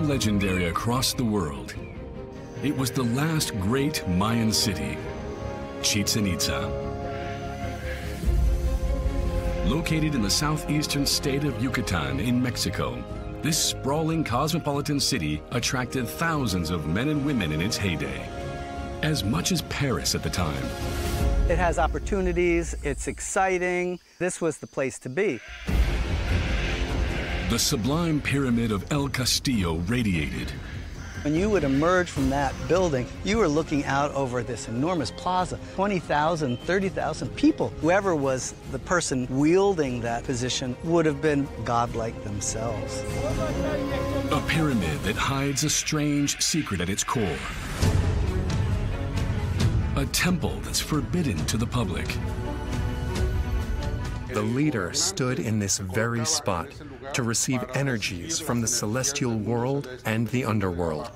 become legendary across the world. It was the last great Mayan city, Chichen Itza. Located in the southeastern state of Yucatan in Mexico, this sprawling cosmopolitan city attracted thousands of men and women in its heyday, as much as Paris at the time. It has opportunities, it's exciting. This was the place to be. The sublime pyramid of El Castillo radiated. When you would emerge from that building, you were looking out over this enormous plaza, 20,000, 30,000 people. Whoever was the person wielding that position would have been godlike themselves. A pyramid that hides a strange secret at its core. A temple that's forbidden to the public. The leader stood in this very spot to receive energies from the celestial world and the underworld.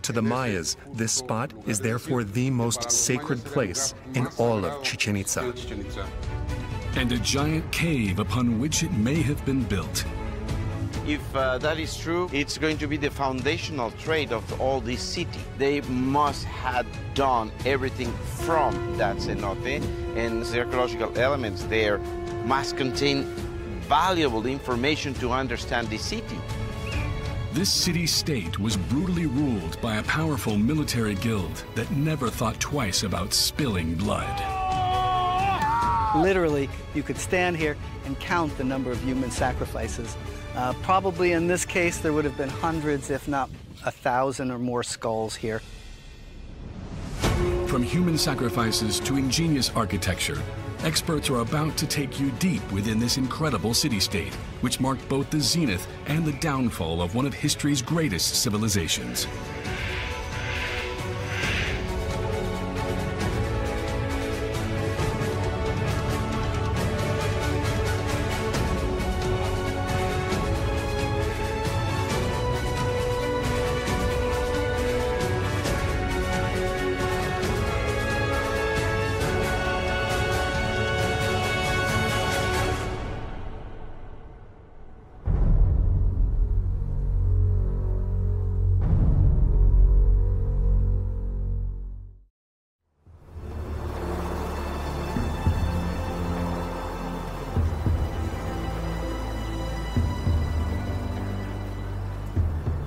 To the Mayas, this spot is therefore the most sacred place in all of Chichen Itza. And a giant cave upon which it may have been built. If that is true, it's going to be the foundational trait of all this city. They must have done everything from that cenote, and the archaeological elements there must contain valuable information to understand the city. This city-state was brutally ruled by a powerful military guild that never thought twice about spilling blood. Literally, you could stand here and count the number of human sacrifices. Probably in this case, there would have been hundreds, if not 1,000 or more skulls here. From human sacrifices to ingenious architecture, experts are about to take you deep within this incredible city-state, which marked both the zenith and the downfall of one of history's greatest civilizations.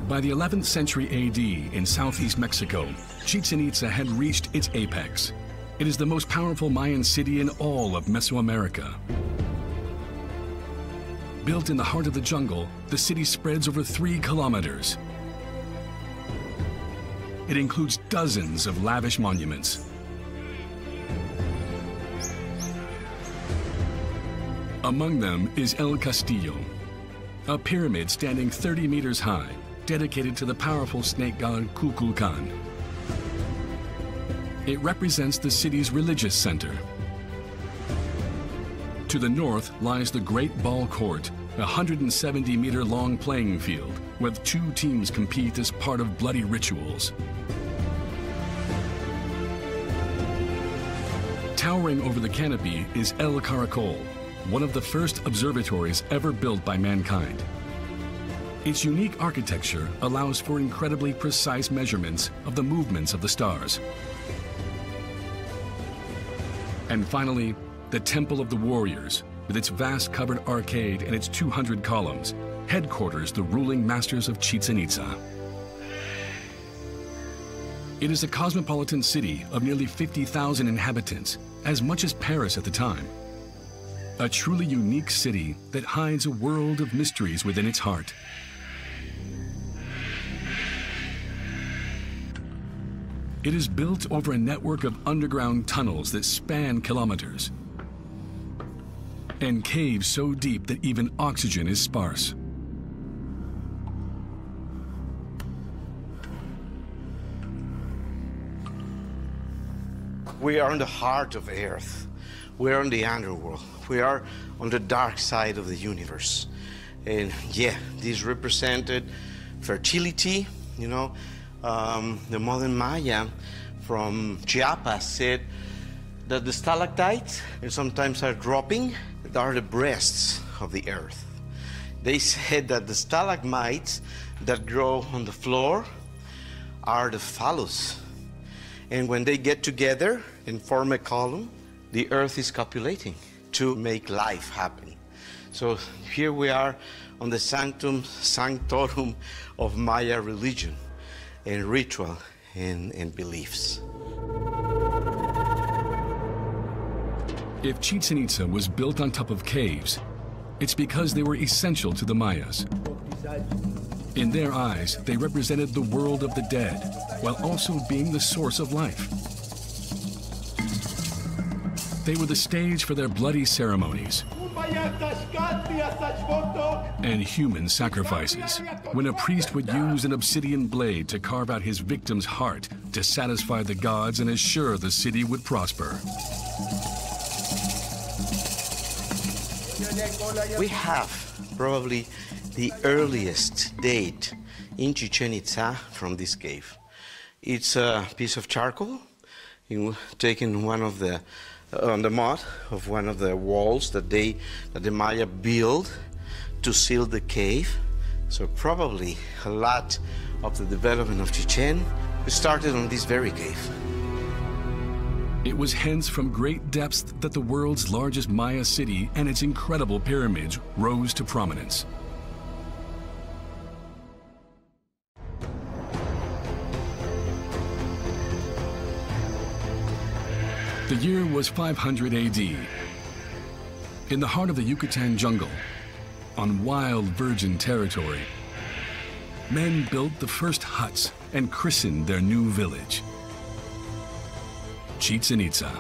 By the 11th century AD in southeast Mexico, Chichen Itza had reached its apex. It is the most powerful Mayan city in all of Mesoamerica. Built in the heart of the jungle, the city spreads over 3 kilometers. It includes dozens of lavish monuments. Among them is El Castillo, a pyramid standing 30 meters high, dedicated to the powerful snake god Kukulkan. It represents the city's religious center. To the north lies the Great Ball Court, a 170-meter-long playing field where 2 teams compete as part of bloody rituals. Towering over the canopy is El Caracol, one of the first observatories ever built by mankind. Its unique architecture allows for incredibly precise measurements of the movements of the stars. And finally, the Temple of the Warriors, with its vast covered arcade and its 200 columns, headquarters the ruling masters of Chichen Itza. It is a cosmopolitan city of nearly 50,000 inhabitants, as much as Paris at the time. A truly unique city that hides a world of mysteries within its heart. It is built over a network of underground tunnels that span kilometers, and caves so deep that even oxygen is sparse. We are in the heart of Earth. We are in the underworld. We are on the dark side of the universe. And yeah, this represented fertility, you know. The modern Maya from Chiapas said that the stalactites, and sometimes are dropping, are the breasts of the earth. They said that the stalagmites that grow on the floor are the phallus. And when they get together and form a column, the earth is copulating to make life happen. So here we are on the sanctum sanctorum of Maya religion and ritual and beliefs. If Chichen Itza was built on top of caves, it's because they were essential to the Mayas. In their eyes, they represented the world of the dead, while also being the source of life. They were the stage for their bloody ceremonies and human sacrifices, when a priest would use an obsidian blade to carve out his victim's heart to satisfy the gods and assure the city would prosper. We have probably the earliest date in Chichen Itza from this cave. It's a piece of charcoal taken on the mud of one of the walls that the Maya built to seal the cave. So probably a lot of the development of Chichen started on this very cave. It was hence from great depths that the world's largest Maya city and its incredible pyramids rose to prominence. The year was 500 AD. In the heart of the Yucatan jungle, on wild virgin territory, men built the first huts and christened their new village, Chichen Itza.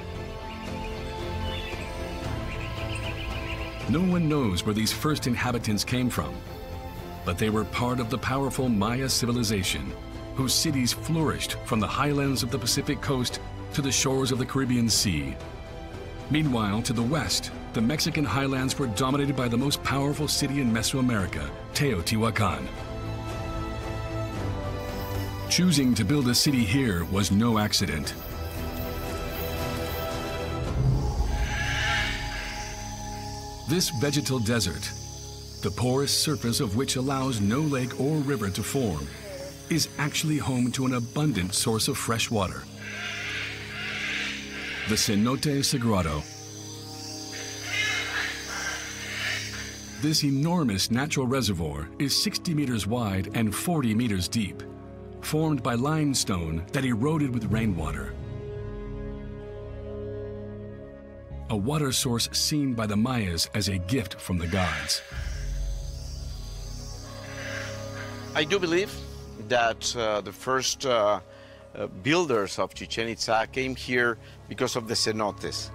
No one knows where these first inhabitants came from, but they were part of the powerful Maya civilization, whose cities flourished from the highlands of the Pacific coast to the shores of the Caribbean Sea. Meanwhile, to the west, the Mexican highlands were dominated by the most powerful city in Mesoamerica, Teotihuacan. Choosing to build a city here was no accident. This vegetal desert, the porous surface of which allows no lake or river to form, is actually home to an abundant source of fresh water, the cenote sagrado. This enormous natural reservoir is 60 meters wide and 40 meters deep, formed by limestone that eroded with rainwater. A water source seen by the Mayas as a gift from the gods. I do believe that the first builders of Chichen Itza came here because of the cenotes.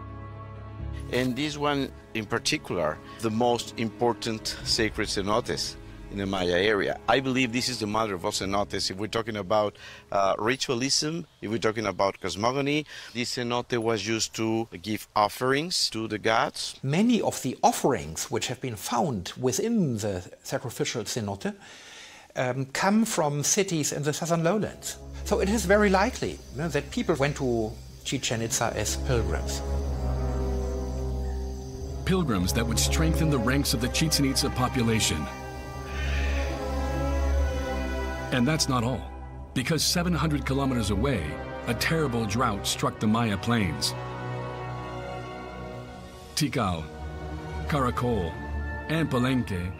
And this one in particular, the most important sacred cenotes in the Maya area. I believe this is the mother of all cenotes. If we're talking about ritualism, if we're talking about cosmogony, this cenote was used to give offerings to the gods. Many of the offerings which have been found within the sacrificial cenote come from cities in the southern lowlands. So it is very likely that people went to Chichen Itza as pilgrims. Pilgrims that would strengthen the ranks of the Chichen Itza population. And that's not all, because 700 kilometers away, a terrible drought struck the Maya plains. Tikal, Caracol, and Palenque,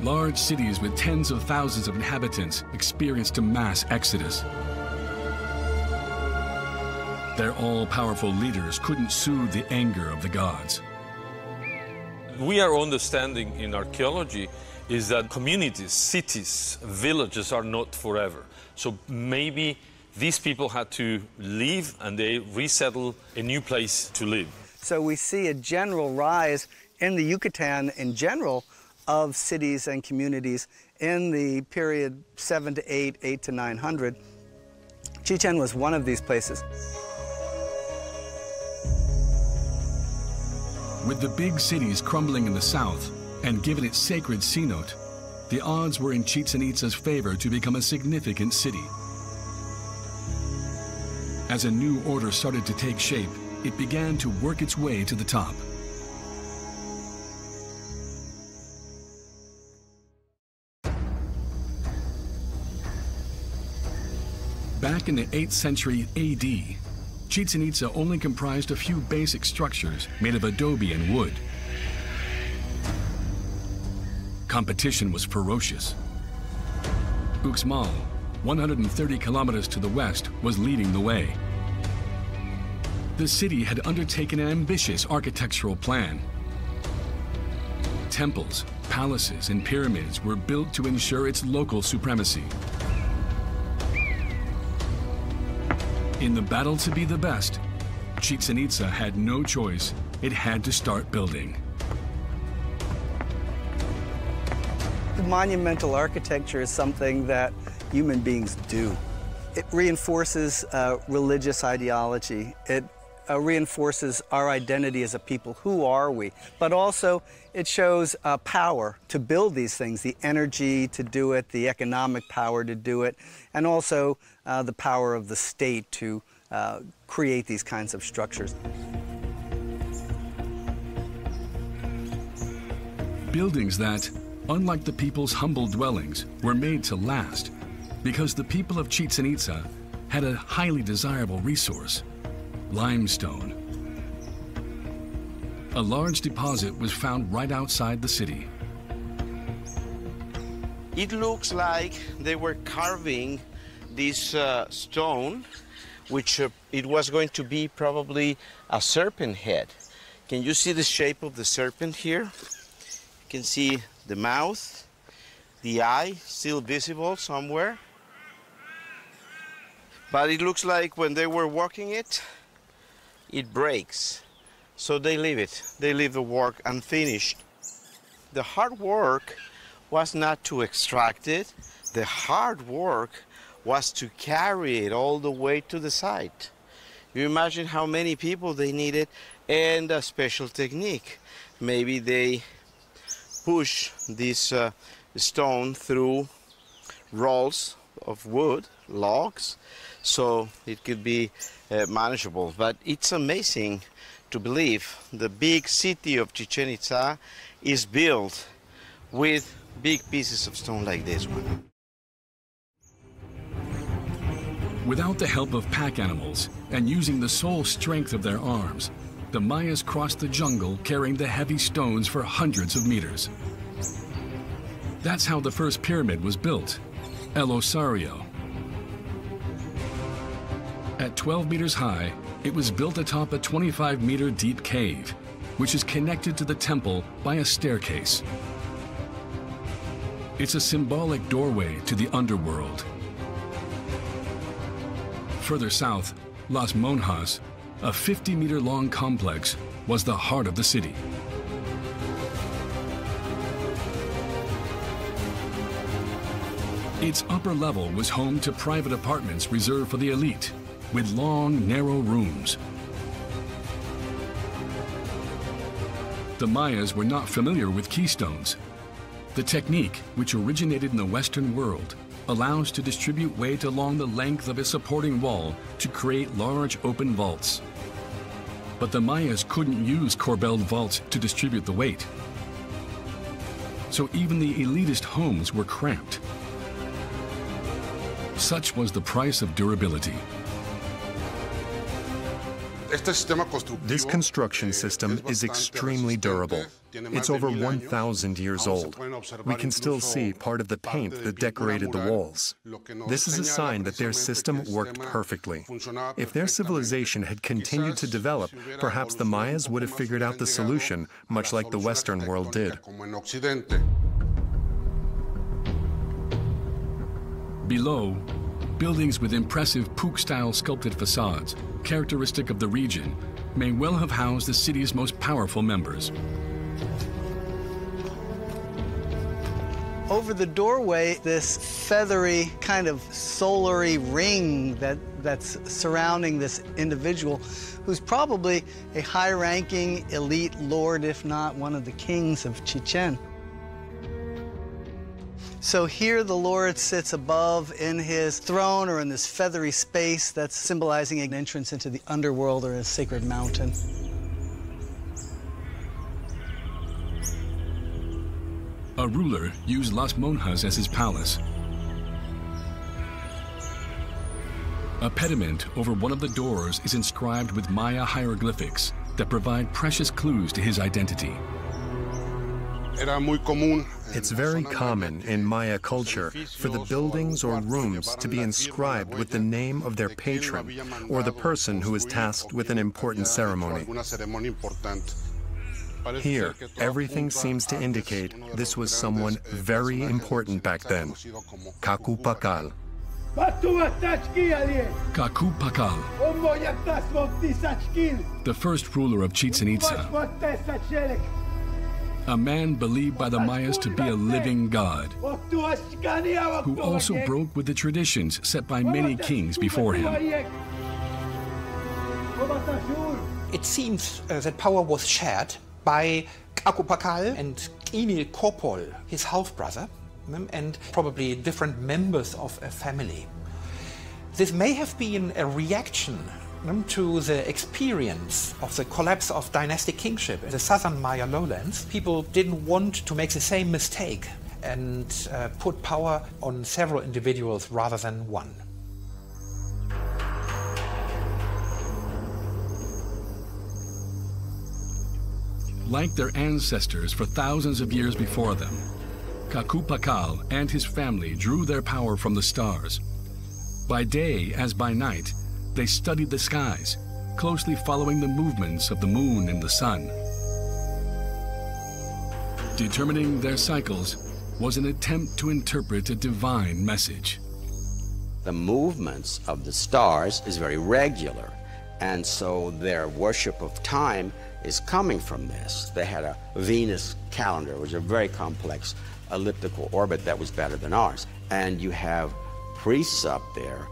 large cities with tens of thousands of inhabitants, experienced a mass exodus. Their all-powerful leaders couldn't soothe the anger of the gods. We are understanding in archaeology is that communities, cities, villages are not forever. So maybe these people had to leave and they resettle a new place to live. So we see a general rise in the Yucatan in general of cities and communities in the period 7 to 8, 8 to 900. Chichen was one of these places. With the big cities crumbling in the south and given its sacred cenote, the odds were in Chichen Itza's favor to become a significant city. As a new order started to take shape, it began to work its way to the top. Back in the 8th century AD, Chichen Itza only comprised a few basic structures made of adobe and wood. Competition was ferocious. Uxmal, 130 kilometers to the west, was leading the way. The city had undertaken an ambitious architectural plan. Temples, palaces, and pyramids were built to ensure its local supremacy. In the battle to be the best, Chichen Itza had no choice. It had to start building. Monumental architecture is something that human beings do. It reinforces religious ideology. It reinforces our identity as a people. Who are we? But also, it shows power to build these things, the energy to do it, the economic power to do it, and also the power of the state to create these kinds of structures. Buildings that, unlike the people's humble dwellings, were made to last because the people of Chichen Itza had a highly desirable resource: limestone. A large deposit was found right outside the city. It looks like they were carving this stone, which it was going to be probably a serpent head. Can you see the shape of the serpent here? You can see the mouth, the eye still visible somewhere. But it looks like when they were working it, it breaks. So they leave it. They leave the work unfinished. The hard work was not to extract it. The hard work was to carry it all the way to the site. You imagine how many people they needed and a special technique. Maybe they push this stone through rolls of wood, logs, so it could be manageable. But it's amazing to believe the big city of Chichén Itzá is built with big pieces of stone like this one. Without the help of pack animals and using the sole strength of their arms, the Mayas crossed the jungle carrying the heavy stones for hundreds of meters. That's how the first pyramid was built, El Osario. At 12 meters high, it was built atop a 25-meter deep cave, which is connected to the temple by a staircase. It's a symbolic doorway to the underworld. Further south, Las Monjas, a 50-meter-long complex, was the heart of the city. Its upper level was home to private apartments reserved for the elite, with long, narrow rooms. The Mayas were not familiar with keystones. The technique, which originated in the Western world, allows to distribute weight along the length of a supporting wall to create large open vaults. But the Mayas couldn't use corbelled vaults to distribute the weight. So even the elitist homes were cramped. Such was the price of durability. This construction system is extremely durable. It's over 1,000 years old. We can still see part of the paint that decorated the walls. This is a sign that their system worked perfectly. If their civilization had continued to develop, perhaps the Mayas would have figured out the solution, much like the Western world did. Below, buildings with impressive puuk-style sculpted facades, characteristic of the region, may well have housed the city's most powerful members. Over the doorway, this feathery, kind of solary ring that's surrounding this individual, who's probably a high-ranking elite lord, if not one of the kings of Chichen. So here the Lord sits above in his throne or in this feathery space that's symbolizing an entrance into the underworld or a sacred mountain. A ruler used Las Monjas as his palace. A pediment over one of the doors is inscribed with Maya hieroglyphics that provide precious clues to his identity. It's very common in Maya culture for the buildings or rooms to be inscribed with the name of their patron or the person who is tasked with an important ceremony. Here, everything seems to indicate this was someone very important back then, Pakal. Pakal, the first ruler of Chichen Itza, a man believed by the Mayas to be a living god, who also broke with the traditions set by many kings before him. It seems that power was shared by Pakal and Emil Korpol, his half-brother, and probably different members of a family. This may have been a reaction to the experience of the collapse of dynastic kingship in the southern Maya lowlands. People didn't want to make the same mistake and put power on several individuals rather than one. Like their ancestors for thousands of years before them, Pakal and his family drew their power from the stars. By day as by night, they studied the skies, closely following the movements of the moon and the sun. Determining their cycles was an attempt to interpret a divine message. The movements of the stars is very regular, and so their worship of time is coming from this. They had a Venus calendar, which was a very complex elliptical orbit that was better than ours. And you have priests up there,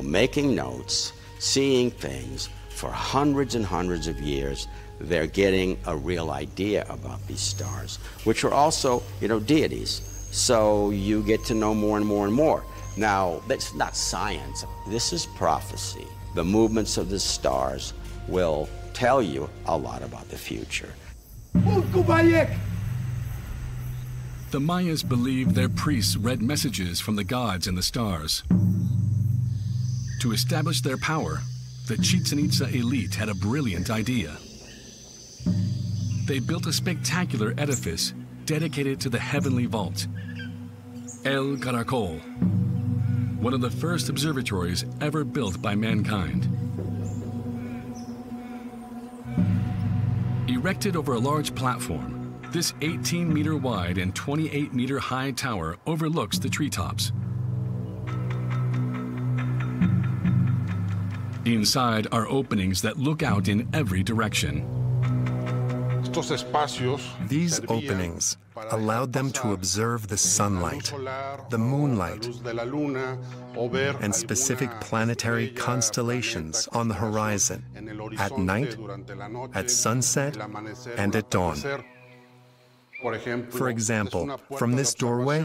making notes, seeing things for hundreds and hundreds of years. They're getting a real idea about these stars, which are also, deities. So you get to know more and more and more. Now, that's not science. This is prophecy. The movements of the stars will tell you a lot about the future. The Mayas believed their priests read messages from the gods in the stars. To establish their power, the Chichen Itza elite had a brilliant idea. They built a spectacular edifice dedicated to the heavenly vault, El Caracol, one of the first observatories ever built by mankind. Erected over a large platform, this 18-meter wide and 28-meter high tower overlooks the treetops. Inside are openings that look out in every direction. These openings allowed them to observe the sunlight, the moonlight, and specific planetary constellations on the horizon at night, at sunset, and at dawn. For example, from this doorway,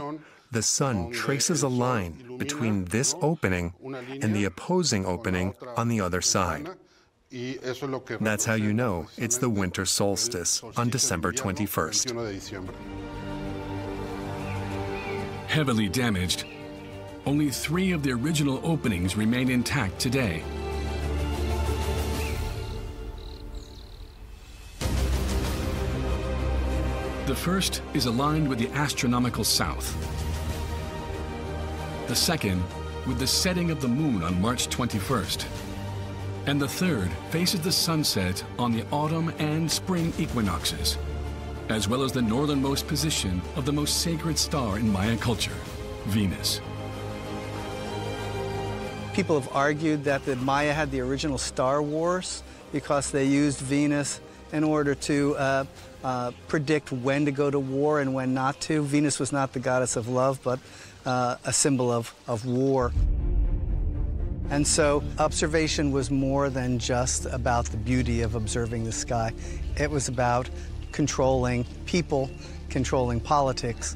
the sun traces a line between this opening and the opposing opening on the other side. That's how you know it's the winter solstice on December 21st. Heavily damaged, only 3 of the original openings remain intact today. The first is aligned with the astronomical south. The second with the setting of the moon on March 21st. And the third faces the sunset on the autumn and spring equinoxes, as well as the northernmost position of the most sacred star in Mayan culture, Venus. People have argued that the Maya had the original Star Wars because they used Venus in order to predict when to go to war and when not to. Venus was not the goddess of love, but a symbol of war. And so observation was more than just about the beauty of observing the sky. It was about controlling people, controlling politics,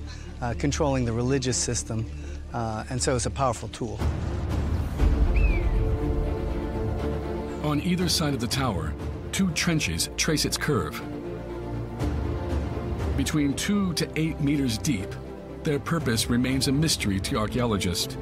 controlling the religious system, and so it's a powerful tool. On either side of the tower, 2 trenches trace its curve. Between 2 to 8 meters deep, their purpose remains a mystery to archaeologists.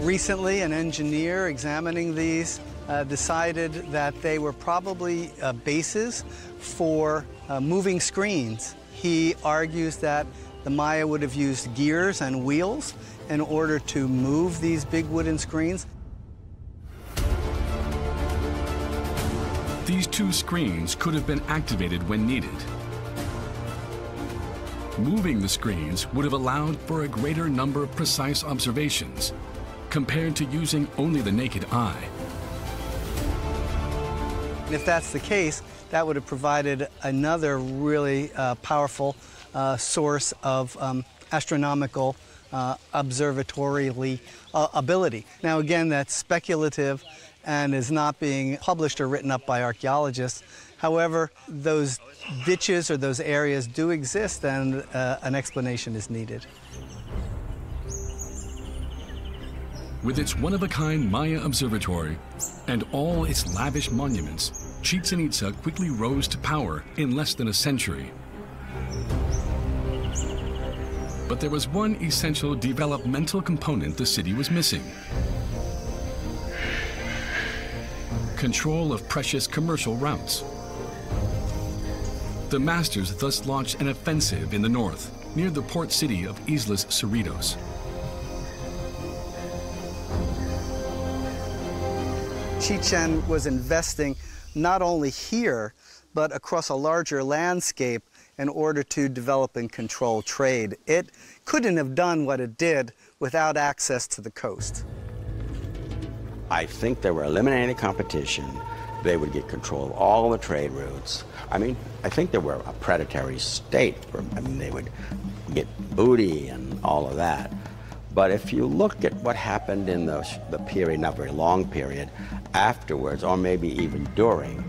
Recently, an engineer examining these decided that they were probably bases for moving screens. He argues that the Maya would have used gears and wheels in order to move these big wooden screens. These two screens could have been activated when needed. Moving the screens would have allowed for a greater number of precise observations compared to using only the naked eye. If that's the case, that would have provided another really powerful source of astronomical observatorially ability. Now again, that's speculative and is not being published or written up by archaeologists. However, those ditches or those areas do exist, and an explanation is needed. With its one-of-a-kind Maya observatory and all its lavish monuments, Chichen Itza quickly rose to power in less than a century. But there was one essential developmental component the city was missing: control of precious commercial routes. The masters thus launched an offensive in the north, near the port city of Islas Cerritos. Chichen was investing not only here, but across a larger landscape in order to develop and control trade. It couldn't have done what it did without access to the coast. I think they were eliminating the competition. They would get control of all the trade routes. I mean, I think they were a predatory state. I mean, they would get booty and all of that. But if you look at what happened in the period, not very long period, afterwards, or maybe even during,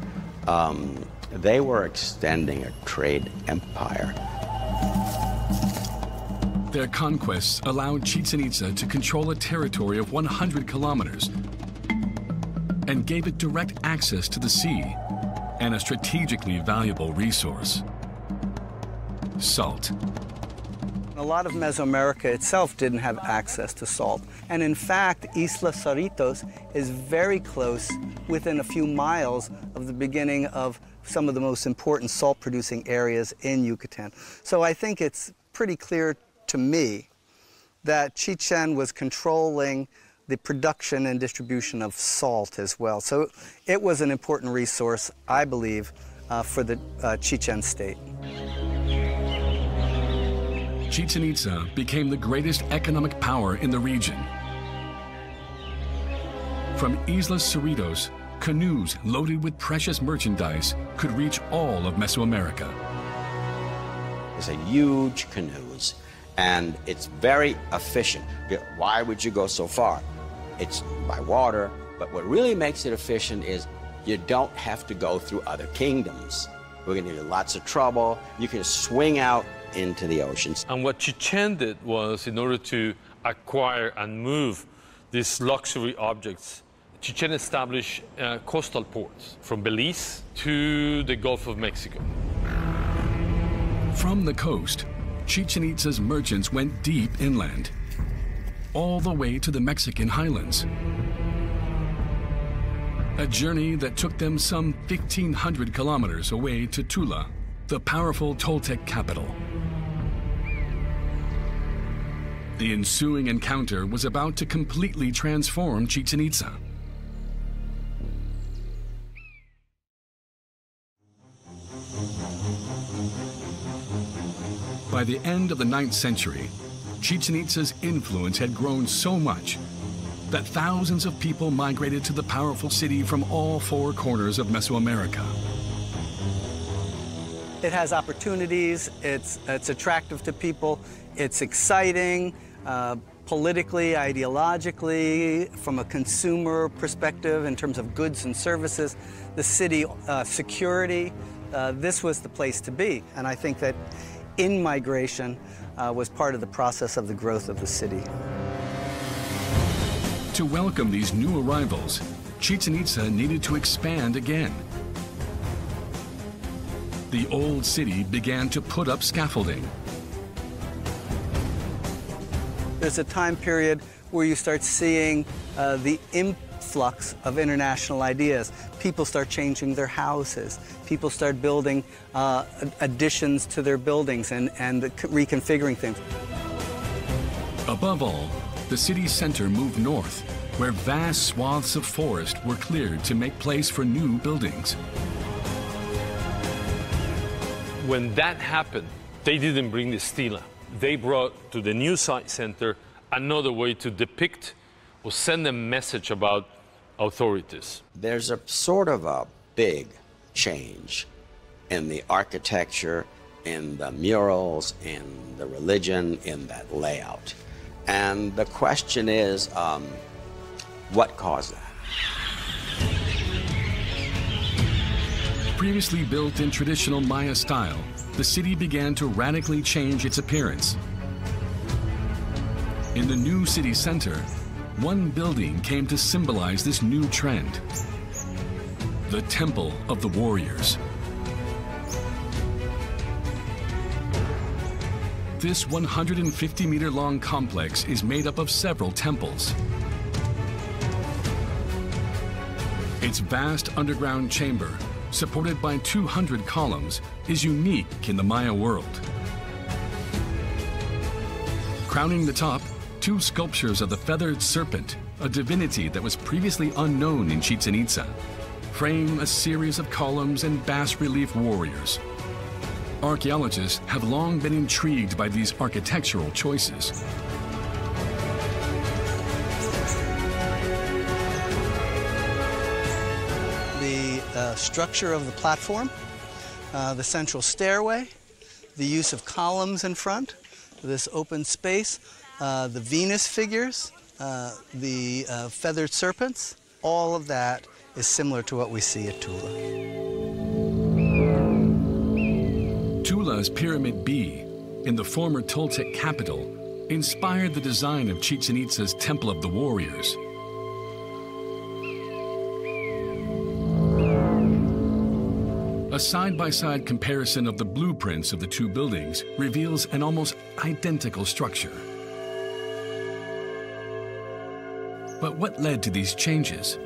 they were extending a trade empire. Their conquests allowed Chichen Itza to control a territory of 100 kilometers and gave it direct access to the sea and a strategically valuable resource: salt. A lot of Mesoamerica itself didn't have access to salt. And in fact, Islas Cerritos is very close, within a few miles of the beginning of some of the most important salt-producing areas in Yucatan. So I think it's pretty clear to me that Chichen was controlling the production and distribution of salt as well. So it was an important resource, I believe, for the Chichen state. Chichen Itza became the greatest economic power in the region. From Islas Cerritos, canoes loaded with precious merchandise could reach all of Mesoamerica. It's a huge canoes, and it's very efficient. Why would you go so far? It's by water, but what really makes it efficient is you don't have to go through other kingdoms. We're going to give you lots of trouble. You can swing out into the oceans. And what Chichen did was, in order to acquire and move these luxury objects, Chichen established coastal ports from Belize to the Gulf of Mexico. From the coast, Chichen Itza's merchants went deep inland, all the way to the Mexican highlands. A journey that took them some 1,500 kilometers away to Tula, the powerful Toltec capital. The ensuing encounter was about to completely transform Chichen Itza. By the end of the 9th century, Chichen Itza's influence had grown so much that thousands of people migrated to the powerful city from all four corners of Mesoamerica. It has opportunities, it's attractive to people, it's exciting, politically, ideologically, from a consumer perspective in terms of goods and services, the city security, this was the place to be. And I think that in-migration was part of the process of the growth of the city. To welcome these new arrivals, Chichen Itza needed to expand again. The old city began to put up scaffolding. There's a time period where you start seeing the influx of international ideas. People start changing their houses. People start building additions to their buildings and reconfiguring things. Above all, the city's center moved north, where vast swaths of forest were cleared to make place for new buildings. When that happened, they didn't bring the stela. They brought to the new site center another way to depict or send a message about authorities. There's a sort of a big change in the architecture, in the murals, in the religion, in that layout. And the question is, what caused that? Previously built in traditional Maya style, the city began to radically change its appearance. In the new city center, one building came to symbolize this new trend: the Temple of the Warriors. This 150-meter-long complex is made up of several temples. Its vast underground chamber, supported by 200 columns, is unique in the Maya world. Crowning the top, two sculptures of the feathered serpent, a divinity that was previously unknown in Chichen Itza, frame a series of columns and bas-relief warriors. Archaeologists have long been intrigued by these architectural choices. The structure of the platform, the central stairway, the use of columns in front, this open space, the Venus figures, the feathered serpents, all of that is similar to what we see at Tula. Tula's Pyramid B, in the former Toltec capital, inspired the design of Chichen Itza's Temple of the Warriors. A side-by-side comparison of the blueprints of the two buildings reveals an almost identical structure. But what led to these changes?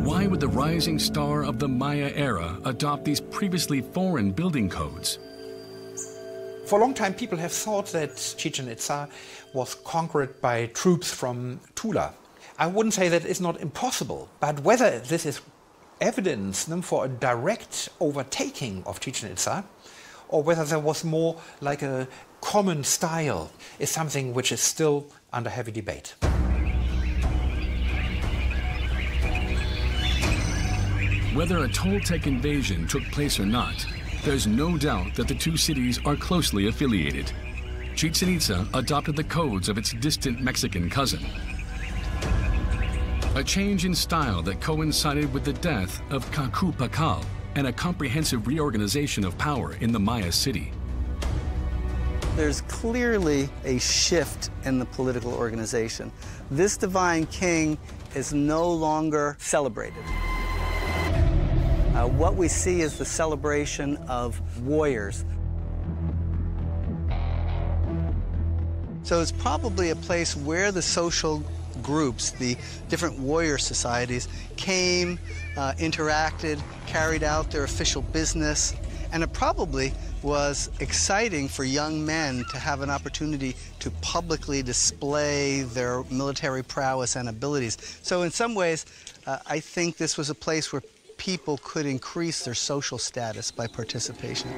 Why would the rising star of the Maya era adopt these previously foreign building codes? For a long time, people have thought that Chichen Itza was conquered by troops from Tula. I wouldn't say that it's not impossible, but whether this is evidence for a direct overtaking of Chichen Itza, or whether there was more like a common style, is something which is still under heavy debate. Whether a Toltec invasion took place or not, there's no doubt that the two cities are closely affiliated. Chichen Itza adopted the codes of its distant Mexican cousin. A change in style that coincided with the death of Tikal and a comprehensive reorganization of power in the Maya city. There's clearly a shift in the political organization. This divine king is no longer celebrated. What we see is the celebration of warriors. So it's probably a place where the social groups, the different warrior societies, came, interacted, carried out their official business, and it probably was exciting for young men to have an opportunity to publicly display their military prowess and abilities. So in some ways, I think this was a place where people could increase their social status by participation.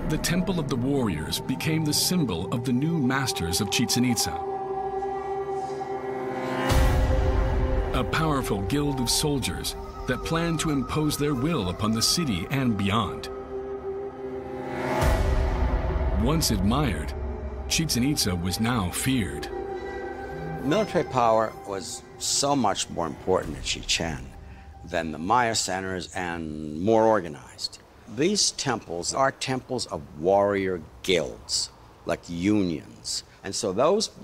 The Temple of the Warriors became the symbol of the new masters of Chichen Itza. A powerful guild of soldiers that planned to impose their will upon the city and beyond. Once admired, Chichen Itza was now feared. Military power was so much more important at Chichen than the Maya centers and more organized. These temples are temples of warrior guilds, like unions. And so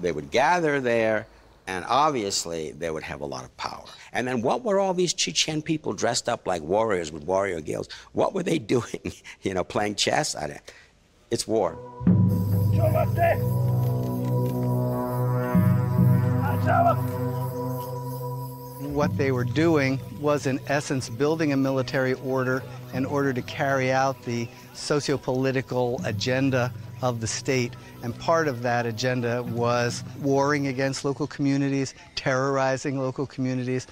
they would gather there, and obviously they would have a lot of power. And then what were all these Chichen people dressed up like warriors with warrior guilds? What were they doing? You know, playing chess? It's war. What they were doing was, in essence, building a military order in order to carry out the socio-political agenda of the state. And part of that agenda was warring against local communities, terrorizing local communities,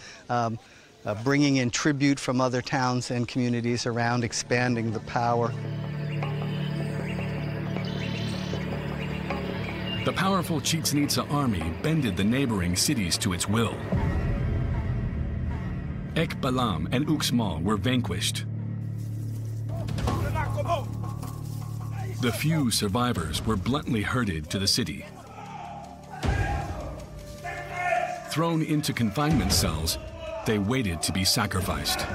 bringing in tribute from other towns and communities around, expanding the power. The powerful Chichen Itza army bended the neighboring cities to its will. Ekbalam and Uxmal were vanquished. The few survivors were bluntly herded to the city. Thrown into confinement cells, they waited to be sacrificed.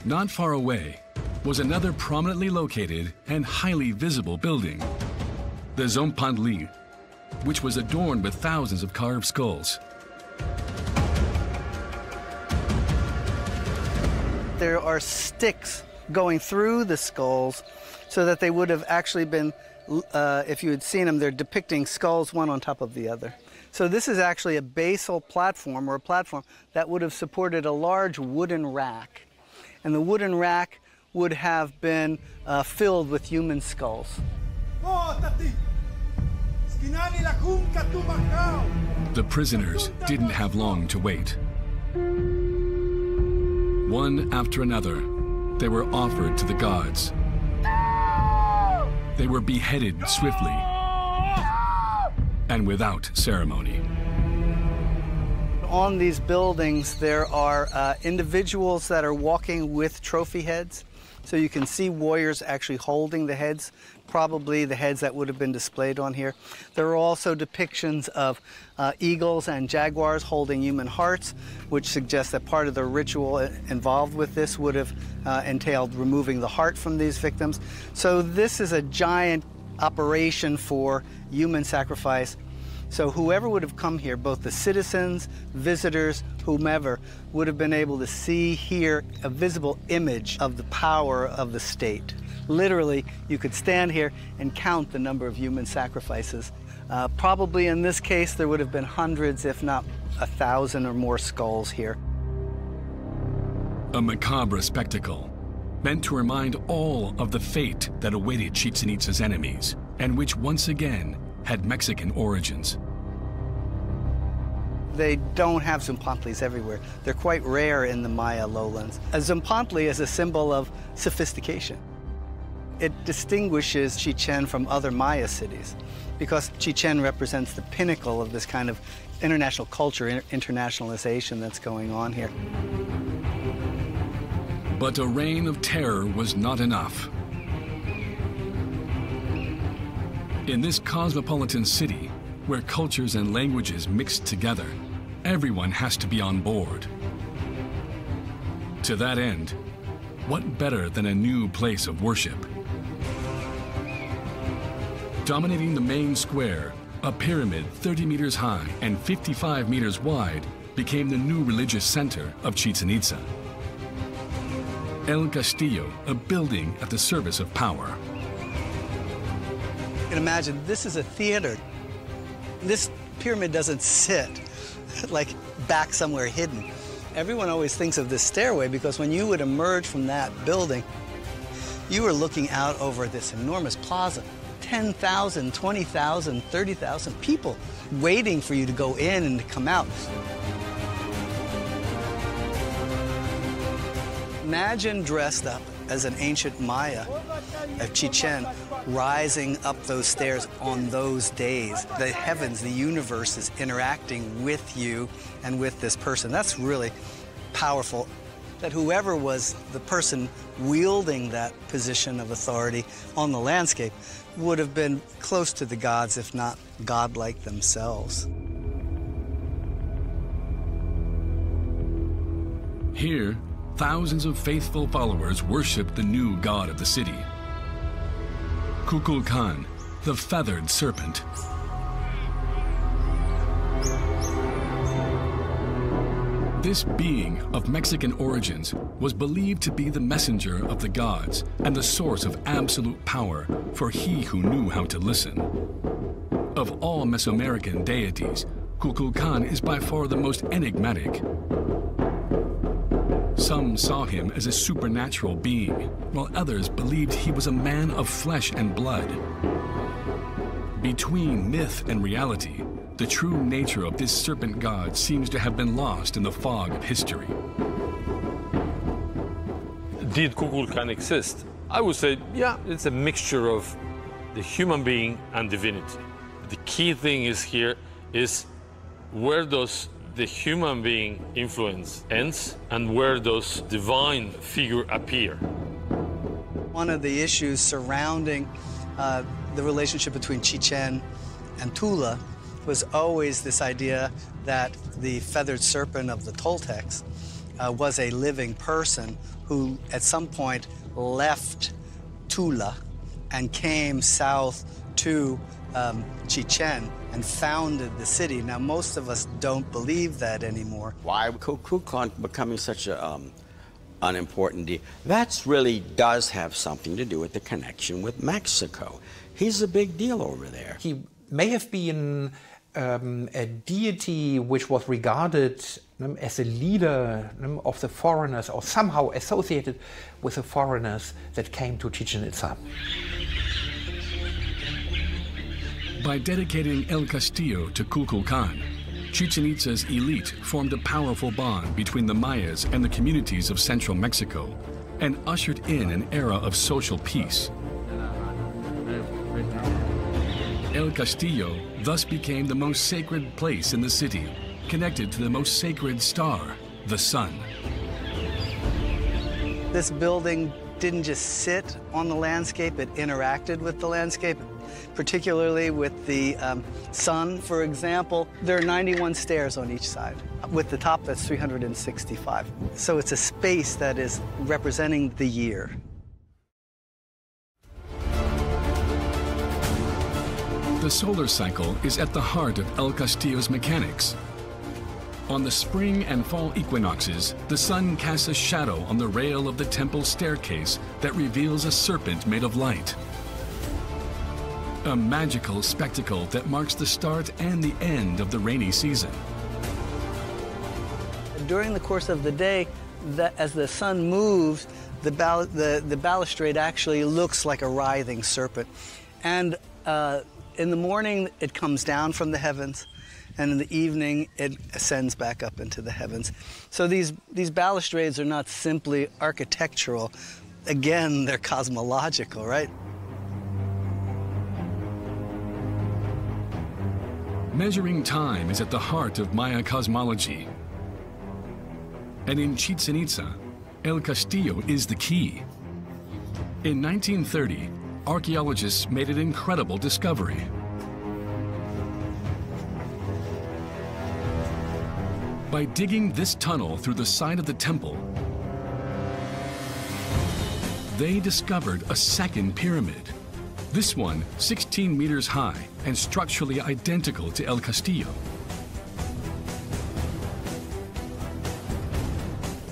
Not far away was another prominently located and highly visible building, the Zompantli, which was adorned with thousands of carved skulls. There are sticks going through the skulls so that they would have actually been, if you had seen them, they're depicting skulls one on top of the other. So this is actually a basal platform, or a platform that would have supported a large wooden rack. And the wooden rack would have been filled with human skulls. The prisoners didn't have long to wait. One after another, they were offered to the gods. They were beheaded swiftly and without ceremony. On these buildings, there are individuals that are walking with trophy heads. So you can see warriors actually holding the heads, probably the heads that would have been displayed on here. There are also depictions of eagles and jaguars holding human hearts, which suggests that part of the ritual involved with this would have entailed removing the heart from these victims. So this is a giant operation for human sacrifice. So whoever would have come here, both the citizens, visitors, whomever, would have been able to see here a visible image of the power of the state. Literally, you could stand here and count the number of human sacrifices. Probably in this case, there would have been hundreds, if not 1,000 or more skulls here. A macabre spectacle meant to remind all of the fate that awaited Chichen Itza's enemies, and which once again had Mexican origins. They don't have Zompantlis everywhere. They're quite rare in the Maya lowlands. A Zompantli is a symbol of sophistication. It distinguishes Chichen from other Maya cities because Chichen represents the pinnacle of this kind of international culture, internationalization that's going on here. But a reign of terror was not enough. In this cosmopolitan city, where cultures and languages mix together, everyone has to be on board. To that end, what better than a new place of worship? Dominating the main square, a pyramid 30 meters high and 55 meters wide became the new religious center of Chichen Itza. El Castillo, a building at the service of power. You can imagine, this is a theater. This pyramid doesn't sit like back somewhere hidden. Everyone always thinks of this stairway because when you would emerge from that building, you were looking out over this enormous plaza. 10,000, 20,000, 30,000 people waiting for you to go in and to come out. Imagine dressed up as an ancient Maya of Chichen, rising up those stairs on those days. The heavens, the universe is interacting with you and with this person. That's really powerful. That whoever was the person wielding that position of authority on the landscape would have been close to the gods, if not godlike themselves. Here, thousands of faithful followers worship the new god of the city, Kukulkan, the feathered serpent. This being of Mexican origins was believed to be the messenger of the gods and the source of absolute power for he who knew how to listen. Of all Mesoamerican deities, Kukulkan is by far the most enigmatic. Some saw him as a supernatural being, while others believed he was a man of flesh and blood. Between myth and reality, the true nature of this serpent god seems to have been lost in the fog of history. Did Kukulkan exist? I would say, yeah, it's a mixture of the human being and divinity. The key thing is here is where does the human being influence ends and where does divine figure appear? One of the issues surrounding the relationship between Chichen and Tula was always this idea that the feathered serpent of the Toltecs was a living person who at some point left Tula and came south to Chichen and founded the city. Now, most of us don't believe that anymore. Why Kukulkan becoming such an unimportant deal? That really does have something to do with the connection with Mexico. He's a big deal over there. He may have been a deity which was regarded as a leader of the foreigners, or somehow associated with the foreigners that came to Chichen Itza. By dedicating El Castillo to Kukulkan, Chichen Itza's elite formed a powerful bond between the Mayas and the communities of central Mexico and ushered in an era of social peace. El Castillo thus became the most sacred place in the city, connected to the most sacred star, the sun. This building didn't just sit on the landscape, it interacted with the landscape, particularly with the sun, for example. There are 91 stairs on each side. With the top, that's 365. So it's a space that is representing the year. The solar cycle is at the heart of El Castillo's mechanics. On the spring and fall equinoxes, the sun casts a shadow on the rail of the temple staircase that reveals a serpent made of light. A magical spectacle that marks the start and the end of the rainy season. During the course of the day, as the sun moves, the balustrade actually looks like a writhing serpent. And in the morning, it comes down from the heavens, and in the evening, it ascends back up into the heavens. So these balustrades are not simply architectural. Again, they're cosmological, right? Measuring time is at the heart of Maya cosmology. And in Chichen Itza, El Castillo is the key. In 1930, archaeologists made an incredible discovery. By digging this tunnel through the side of the temple, they discovered a second pyramid. This one 16 meters high and structurally identical to El Castillo.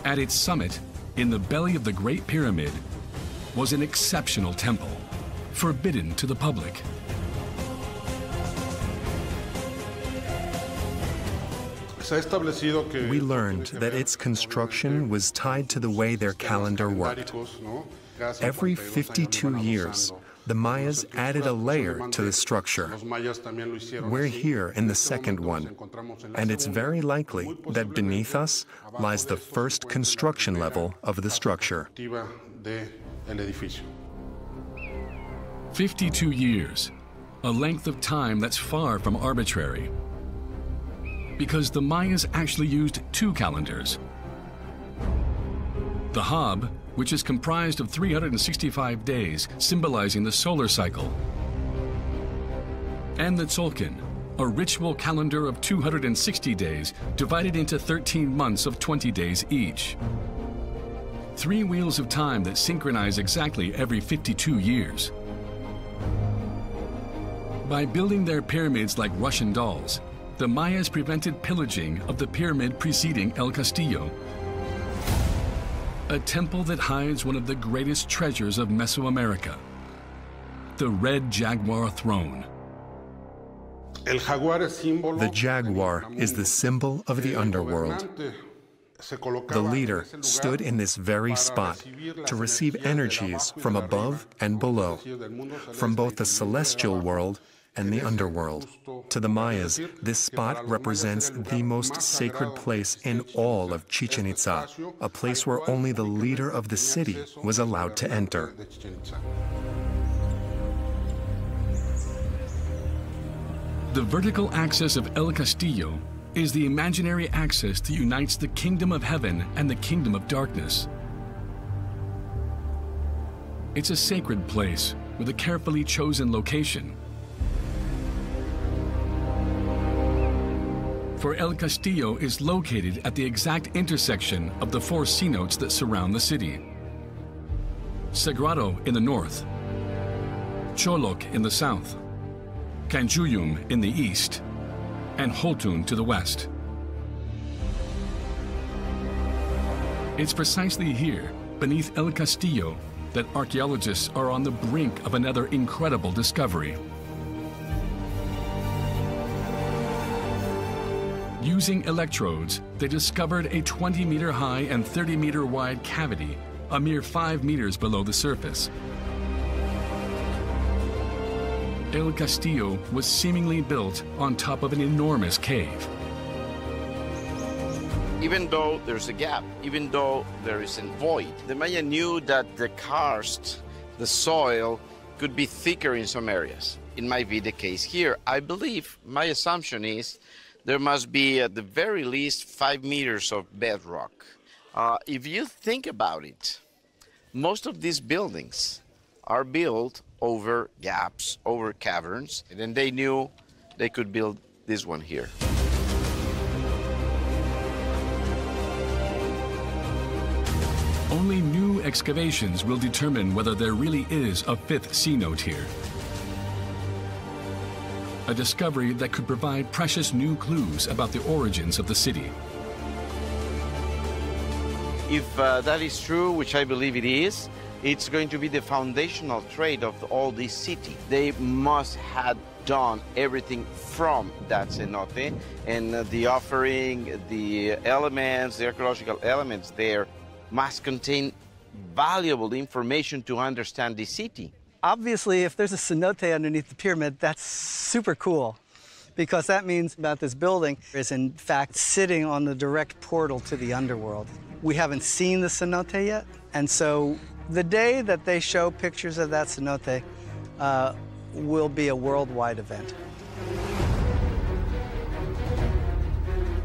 At its summit, in the belly of the Great Pyramid, was an exceptional temple, forbidden to the public. We learned that its construction was tied to the way their calendar worked. Every 52 years, the Mayas added a layer to the structure. We're here in the second one, and it's very likely that beneath us lies the first construction level of the structure. 52 years, a length of time that's far from arbitrary. Because the Mayas actually used two calendars. The Hab, which is comprised of 365 days, symbolizing the solar cycle, and the Tzolk'in, a ritual calendar of 260 days, divided into 13 months of 20 days each. 3 wheels of time that synchronize exactly every 52 years. By building their pyramids like Russian dolls, the Mayas prevented pillaging of the pyramid preceding El Castillo, a temple that hides one of the greatest treasures of Mesoamerica, the red jaguar throne. The jaguar is the symbol of the underworld. The leader stood in this very spot to receive energies from above and below, from both the celestial world and the underworld. To the Mayas, this spot represents the most sacred place in all of Chichen Itza, a place where only the leader of the city was allowed to enter. The vertical axis of El Castillo is the imaginary axis that unites the kingdom of heaven and the kingdom of darkness. It's a sacred place with a carefully chosen location. For El Castillo is located at the exact intersection of the four cenotes that surround the city. Sagrado in the north, Cholok in the south, Canchuyum in the east, and Holtun to the west. It's precisely here, beneath El Castillo, that archaeologists are on the brink of another incredible discovery. Using electrodes, they discovered a 20-meter high and 30-meter wide cavity, a mere 5 meters below the surface. El Castillo was seemingly built on top of an enormous cave. Even though there's a gap, even though there is a void, the Maya knew that the karst, the soil, could be thicker in some areas. It might be the case here. I believe, my assumption is, there must be at the very least 5 meters of bedrock. If you think about it, most of these buildings are built over gaps, over caverns, and then they knew they could build this one here. Only new excavations will determine whether there really is a fifth cenote here. A discovery that could provide precious new clues about the origins of the city. If that is true, which I believe it is, it's going to be the foundational trait of all this city. They must have done everything from that cenote, and the offering, the elements, the archaeological elements there must contain valuable information to understand the city. Obviously, if there's a cenote underneath the pyramid, that's super cool, because that means that this building is in fact sitting on the direct portal to the underworld. We haven't seen the cenote yet, and so the day that they show pictures of that cenote will be a worldwide event.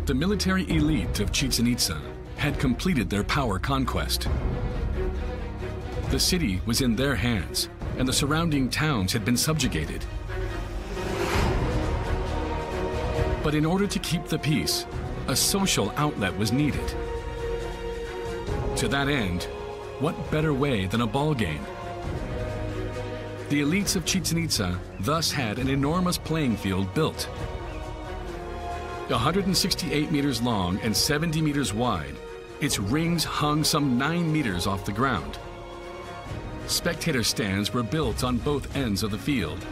The military elite of Chichen Itza had completed their power conquest. The city was in their hands, and the surrounding towns had been subjugated. But in order to keep the peace, a social outlet was needed. To that end, what better way than a ball game? The elites of Chichen Itza thus had an enormous playing field built. 168 meters long and 70 meters wide, its rings hung some 9 meters off the ground. Spectator stands were built on both ends of the field.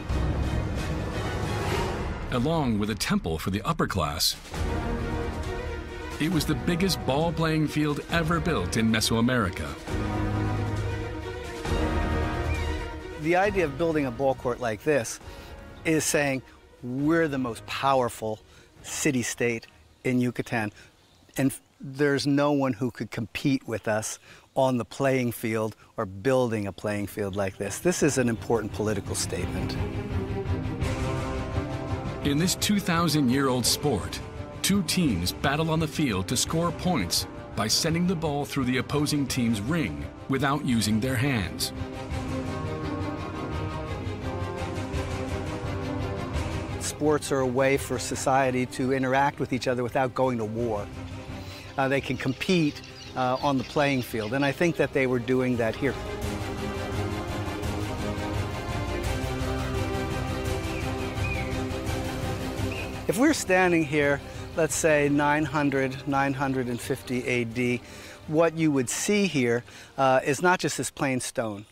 Along with a temple for the upper class, it was the biggest ball playing field ever built in Mesoamerica. The idea of building a ball court like this is saying we're the most powerful city-state in Yucatan, and there's no one who could compete with us on the playing field or building a playing field like this. This is an important political statement. In this 2,000-year-old sport, two teams battle on the field to score points by sending the ball through the opposing team's ring without using their hands. Sports are a way for society to interact with each other without going to war. They can compete on the playing field, and I think that they were doing that here. If we're standing here, let's say 900, 950 AD, what you would see here is not just this plain stone.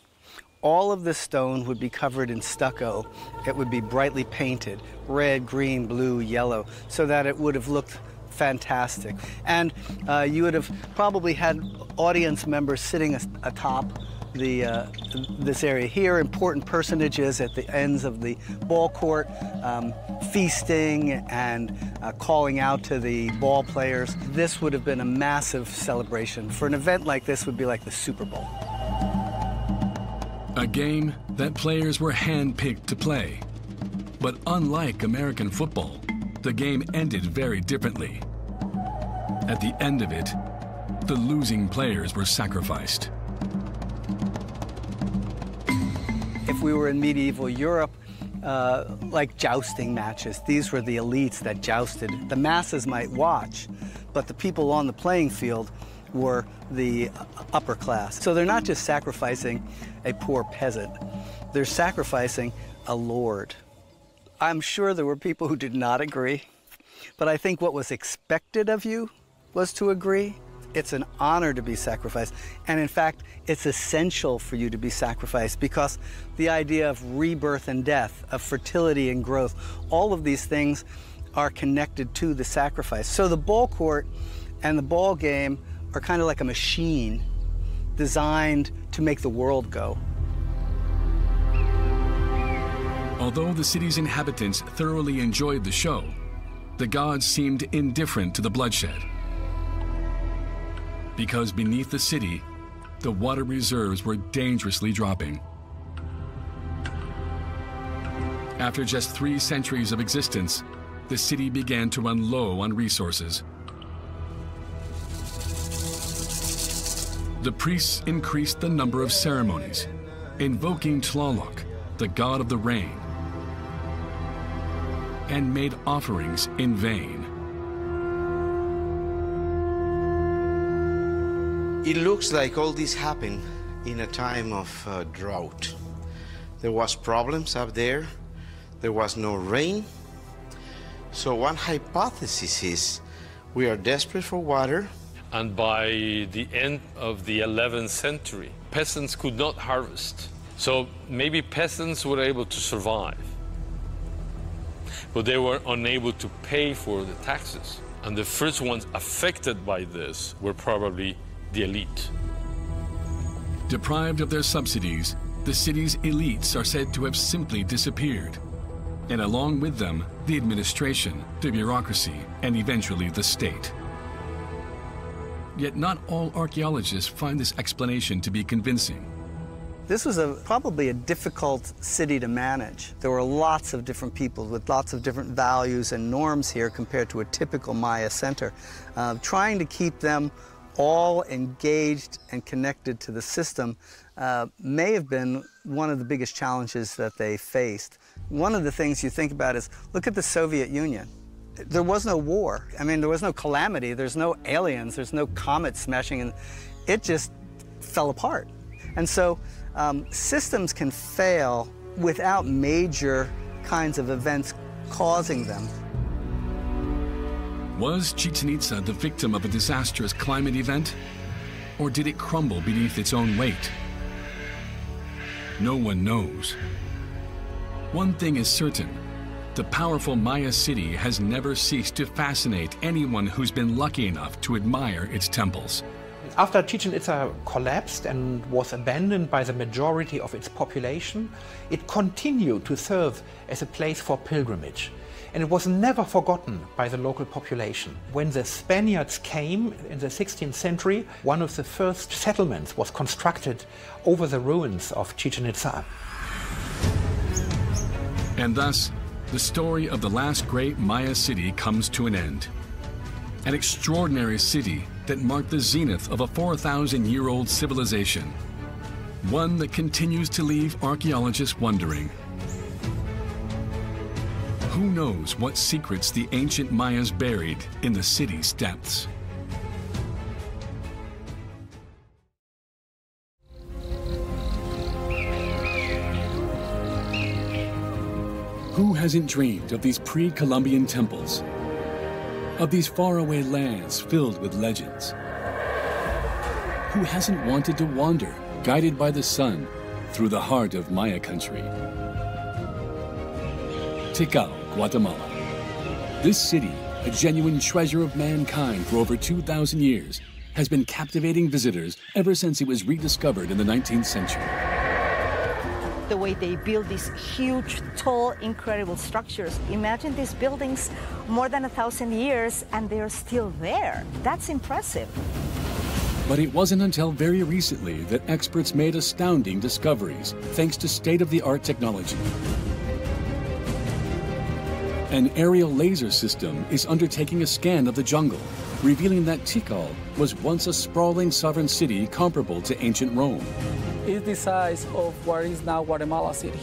All of this stone would be covered in stucco. It would be brightly painted, red, green, blue, yellow, so that it would have looked fantastic. And you would have probably had audience members sitting atop this area here, important personages at the ends of the ball court, feasting and calling out to the ball players. This would have been a massive celebration. For an event like this would be like the Super Bowl. A game that players were hand-picked to play. But unlike American football, the game ended very differently. At the end of it, the losing players were sacrificed. If we were in medieval Europe, like jousting matches, these were the elites that jousted. The masses might watch, but the people on the playing field were the upper class. So they're not just sacrificing a poor peasant, they're sacrificing a lord. I'm sure there were people who did not agree, but I think what was expected of you was to agree. It's an honor to be sacrificed, and in fact, it's essential for you to be sacrificed because the idea of rebirth and death, of fertility and growth, all of these things are connected to the sacrifice. So the ball court and the ball game are kind of like a machine designed to make the world go. Although the city's inhabitants thoroughly enjoyed the show, the gods seemed indifferent to the bloodshed. Because beneath the city, the water reserves were dangerously dropping. After just 3 centuries of existence, the city began to run low on resources. The priests increased the number of ceremonies, invoking Tlaloc, the god of the rain, and made offerings in vain. It looks like all this happened in a time of drought. There was problems up there. There was no rain. So one hypothesis is we are desperate for water. And by the end of the 11th century, peasants could not harvest. So maybe peasants were able to survive, but they were unable to pay for the taxes. And the first ones affected by this were probably the elite. Deprived of their subsidies, the city's elites are said to have simply disappeared. And along with them, the administration, the bureaucracy, and eventually the state. Yet not all archaeologists find this explanation to be convincing. This was probably a difficult city to manage. There were lots of different people with lots of different values and norms here compared to a typical Maya center. Trying to keep them all engaged and connected to the system may have been one of the biggest challenges that they faced. One of the things you think about is, look at the Soviet Union. There was no war. I mean, there was no calamity. There's no aliens. There's no comets smashing. And it just fell apart. And so systems can fail without major kinds of events causing them. Was Chichen Itza the victim of a disastrous climate event? Or did it crumble beneath its own weight? No one knows. One thing is certain. The powerful Maya city has never ceased to fascinate anyone who's been lucky enough to admire its temples. After Chichen Itza collapsed and was abandoned by the majority of its population, it continued to serve as a place for pilgrimage. And it was never forgotten by the local population. When the Spaniards came in the 16th century, one of the first settlements was constructed over the ruins of Chichen Itza. And thus, the story of the last great Maya city comes to an end. An extraordinary city that marked the zenith of a 4,000-year-old civilization. One that continues to leave archaeologists wondering. Who knows what secrets the ancient Mayas buried in the city's depths? Who hasn't dreamed of these pre-Columbian temples? Of these faraway lands filled with legends? Who hasn't wanted to wander, guided by the sun, through the heart of Maya country? Tikal, Guatemala. This city, a genuine treasure of mankind for over 2,000 years, has been captivating visitors ever since it was rediscovered in the 19th century. The way they build these huge, tall, incredible structures. Imagine these buildings more than 1,000 years and they're still there. That's impressive. But it wasn't until very recently that experts made astounding discoveries thanks to state-of-the-art technology. An aerial laser system is undertaking a scan of the jungle, revealing that Tikal was once a sprawling sovereign city comparable to ancient Rome. It's the size of what is now Guatemala City.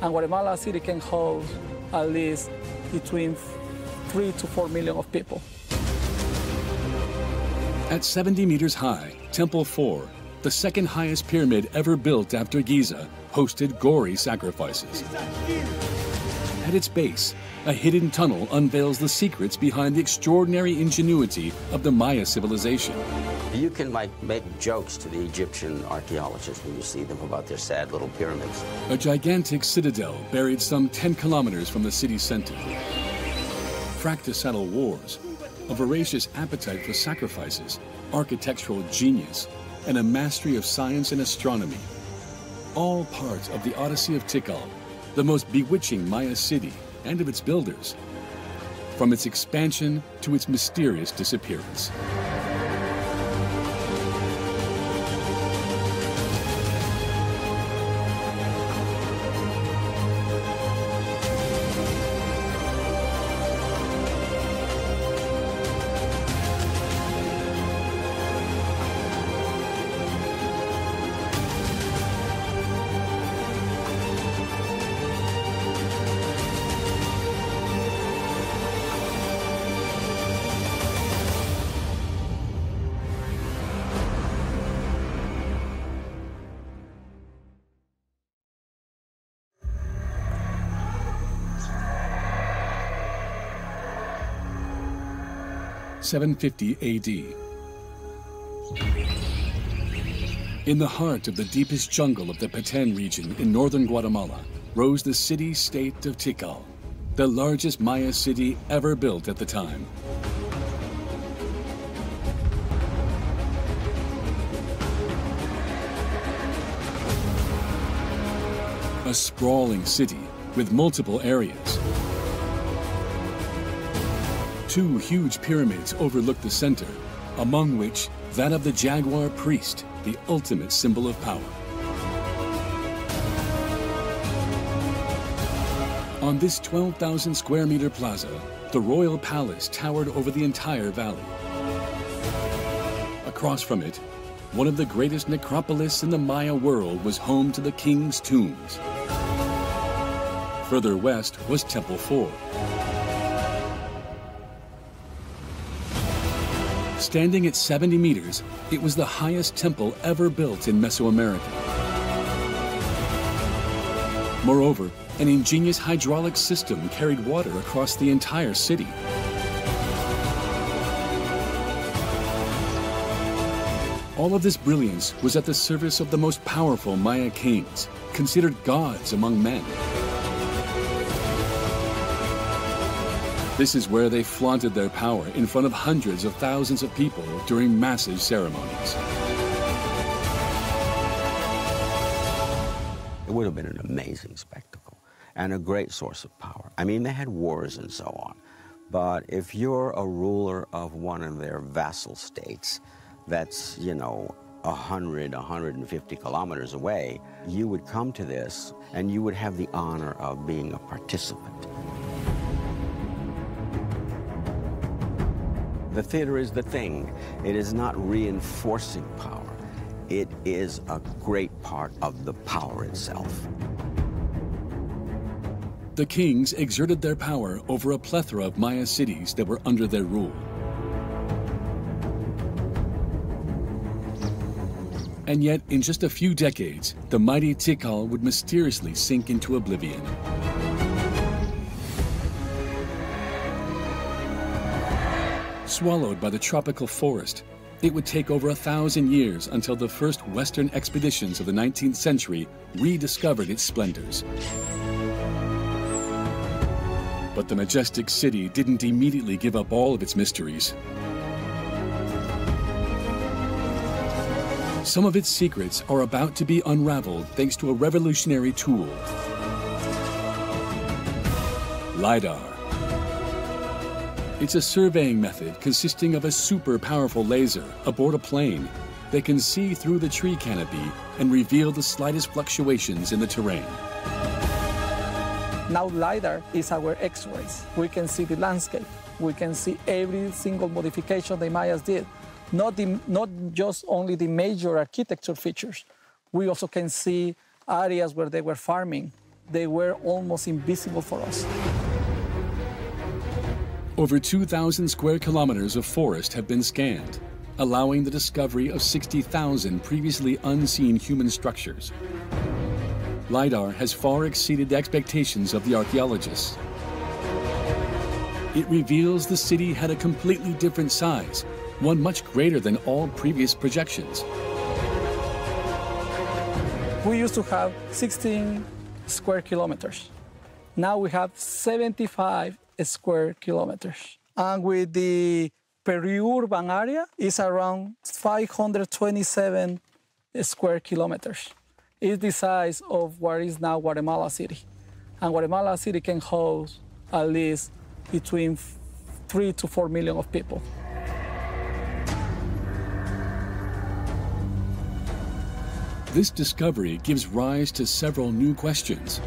And Guatemala City can hold at least between 3 to 4 million of people. At 70 meters high, Temple 4, the second highest pyramid ever built after Giza, hosted gory sacrifices. At its base, a hidden tunnel unveils the secrets behind the extraordinary ingenuity of the Maya civilization. You can make jokes to the Egyptian archaeologists when you see them about their sad little pyramids. A gigantic citadel buried some 10 kilometers from the city's center. Fratricidal wars, a voracious appetite for sacrifices, architectural genius, and a mastery of science and astronomy. All part of the Odyssey of Tikal, the most bewitching Maya city and of its builders, from its expansion to its mysterious disappearance. (750 AD). In the heart of the deepest jungle of the Petén region in northern Guatemala rose the city-state of Tikal, the largest Maya city ever built at the time. A sprawling city with multiple areas. Two huge pyramids overlook the center, among which that of the jaguar priest, the ultimate symbol of power. On this 12,000 square meter plaza, the royal palace towered over the entire valley. Across from it, one of the greatest necropolis in the Maya world was home to the king's tombs. Further west was Temple 4. Standing at 70 meters, it was the highest temple ever built in Mesoamerica. Moreover, an ingenious hydraulic system carried water across the entire city. All of this brilliance was at the service of the most powerful Maya kings, considered gods among men. This is where they flaunted their power in front of hundreds of thousands of people during massive ceremonies. It would have been an amazing spectacle and a great source of power. I mean, they had wars and so on, but if you're a ruler of one of their vassal states that's, 100, 150 kilometers away, you would come to this and you would have the honor of being a participant. The theater is the thing. It is not reinforcing power. It is a great part of the power itself. The kings exerted their power over a plethora of Maya cities that were under their rule. And yet, in just a few decades, the mighty Tikal would mysteriously sink into oblivion. Swallowed by the tropical forest, it would take over 1,000 years until the first Western expeditions of the 19th century rediscovered its splendors. But the majestic city didn't immediately give up all of its mysteries. Some of its secrets are about to be unraveled thanks to a revolutionary tool: Lidar. It's a surveying method consisting of a super powerful laser aboard a plane that can see through the tree canopy and reveal the slightest fluctuations in the terrain. Now Lidar is our X-rays. We can see the landscape. We can see every single modification the Mayas did. Not just only the major architecture features. We also can see areas where they were farming. They were almost invisible for us. Over 2,000 square kilometers of forest have been scanned, allowing the discovery of 60,000 previously unseen human structures. Lidar has far exceeded the expectations of the archaeologists. It reveals the city had a completely different size, one much greater than all previous projections. We used to have 16 square kilometers. Now we have 75 square kilometers. And with the peri-urban area, it's around 527 square kilometers. It's the size of what is now Guatemala City. And Guatemala City can host at least between 3 to 4 million of people. This discovery gives rise to several new questions.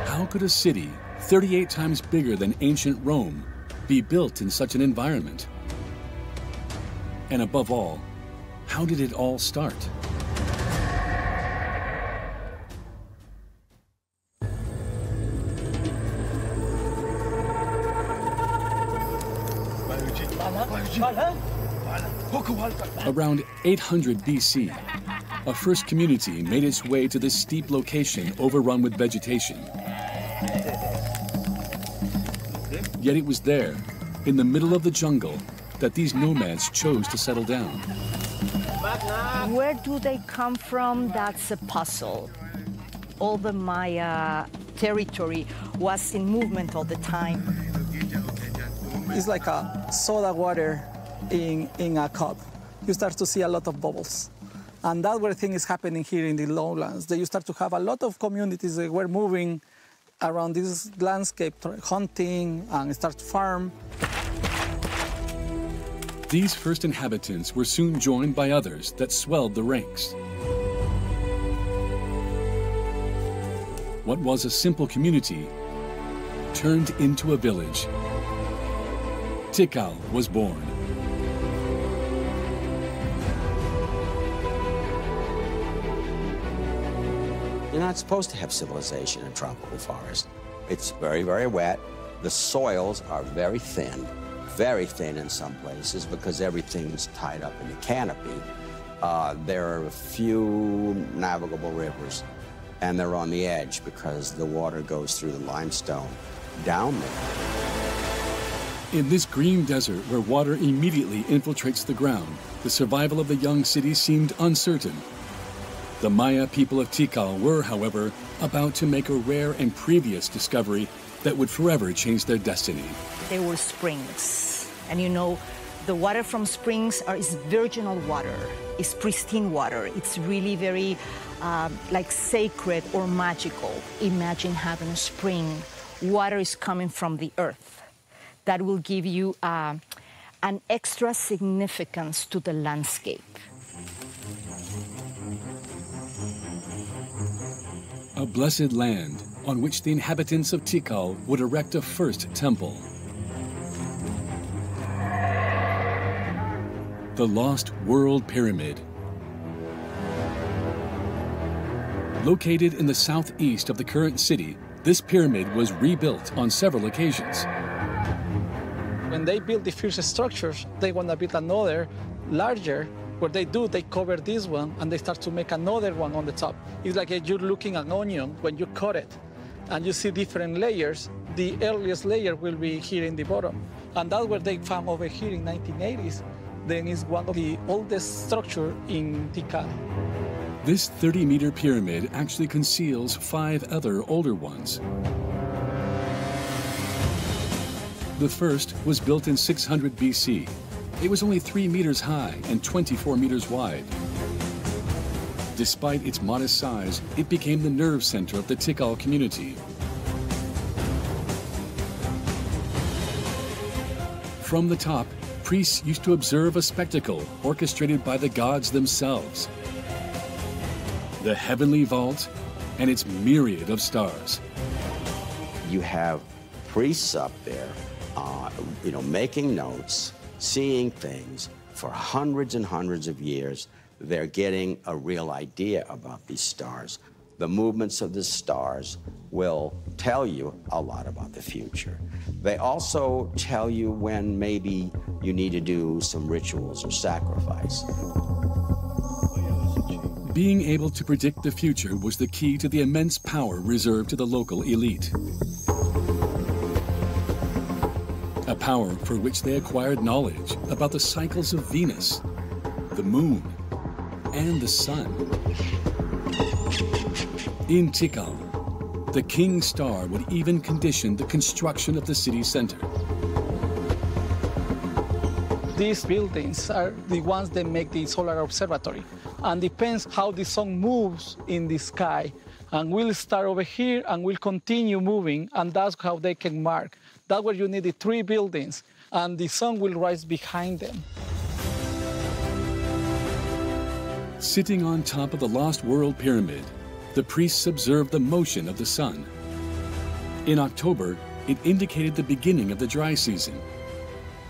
How could a city 38 times bigger than ancient Rome be built in such an environment? And above all, how did it all start? Around 800 BC, a first community made its way to this steep location overrun with vegetation. Yet it was there, in the middle of the jungle, that these nomads chose to settle down. Where do they come from? That's a puzzle. All the Maya territory was in movement all the time. It's like a soda water in a cup. You start to see a lot of bubbles. And that's where things is happening here in the lowlands. You start to have a lot of communities that were moving around this landscape, hunting and start to farm. These first inhabitants were soon joined by others that swelled the ranks. What was a simple community turned into a village. Tikal was born. You're not supposed to have civilization in tropical forest. It's very, very wet. The soils are very thin in some places because everything's tied up in the canopy. There are a few navigable rivers, and they're on the edge because the water goes through the limestone down there. In this green desert where water immediately infiltrates the ground, the survival of the young city seemed uncertain. The Maya people of Tikal were, however, about to make a rare and previous discovery that would forever change their destiny. There were springs. And you know, the water from springs is virginal water. It's pristine water. It's really very like sacred or magical. Imagine having a spring. Water is coming from the earth. That will give you an extra significance to the landscape. A blessed land on which the inhabitants of Tikal would erect a first temple. The Lost World Pyramid. Located in the southeast of the current city, this pyramid was rebuilt on several occasions. When they build the first structures, they want to build another larger. What they do, they cover this one and they start to make another one on the top. It's like you're looking at an onion when you cut it and you see different layers. the earliest layer will be here in the bottom. And that's where they found over here in 1980s. Then it's one of the oldest structure in Tikal. This 30-meter pyramid actually conceals 5 other older ones. The first was built in 600 BC. It was only 3 meters high and 24 meters wide. Despite its modest size, it became the nerve center of the Tikal community. From the top, priests used to observe a spectacle orchestrated by the gods themselves. The heavenly vault and its myriad of stars. You have priests up there, making notes, seeing things for hundreds and hundreds of years. They're getting a real idea about these stars. The movements of the stars will tell you a lot about the future. They also tell you when maybe you need to do some rituals or sacrifice. Being able to predict the future was the key to the immense power reserved to the local elite. A power for which they acquired knowledge about the cycles of Venus, the moon, and the sun. In Tikal, the king star would even condition the construction of the city center. These buildings are the ones that make the solar observatory, and depends how the sun moves in the sky. And we'll start over here and we'll continue moving, and that's how they can mark. That's where you need the 3 buildings, and the sun will rise behind them. Sitting on top of the Lost World Pyramid, the priests observed the motion of the sun. In October, it indicated the beginning of the dry season.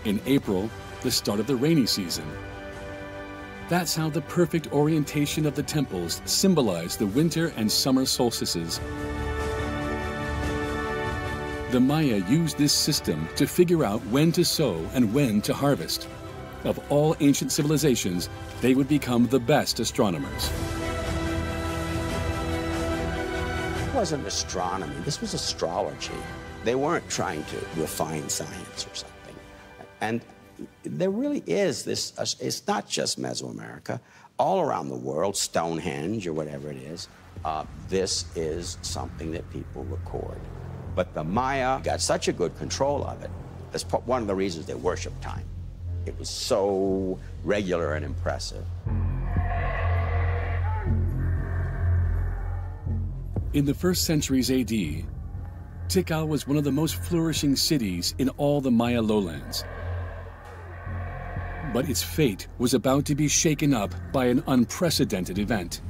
In April, the start of the rainy season. That's how the perfect orientation of the temples symbolized the winter and summer solstices. The Maya used this system to figure out when to sow and when to harvest. Of all ancient civilizations, they would become the best astronomers. It wasn't astronomy, this was astrology. They weren't trying to refine science or something. And there really is this, it's not just Mesoamerica, all around the world, Stonehenge or whatever it is, this is something that people record. But the Maya got such a good control of it. That's one of the reasons they worship time. It was so regular and impressive. In the 1st centuries AD, Tikal was one of the most flourishing cities in all the Maya lowlands. But its fate was about to be shaken up by an unprecedented event.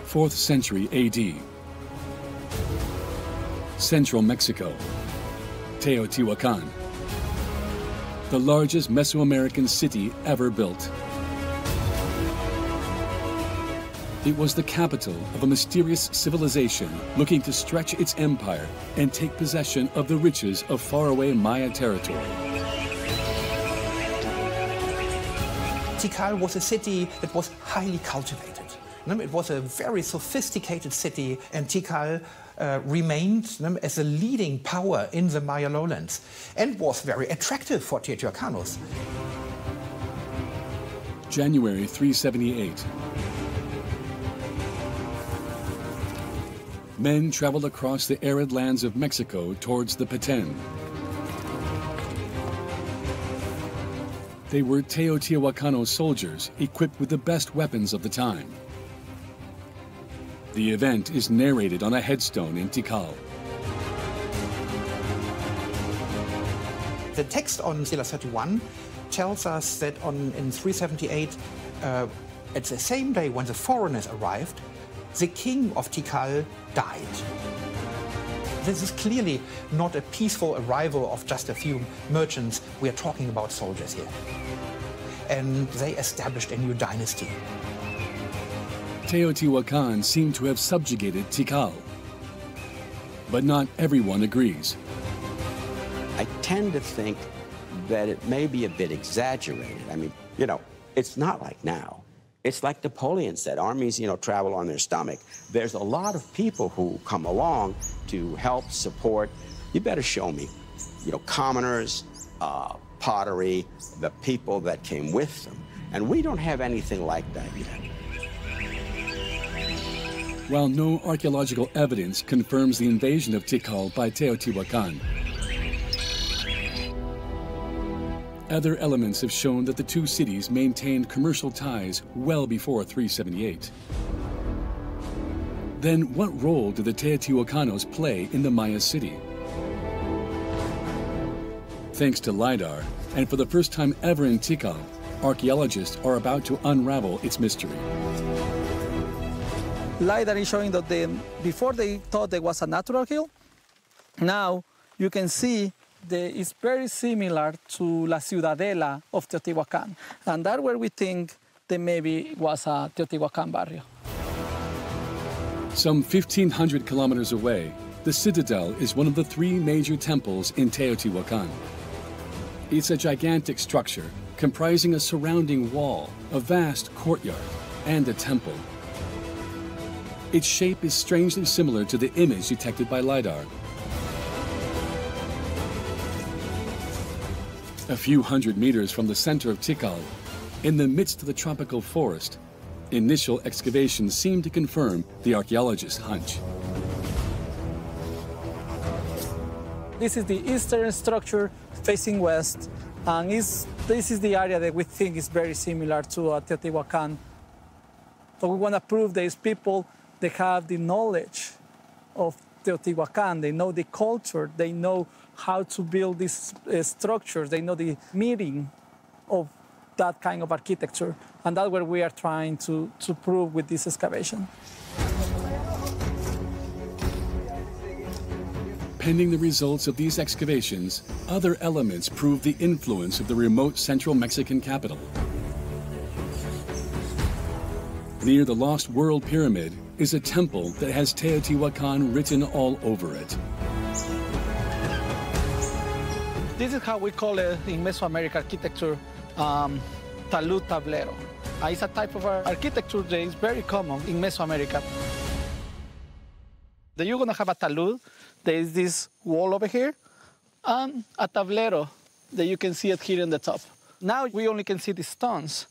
Fourth century AD. Central Mexico. Teotihuacan. The largest Mesoamerican city ever built. It was the capital of a mysterious civilization looking to stretch its empire and take possession of the riches of faraway Maya territory. Tikal was a city that was highly cultivated. It was a very sophisticated city, and Tikal remained as a leading power in the Maya lowlands and was very attractive for Teotihuacanos. January 378. Men traveled across the arid lands of Mexico towards the Petén. They were Teotihuacano soldiers equipped with the best weapons of the time. The event is narrated on a headstone in Tikal. The text on Stela 31 tells us that in 378, at the same day when the foreigners arrived, the king of Tikal died. This is clearly not a peaceful arrival of just a few merchants. We are talking about soldiers here. And they established a new dynasty. Teotihuacan seemed to have subjugated Tikal. But not everyone agrees. I tend to think that it may be a bit exaggerated. I mean, you know, it's not like now. It's like Napoleon said, armies, you know, travel on their stomach. There's a lot of people who come along to help support. You better show me, you know, commoners, pottery, the people that came with them. And we don't have anything like that yet. While no archaeological evidence confirms the invasion of Tikal by Teotihuacan, other elements have shown that the two cities maintained commercial ties well before 378. Then what role did the Teotihuacanos play in the Maya city? Thanks to Lidar, and for the first time ever in Tikal, archaeologists are about to unravel its mystery. Lidar is showing that before they thought there was a natural hill, now you can see it's very similar to La Ciudadela of Teotihuacan. And that's where we think that maybe it was a Teotihuacan barrio. Some 1,500 kilometers away, the citadel is one of the three major temples in Teotihuacan. It's a gigantic structure comprising a surrounding wall, a vast courtyard, and a temple. Its shape is strangely similar to the image detected by Lidar. A few hundred meters from the center of Tikal, in the midst of the tropical forest, initial excavations seem to confirm the archaeologist's hunch. This is the eastern structure facing west, and this is the area that we think is very similar to Teotihuacan. So we want to prove these people, they have the knowledge of Teotihuacan, they know the culture, they know how to build these structures, they know the meaning of that kind of architecture, and that's what we are trying to prove with this excavation. Pending the results of these excavations, other elements prove the influence of the remote central Mexican capital. Near the Lost World Pyramid is a temple that has Teotihuacan written all over it. This is how we call it in Mesoamerican architecture, talud tablero. It's a type of architecture that is very common in Mesoamerica. Then you're going to have a talud. There is this wall over here, and a tablero that you can see it here in the top. Now we only can see the stones,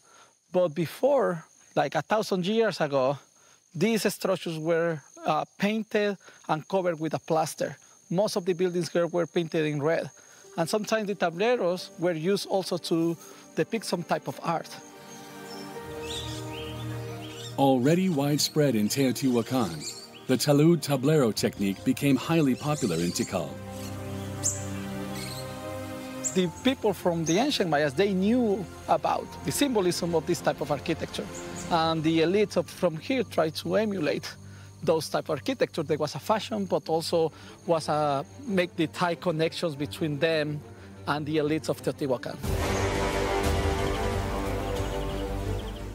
but before, like 1,000 years ago, these structures were painted and covered with a plaster. Most of the buildings here were painted in red. And sometimes the tableros were used also to depict some type of art. Already widespread in Teotihuacan, the talud tablero technique became highly popular in Tikal. The people from the ancient Mayas, they knew about the symbolism of this type of architecture. And the elites from here tried to emulate those type of architecture. There was a fashion, but also was make the tight connections between them and the elites of Teotihuacan.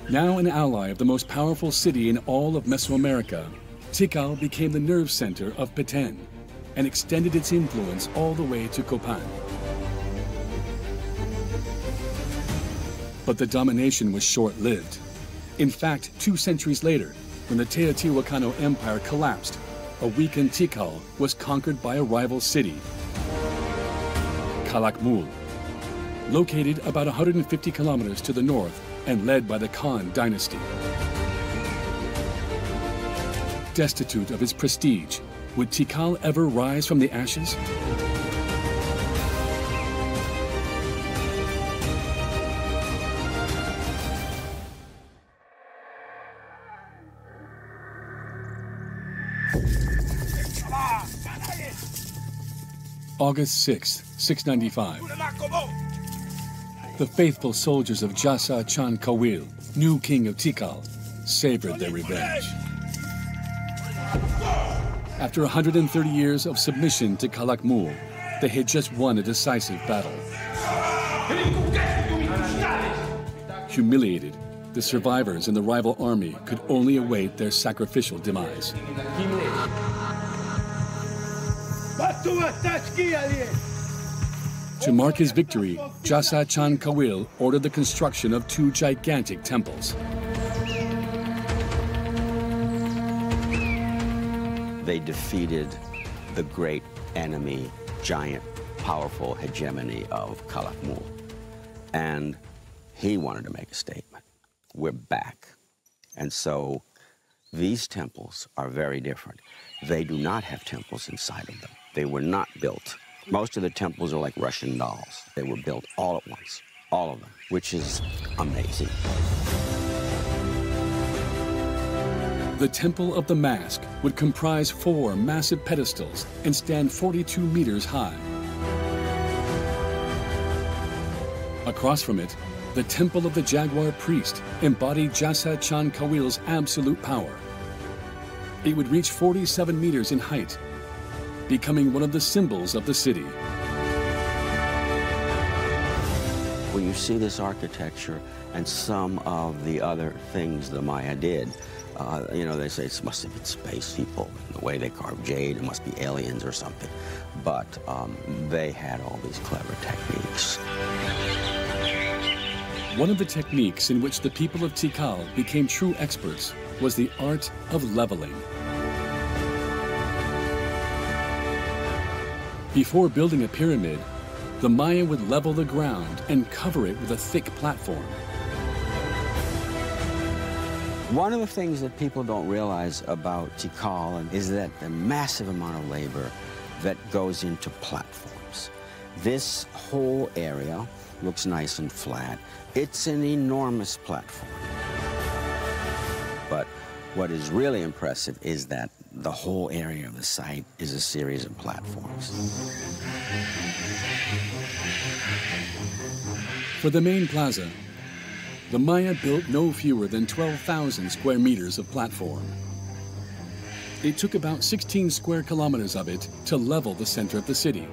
Now an ally of the most powerful city in all of Mesoamerica, Tikal became the nerve center of Petén and extended its influence all the way to Copan. But the domination was short-lived. In fact, 2 centuries later, when the Teotihuacano Empire collapsed, a weakened Tikal was conquered by a rival city, Calakmul, located about 150 kilometers to the north and led by the Khan dynasty. Destitute of its prestige, would Tikal ever rise from the ashes? August 6, 695. The faithful soldiers of Jasa Chan Kawil, new king of Tikal, savored their revenge. After 130 years of submission to Calakmul, they had just won a decisive battle. Humiliated, the survivors in the rival army could only await their sacrificial demise. To mark his victory, Jasa Chan Kawil ordered the construction of 2 gigantic temples. They defeated the great enemy, giant, powerful hegemony of Calakmul. And he wanted to make a statement. We're back. And so these temples are very different. They do not have temples inside of them. They were not built. Most of the temples are like Russian dolls. They were built all at once, all of them, which is amazing. The Temple of the Mask would comprise 4 massive pedestals and stand 42 meters high. Across from it, the Temple of the Jaguar Priest embodied Jasa Chan Kawil's absolute power. It would reach 47 meters in height, becoming one of the symbols of the city. When you see this architecture and some of the other things the Maya did, you know, they say it must have been space people. The way they carved jade, it must be aliens or something. But they had all these clever techniques. One of the techniques in which the people of Tikal became true experts was the art of leveling. Before building a pyramid, the Maya would level the ground and cover it with a thick platform. One of the things that people don't realize about Tikal is that the massive amount of labor that goes into platforms. This whole area looks nice and flat. It's an enormous platform. But what is really impressive is that the whole area of the site is a series of platforms. For the main plaza, the Maya built no fewer than 12,000 square meters of platform. It took about 16 square kilometers of it to level the center of the city.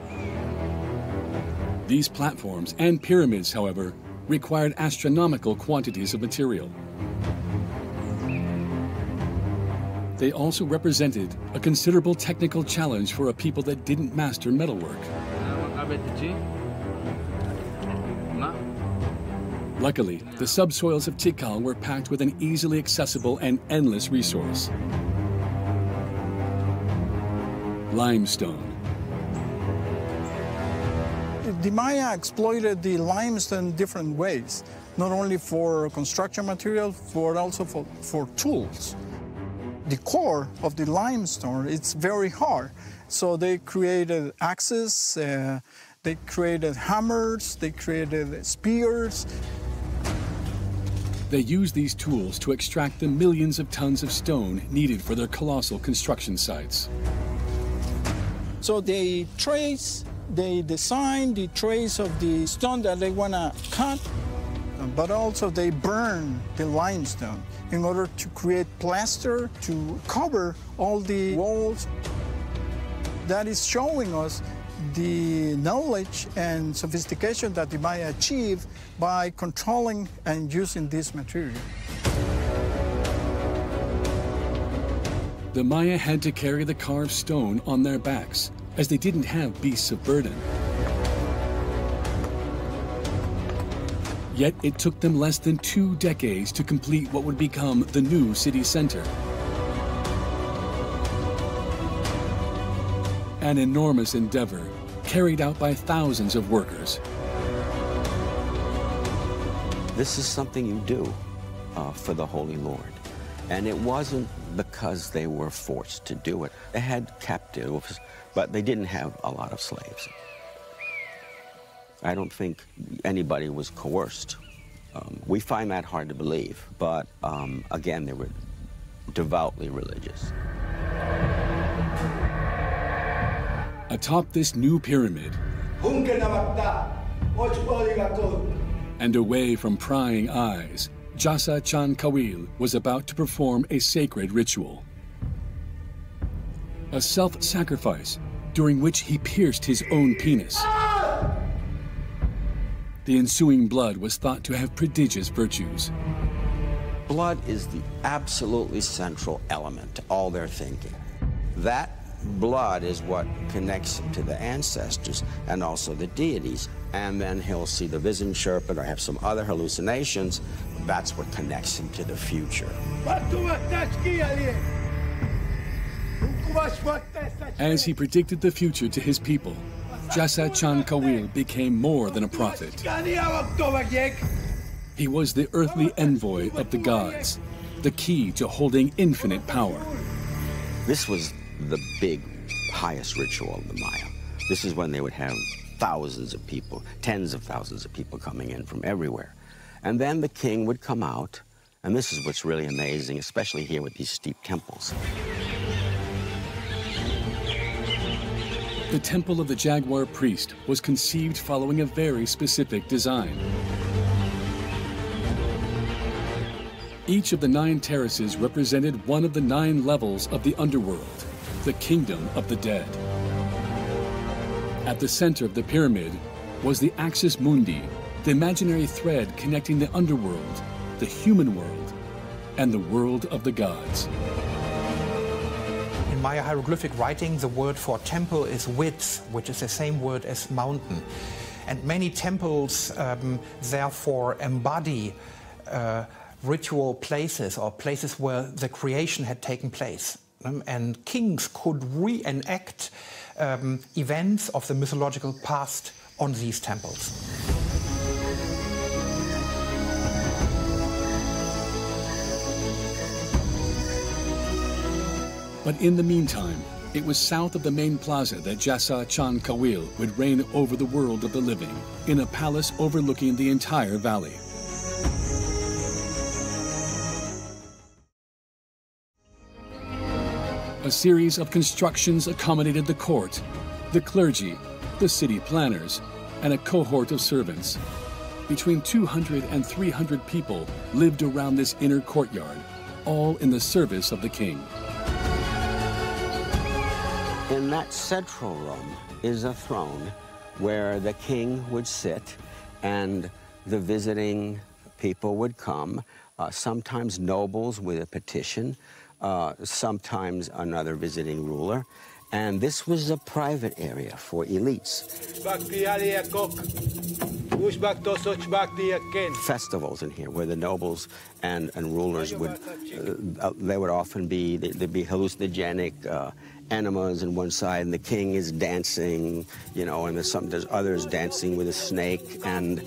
These platforms and pyramids, however, required astronomical quantities of material. They also represented a considerable technical challenge for a people that didn't master metalwork. Luckily, the subsoils of Tikal were packed with an easily accessible and endless resource: limestone. The Maya exploited the limestone in different ways, not only for construction material, but also for tools. The core of the limestone, it's very hard. So they created axes, they created hammers, they created spears. They used these tools to extract the millions of tons of stone needed for their colossal construction sites. So they design the trace of the stone that they want to cut, but also they burn the limestone in order to create plaster to cover all the walls. That is showing us the knowledge and sophistication that the Maya achieved by controlling and using this material. The Maya had to carry the carved stone on their backs, as they didn't have beasts of burden. Yet it took them less than 2 decades to complete what would become the new city center. An enormous endeavor carried out by thousands of workers. This is something you do for the Holy Lord. And it wasn't because they were forced to do it. They had captives, but they didn't have a lot of slaves. I don't think anybody was coerced. We find that hard to believe, but again, they were devoutly religious. Atop this new pyramid, and away from prying eyes, Jasa Chan Kawil was about to perform a sacred ritual. A self-sacrifice during which he pierced his own penis. The ensuing blood was thought to have prodigious virtues. Blood is the absolutely central element to all their thinking. That blood is what connects him to the ancestors and also the deities. And then he'll see the vision serpent or have some other hallucinations. That's what connects him to the future. As he predicted the future to his people, Jasa Chan Kawil became more than a prophet. He was the earthly envoy of the gods, the key to holding infinite power. This was the big, highest ritual of the Maya. This is when they would have thousands of people, tens of thousands of people coming in from everywhere. And then the king would come out, and this is what's really amazing, especially here with these steep temples. The temple of the jaguar priest was conceived following a very specific design. Each of the 9 terraces represented one of the 9 levels of the underworld, the kingdom of the dead. At the center of the pyramid was the axis mundi, the imaginary thread connecting the underworld, the human world, and the world of the gods. In Maya hieroglyphic writing, the word for temple is width, which is the same word as mountain. And many temples therefore embody ritual places or places where the creation had taken place. And kings could reenact events of the mythological past on these temples. But in the meantime, it was south of the main plaza that Jasa Chan Kawil would reign over the world of the living, in a palace overlooking the entire valley. A series of constructions accommodated the court, the clergy, the city planners, and a cohort of servants. Between 200 and 300 people lived around this inner courtyard, all in the service of the king. In that central room is a throne where the king would sit and the visiting people would come, sometimes nobles with a petition, sometimes another visiting ruler. And this was a private area for elites. Festivals in here where the nobles and rulers would, they would often be, there'd be hallucinogenic enemas on one side, and the king is dancing, you know, and there's others dancing with a snake, and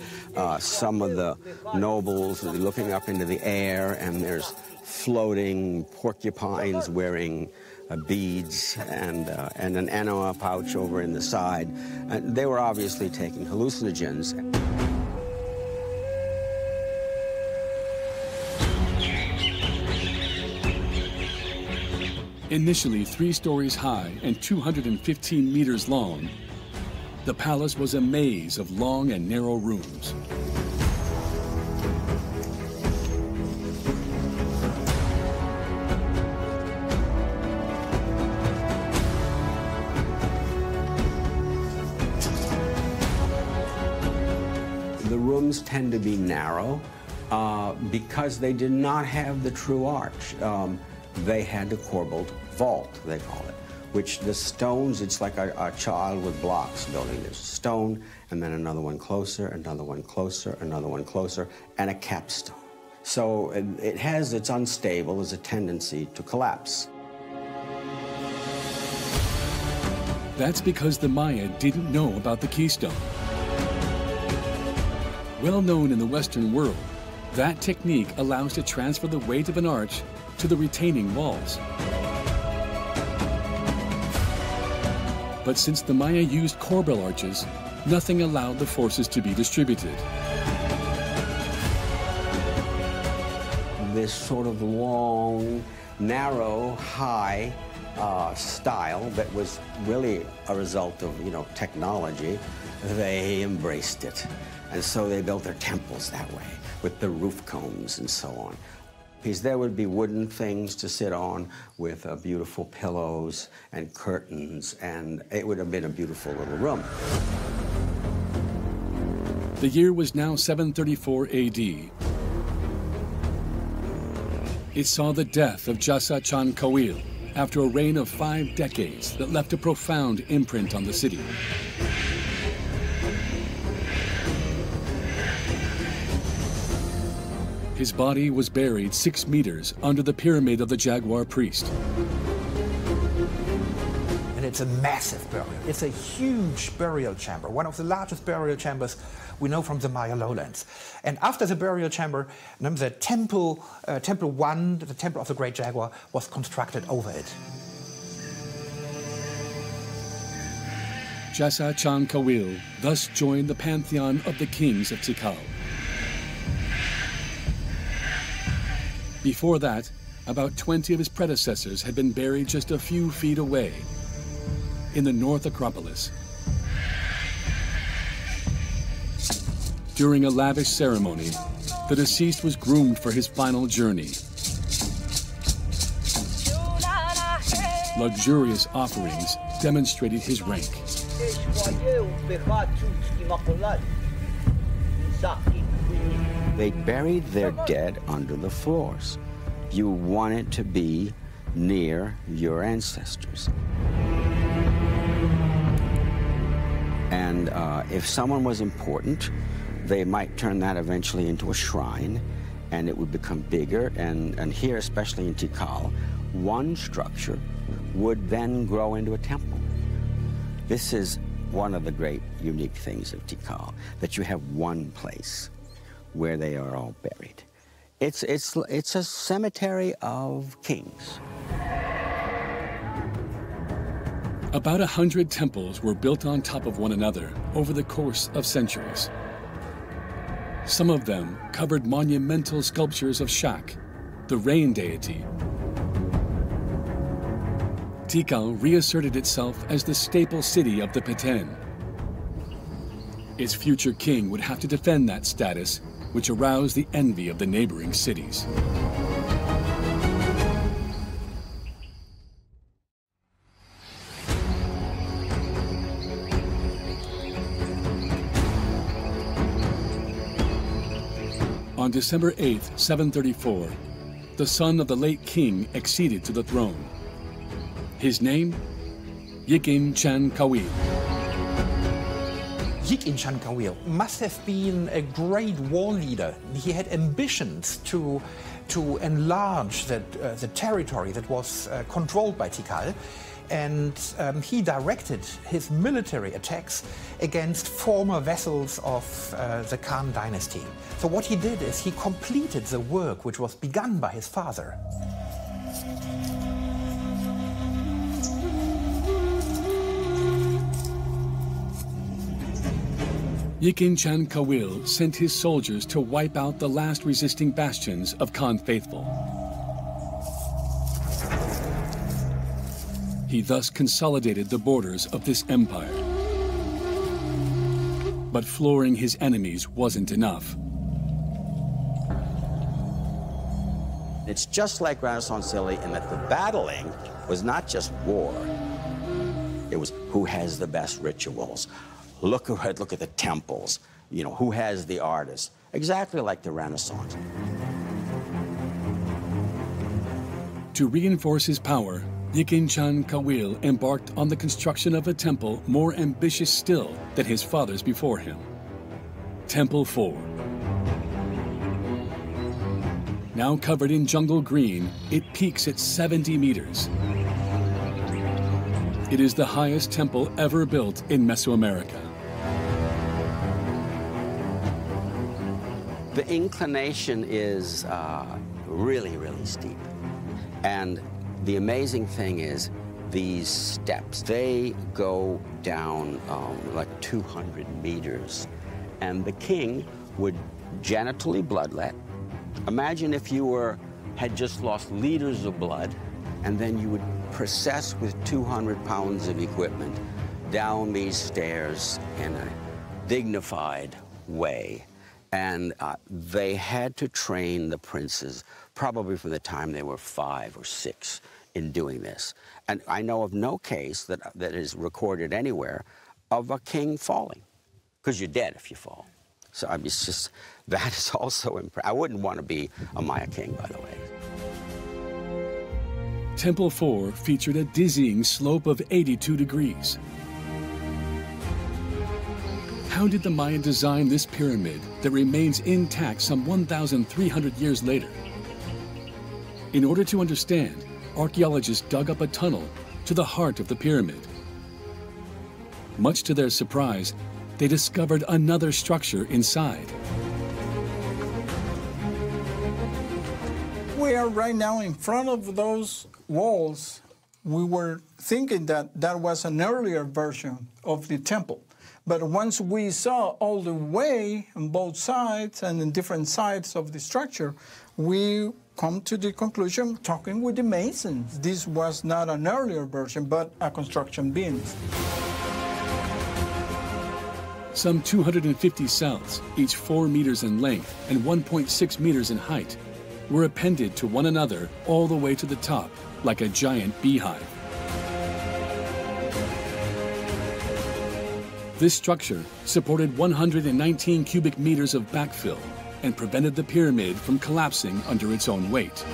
some of the nobles are looking up into the air, and there's floating porcupines wearing beads and an enema pouch over in the side. They were obviously taking hallucinogens. Initially 3 stories high and 215 meters long, the palace was a maze of long and narrow rooms. The rooms tend to be narrow because they did not have the true arch. They had the corbelled vault, they call it, which the stones, it's like a child with blocks building this stone, and then another one closer, another one closer, another one closer, and a capstone. So it's unstable, there's a tendency to collapse. That's because the Maya didn't know about the keystone. Well known in the Western world, that technique allows to transfer the weight of an arch to the retaining walls. But since the Maya used corbel arches, nothing allowed the forces to be distributed. This sort of long, narrow, high style that was really a result of, you know, technology, they embraced it. And so they built their temples that way, with the roof cones and so on. Because there would be wooden things to sit on with beautiful pillows and curtains, and it would have been a beautiful little room. The year was now 734 AD. It saw the death of Jasa Chan Kawil after a reign of 5 decades that left a profound imprint on the city. His body was buried 6 meters under the pyramid of the jaguar priest. And it's a massive burial. It's a huge burial chamber, one of the largest burial chambers we know from the Maya lowlands. And after the burial chamber, the temple, Temple 1, the temple of the Great Jaguar, was constructed over it. Jasa Chan Kawil thus joined the pantheon of the kings of Tikal. Before that, about 20 of his predecessors had been buried just a few feet away in the North Acropolis. During a lavish ceremony, the deceased was groomed for his final journey. Luxurious offerings demonstrated his rank. They buried their dead under the floors. You wanted to be near your ancestors. And if someone was important, they might turn that eventually into a shrine, and it would become bigger. And here, especially in Tikal, one structure would then grow into a temple. This is one of the great unique things of Tikal, that you have one place where they are all buried. It's a cemetery of kings. About 100 temples were built on top of one another over the course of centuries. Some of them covered monumental sculptures of Shak, the rain deity. Tikal reasserted itself as the staple city of the Peten. Its future king would have to defend that status, which aroused the envy of the neighboring cities. On December 8, 734, the son of the late king acceded to the throne. His name? Yikin Chan Kawil. Yikin Chan Kawil must have been a great war leader. He had ambitions to enlarge the territory that was controlled by Tikal, and he directed his military attacks against former vassals of the Khan dynasty. So what he did is he completed the work which was begun by his father. Yikin Chan Kawil sent his soldiers to wipe out the last resisting bastions of Khan faithful. He thus consolidated the borders of this empire. But flooring his enemies wasn't enough. It's just like Renaissance Italy in that the battling was not just war. It was who has the best rituals. Look at the temples, you know, who has the artists. Exactly like the Renaissance. To reinforce his power, Yikin Chan Kawil embarked on the construction of a temple more ambitious still than his fathers before him. Temple 4. Now covered in jungle green, it peaks at 70 meters. It is the highest temple ever built in Mesoamerica. The inclination is really, really steep. And the amazing thing is these steps, they go down like 200 meters. And the king would genitally bloodlet. Imagine if you had just lost liters of blood, and then you would process with 200 pounds of equipment down these stairs in a dignified way. And they had to train the princes probably from the time they were 5 or 6 in doing this. And I know of no case that is recorded anywhere of a king falling, because you're dead if you fall. So I mean, it's just, that is also impressive. I wouldn't want to be a Maya king, by the way. Temple 4 featured a dizzying slope of 82 degrees. How did the Maya design this pyramid that remains intact some 1,300 years later? In order to understand, archaeologists dug up a tunnel to the heart of the pyramid. Much to their surprise, they discovered another structure inside. We are right now in front of those walls. We were thinking that that was an earlier version of the temple. But once we saw all the way on both sides and in different sides of the structure, we come to the conclusion, talking with the masons, this was not an earlier version, but a construction beams. Some 250 cells, each 4 meters in length and 1.6 meters in height, were appended to one another all the way to the top, like a giant beehive. This structure supported 119 cubic meters of backfill and prevented the pyramid from collapsing under its own weight.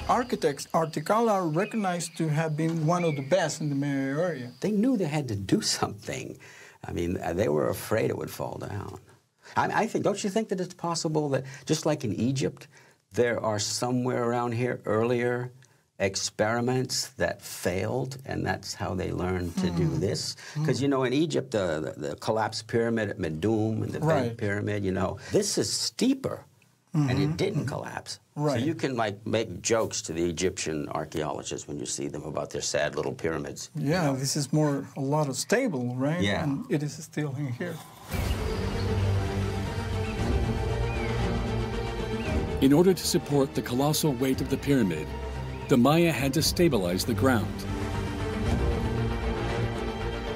Architects, Tikal are recognized to have been one of the best in the Maya area. They knew they had to do something. I mean, they were afraid it would fall down. I think, don't you think that it's possible that, just like in Egypt, there are somewhere around here earlier experiments that failed, and that's how they learned to do this? Because, you know, in Egypt, the collapsed pyramid at Medum and the bent pyramid, you know, this is steeper, and it didn't collapse. So you can, like, make jokes to the Egyptian archaeologists when you see them about their sad little pyramids. Yeah, you know? This is more a lot of stable, right? Yeah. And it is still in here. In order to support the colossal weight of the pyramid, the Maya had to stabilize the ground.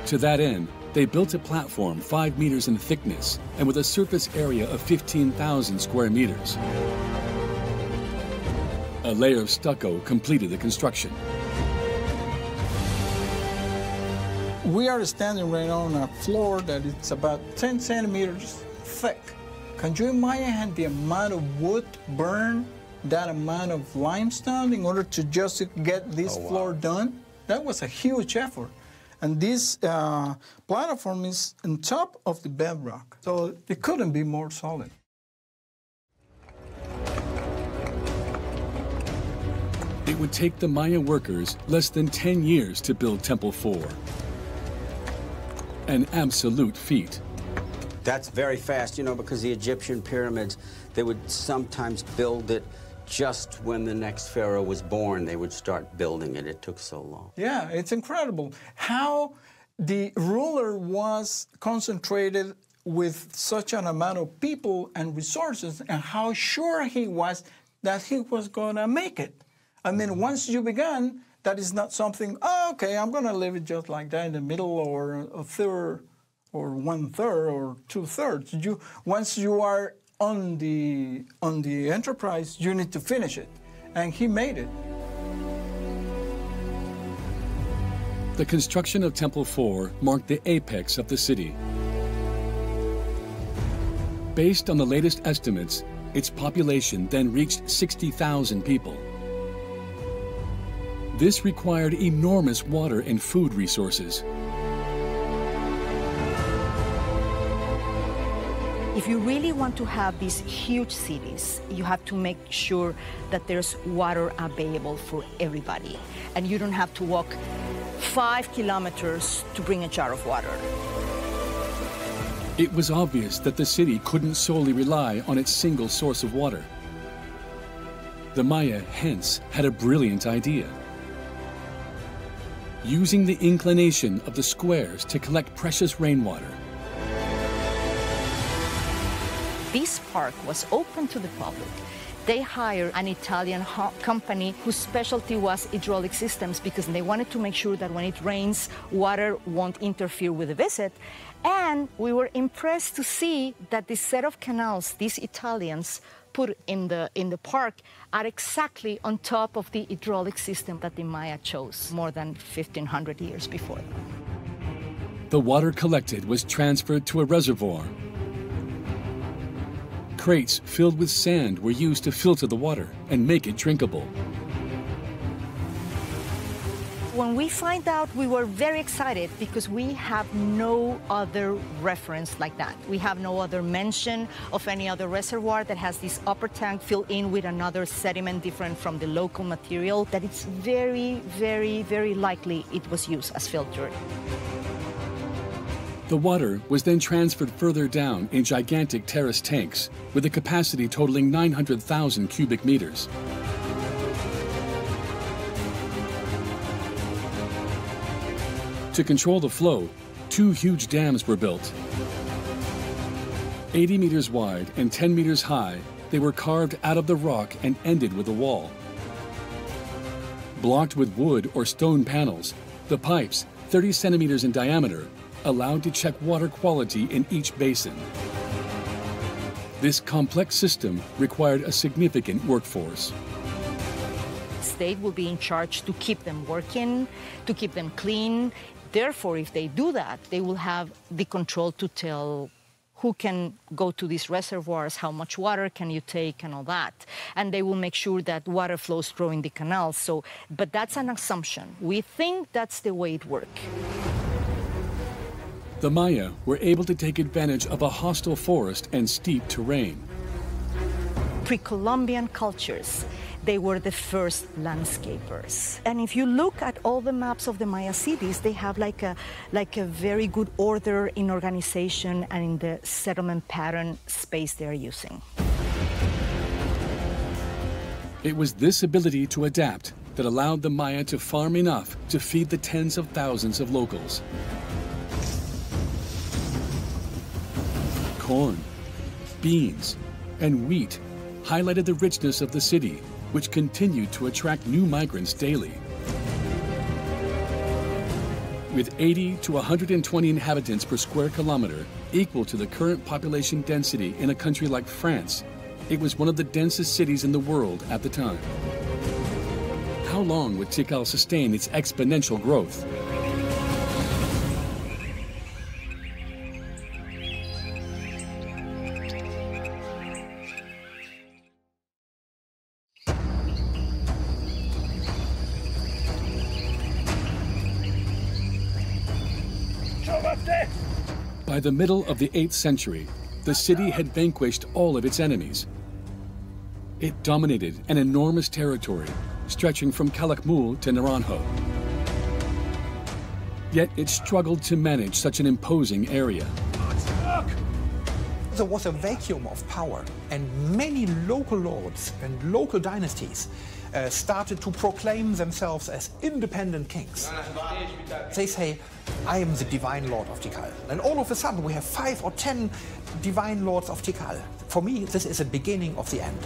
To that end, they built a platform 5 meters in thickness and with a surface area of 15,000 square meters. A layer of stucco completed the construction. We are standing right on a floor that is about 10 centimeters thick. Can you imagine the amount of wood burned, that amount of limestone in order to just get this floor done? That was a huge effort. And this platform is on top of the bedrock, so it couldn't be more solid. It would take the Maya workers less than 10 years to build Temple 4. An absolute feat. That's very fast, you know, because the Egyptian pyramids, they would sometimes build it just when the next pharaoh was born. They would start building it. It took so long. Yeah, it's incredible how the ruler was concentrated with such an amount of people and resources, and how sure he was that he was going to make it. I mean, once you began, that is not something, oh, okay, I'm going to leave it just like that in the middle, or a third, or 1/3, or 2/3. Once you are on the enterprise, you need to finish it, and he made it. The construction of Temple 4 marked the apex of the city. Based on the latest estimates, its population then reached 60,000 people. This required enormous water and food resources. If you really want to have these huge cities, you have to make sure that there's water available for everybody. And you don't have to walk 5 kilometers to bring a jar of water. It was obvious that the city couldn't solely rely on its single source of water. The Maya, hence, had a brilliant idea. Using the inclination of the squares to collect precious rainwater. This park was open to the public. They hired an Italian company whose specialty was hydraulic systems, because they wanted to make sure that when it rains, water won't interfere with the visit. And we were impressed to see that the set of canals these Italians put in the park are exactly on top of the hydraulic system that the Maya chose more than 1,500 years before. The water collected was transferred to a reservoir, Crates filled with sand were used to filter the water and make it drinkable. When we find out, we were very excited because we have no other reference like that. We have no other mention of any other reservoir that has this upper tank filled in with another sediment different from the local material, that it's very, very, very likely it was used as filter. The water was then transferred further down in gigantic terrace tanks with a capacity totaling 900,000 cubic meters. To control the flow, 2 huge dams were built. 80 meters wide and 10 meters high, they were carved out of the rock and ended with a wall. Blocked with wood or stone panels, the pipes, 30 centimeters in diameter, allowed to check water quality in each basin. This complex system required a significant workforce. State will be in charge to keep them working, to keep them clean. Therefore, if they do that, they will have the control to tell who can go to these reservoirs, how much water can you take, and all that. And they will make sure that water flows through in the canals. So, but that's an assumption. We think that's the way it works. The Maya were able to take advantage of a hostile forest and steep terrain. Pre-Columbian cultures, they were the first landscapers. And if you look at all the maps of the Maya cities, they have like a very good order in organization and in the settlement pattern space they're using. It was this ability to adapt that allowed the Maya to farm enough to feed the tens of thousands of locals. Corn, beans, and wheat highlighted the richness of the city, which continued to attract new migrants daily. With 80 to 120 inhabitants per square kilometer, equal to the current population density in a country like France, it was one of the densest cities in the world at the time. How long would Tikal sustain its exponential growth? By the middle of the 8th century, the city had vanquished all of its enemies. It dominated an enormous territory, stretching from Calakmul to Naranjo. Yet it struggled to manage such an imposing area. There was a vacuum of power, and many local lords and local dynasties started to proclaim themselves as independent kings. They say, I am the divine lord of Tikal. And all of a sudden we have 5 or 10 divine lords of Tikal. For me, this is the beginning of the end.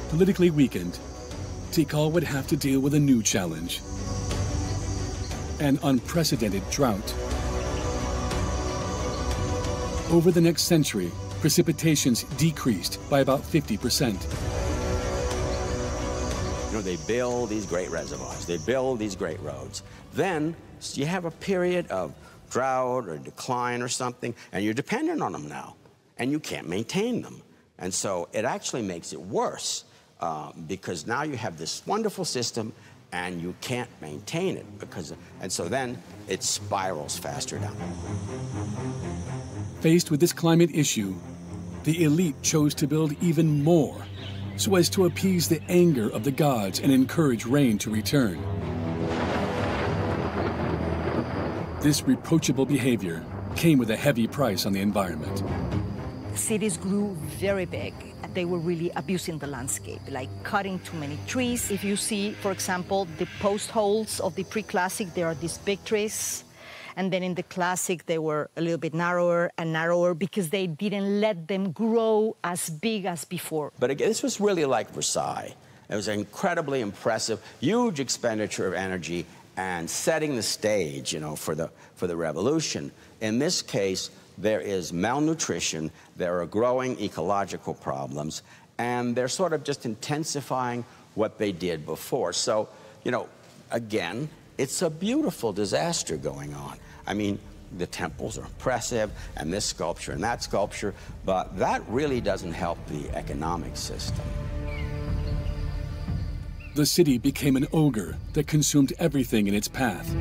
Politically weakened, Tikal would have to deal with a new challenge: an unprecedented drought. Over the next century, precipitations decreased by about 50%. You know, they build these great reservoirs, they build these great roads. Then you have a period of drought or decline or something, and you're dependent on them now, and you can't maintain them. And so it actually makes it worse, because now you have this wonderful system, and you can't maintain it, and so then it spirals faster down. Faced with this climate issue, the elite chose to build even more, so as to appease the anger of the gods and encourage rain to return. This reproachable behavior came with a heavy price on the environment. Cities grew very big. They were really abusing the landscape, like cutting too many trees. If you see, for example, the post holes of the pre-classic, there are these big trees. And then in the classic, they were a little bit narrower and narrower because they didn't let them grow as big as before. But again, this was really like Versailles. It was incredibly impressive, huge expenditure of energy and setting the stage, you know, for the revolution. In this case, there is malnutrition, there are growing ecological problems, and they're sort of just intensifying what they did before. So, you know, again, it's a beautiful disaster going on. I mean, the temples are impressive, and this sculpture and that sculpture, but that really doesn't help the economic system. The city became an ogre that consumed everything in its path.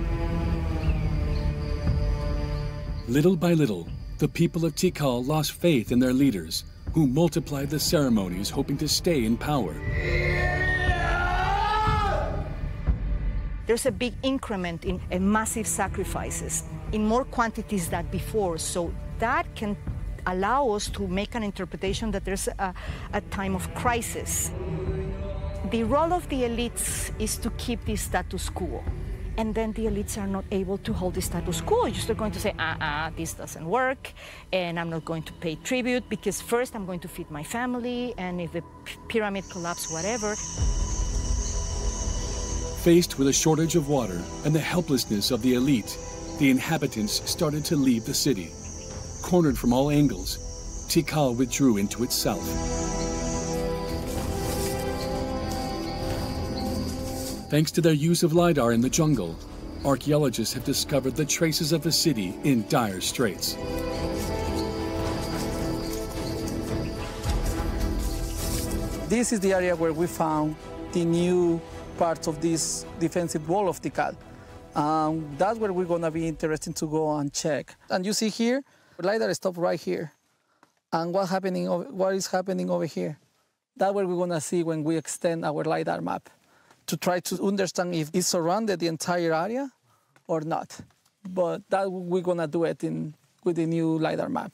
Little by little, the people of Tikal lost faith in their leaders, who multiplied the ceremonies hoping to stay in power. There's a big increment in massive sacrifices, in more quantities than before, so that can allow us to make an interpretation that there's a time of crisis. The role of the elites is to keep the status quo. And then the elites are not able to hold the status quo. You're just going to say, this doesn't work, and I'm not going to pay tribute, because first I'm going to feed my family, and if the pyramid collapses, whatever. Faced with a shortage of water and the helplessness of the elite, the inhabitants started to leave the city. Cornered from all angles, Tikal withdrew into itself. Thanks to their use of Lidar in the jungle, archaeologists have discovered the traces of the city in dire straits. This is the area where we found the new parts of this defensive wall of Tikal. That's where we're going to be interested to go and check. And you see here, Lidar stopped right here. And what is happening over here? That's what we're going to see when we extend our Lidar map, to try to understand if it surrounded the entire area or not. But that we're going to do it with the new Lidar map.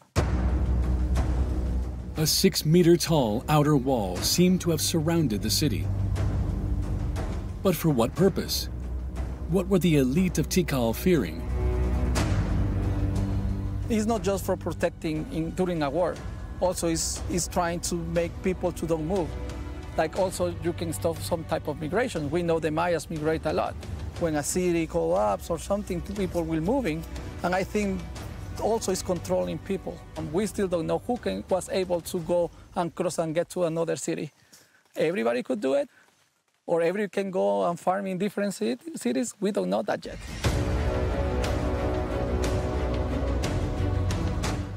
A 6-meter-tall outer wall seemed to have surrounded the city. But for what purpose? What were the elite of Tikal fearing? It's not just for protecting during a war. Also, it's trying to make people to don't move. Like also, you can stop some type of migration. We know the Mayas migrate a lot. When a city collapses or something, people will moving. And I think also it's controlling people. And we still don't know who was able to go and cross and get to another city. Everybody could do it, or everybody can go and farm in different cities. We don't know that yet.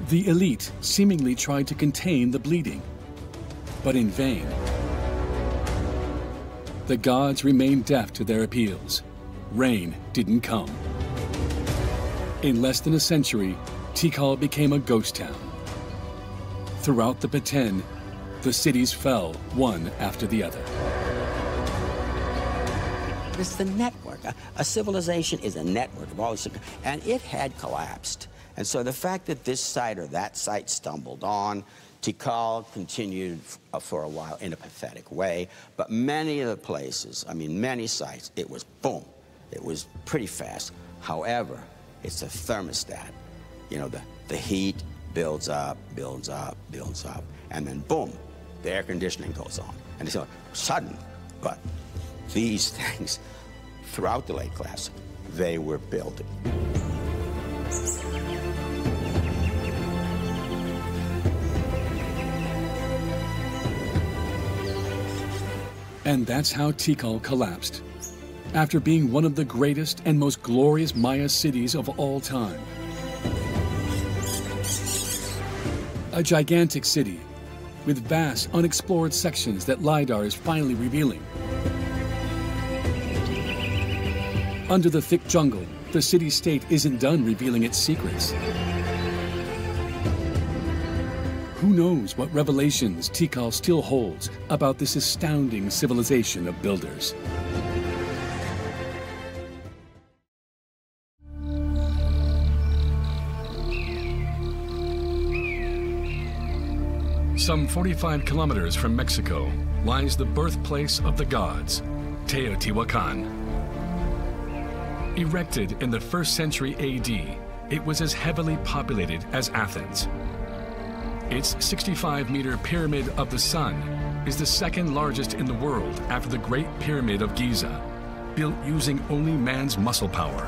The elite seemingly tried to contain the bleeding, but in vain. The gods remained deaf to their appeals. Rain didn't come. In less than a century, Tikal became a ghost town. Throughout the Peten, the cities fell one after the other. It's the network. A civilization is a network of all these, and it had collapsed. And so the fact that this site or that site stumbled on, Tikal continued for a while in a pathetic way, but many of the places, I mean, many sites, it was boom. It was pretty fast. However, it's a thermostat. You know, the heat builds up, builds up, builds up, and then boom, the air conditioning goes on. And it's sudden, but these things, throughout the late classic, they were built. And that's how Tikal collapsed, after being one of the greatest and most glorious Maya cities of all time. A gigantic city with vast unexplored sections that Lidar is finally revealing. Under the thick jungle, the city-state isn't done revealing its secrets. Who knows what revelations Tikal still holds about this astounding civilization of builders. Some 45 kilometers from Mexico lies the birthplace of the gods, Teotihuacan. Erected in the 1st century AD, it was as heavily populated as Athens. Its 65-meter Pyramid of the Sun is the 2nd largest in the world after the Great Pyramid of Giza, built using only man's muscle power.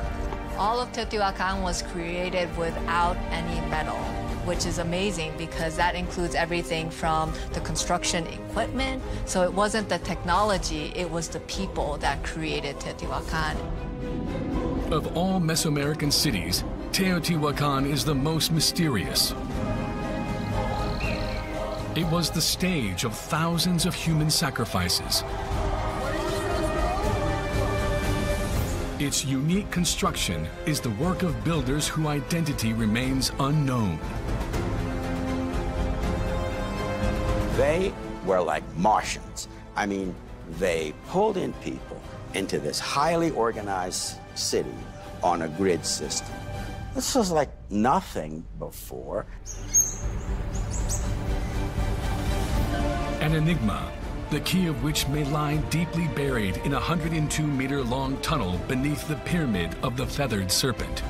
All of Teotihuacan was created without any metal, which is amazing because that includes everything from the construction equipment. So it wasn't the technology, it was the people that created Teotihuacan. Of all Mesoamerican cities, Teotihuacan is the most mysterious. It was the stage of thousands of human sacrifices. Its unique construction is the work of builders whose identity remains unknown. They were like Martians. I mean, they pulled in people into this highly organized city on a grid system. This was like nothing before. An enigma, the key of which may lie deeply buried in a 102-meter-long tunnel beneath the pyramid of the feathered serpent.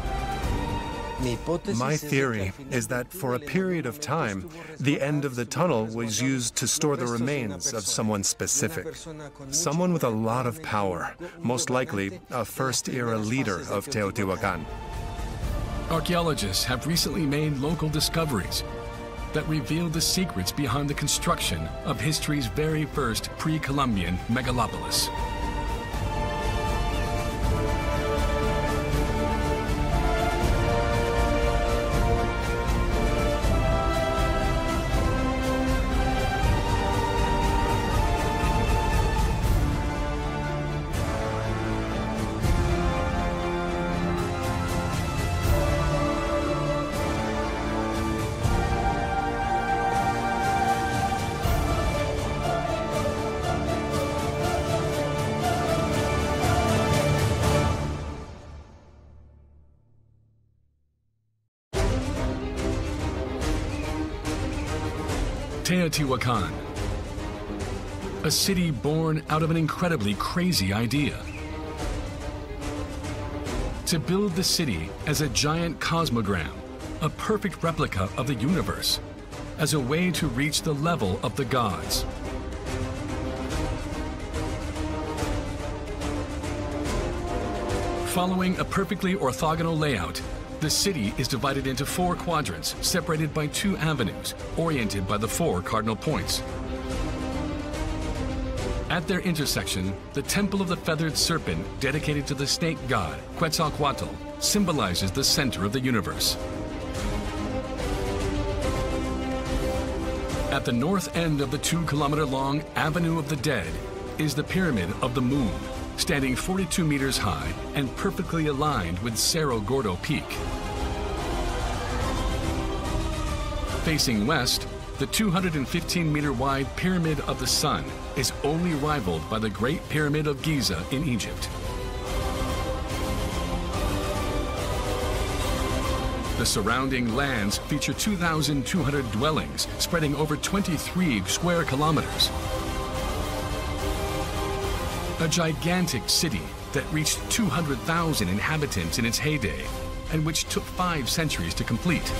My theory is that for a period of time, the end of the tunnel was used to store the remains of someone specific. Someone with a lot of power, most likely a first-era leader of Teotihuacan. Archaeologists have recently made local discoveries that reveal the secrets behind the construction of history's very first pre-Columbian megalopolis. Teotihuacan, a city born out of an incredibly crazy idea. To build the city as a giant cosmogram, a perfect replica of the universe, as a way to reach the level of the gods. Following a perfectly orthogonal layout, the city is divided into 4 quadrants, separated by 2 avenues, oriented by the 4 cardinal points. At their intersection, the Temple of the Feathered Serpent, dedicated to the snake god, Quetzalcoatl, symbolizes the center of the universe. At the north end of the 2-kilometer-long Avenue of the Dead is the Pyramid of the Moon, standing 42 meters high and perfectly aligned with Cerro Gordo Peak. Facing west, the 215-meter-wide Pyramid of the Sun is only rivaled by the Great Pyramid of Giza in Egypt. The surrounding lands feature 2,200 dwellings spreading over 23 square kilometers. A gigantic city that reached 200,000 inhabitants in its heyday, and which took 5 centuries to complete.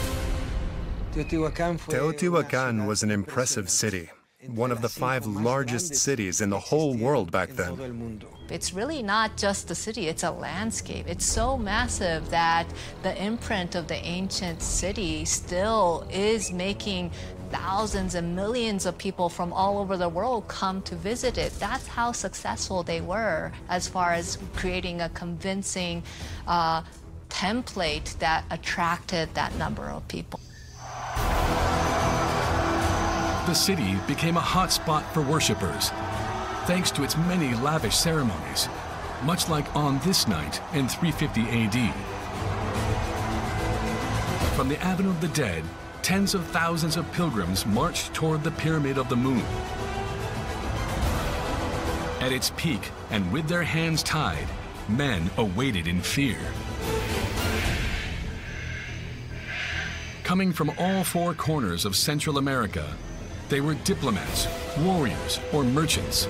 Teotihuacan was an impressive city, one of the 5 largest cities in the whole world back then. It's really not just the city, it's a landscape. It's so massive that the imprint of the ancient city still is making thousands and millions of people from all over the world come to visit it. That's how successful they were as far as creating a convincing template that attracted that number of people. The city became a hotspot for worshippers, thanks to its many lavish ceremonies, much like on this night in 350 AD. From the Avenue of the Dead, tens of thousands of pilgrims marched toward the Pyramid of the Moon. At its peak, and with their hands tied, men awaited in fear. Coming from all 4 corners of Central America, they were diplomats, warriors, or merchants.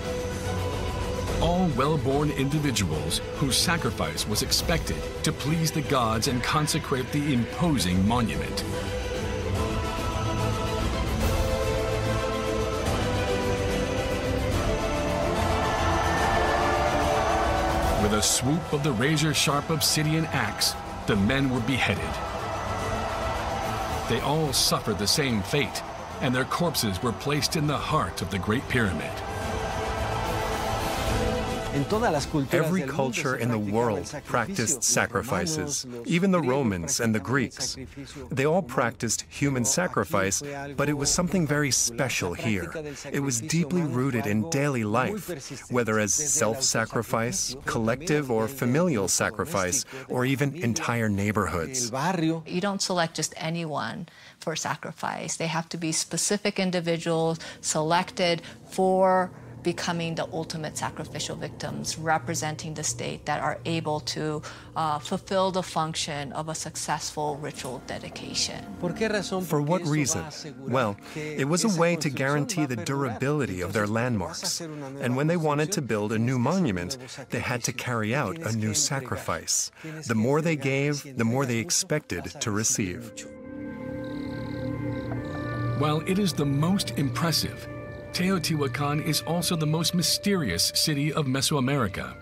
All well-born individuals whose sacrifice was expected to please the gods and consecrate the imposing monument. With a swoop of the razor-sharp obsidian axe, the men were beheaded. They all suffered the same fate, and their corpses were placed in the heart of the Great Pyramid. Every culture in the world practiced sacrifices, even the Romans and the Greeks. They all practiced human sacrifice, but it was something very special here. It was deeply rooted in daily life, whether as self-sacrifice, collective or familial sacrifice, or even entire neighborhoods. You don't select just anyone for sacrifice. They have to be specific individuals selected for becoming the ultimate sacrificial victims, representing the state that are able to fulfill the function of a successful ritual dedication. For what reason? Well, it was a way to guarantee the durability of their landmarks. And when they wanted to build a new monument, they had to carry out a new sacrifice. The more they gave, the more they expected to receive. While it is the most impressive, Teotihuacan is also the most mysterious city of Mesoamerica.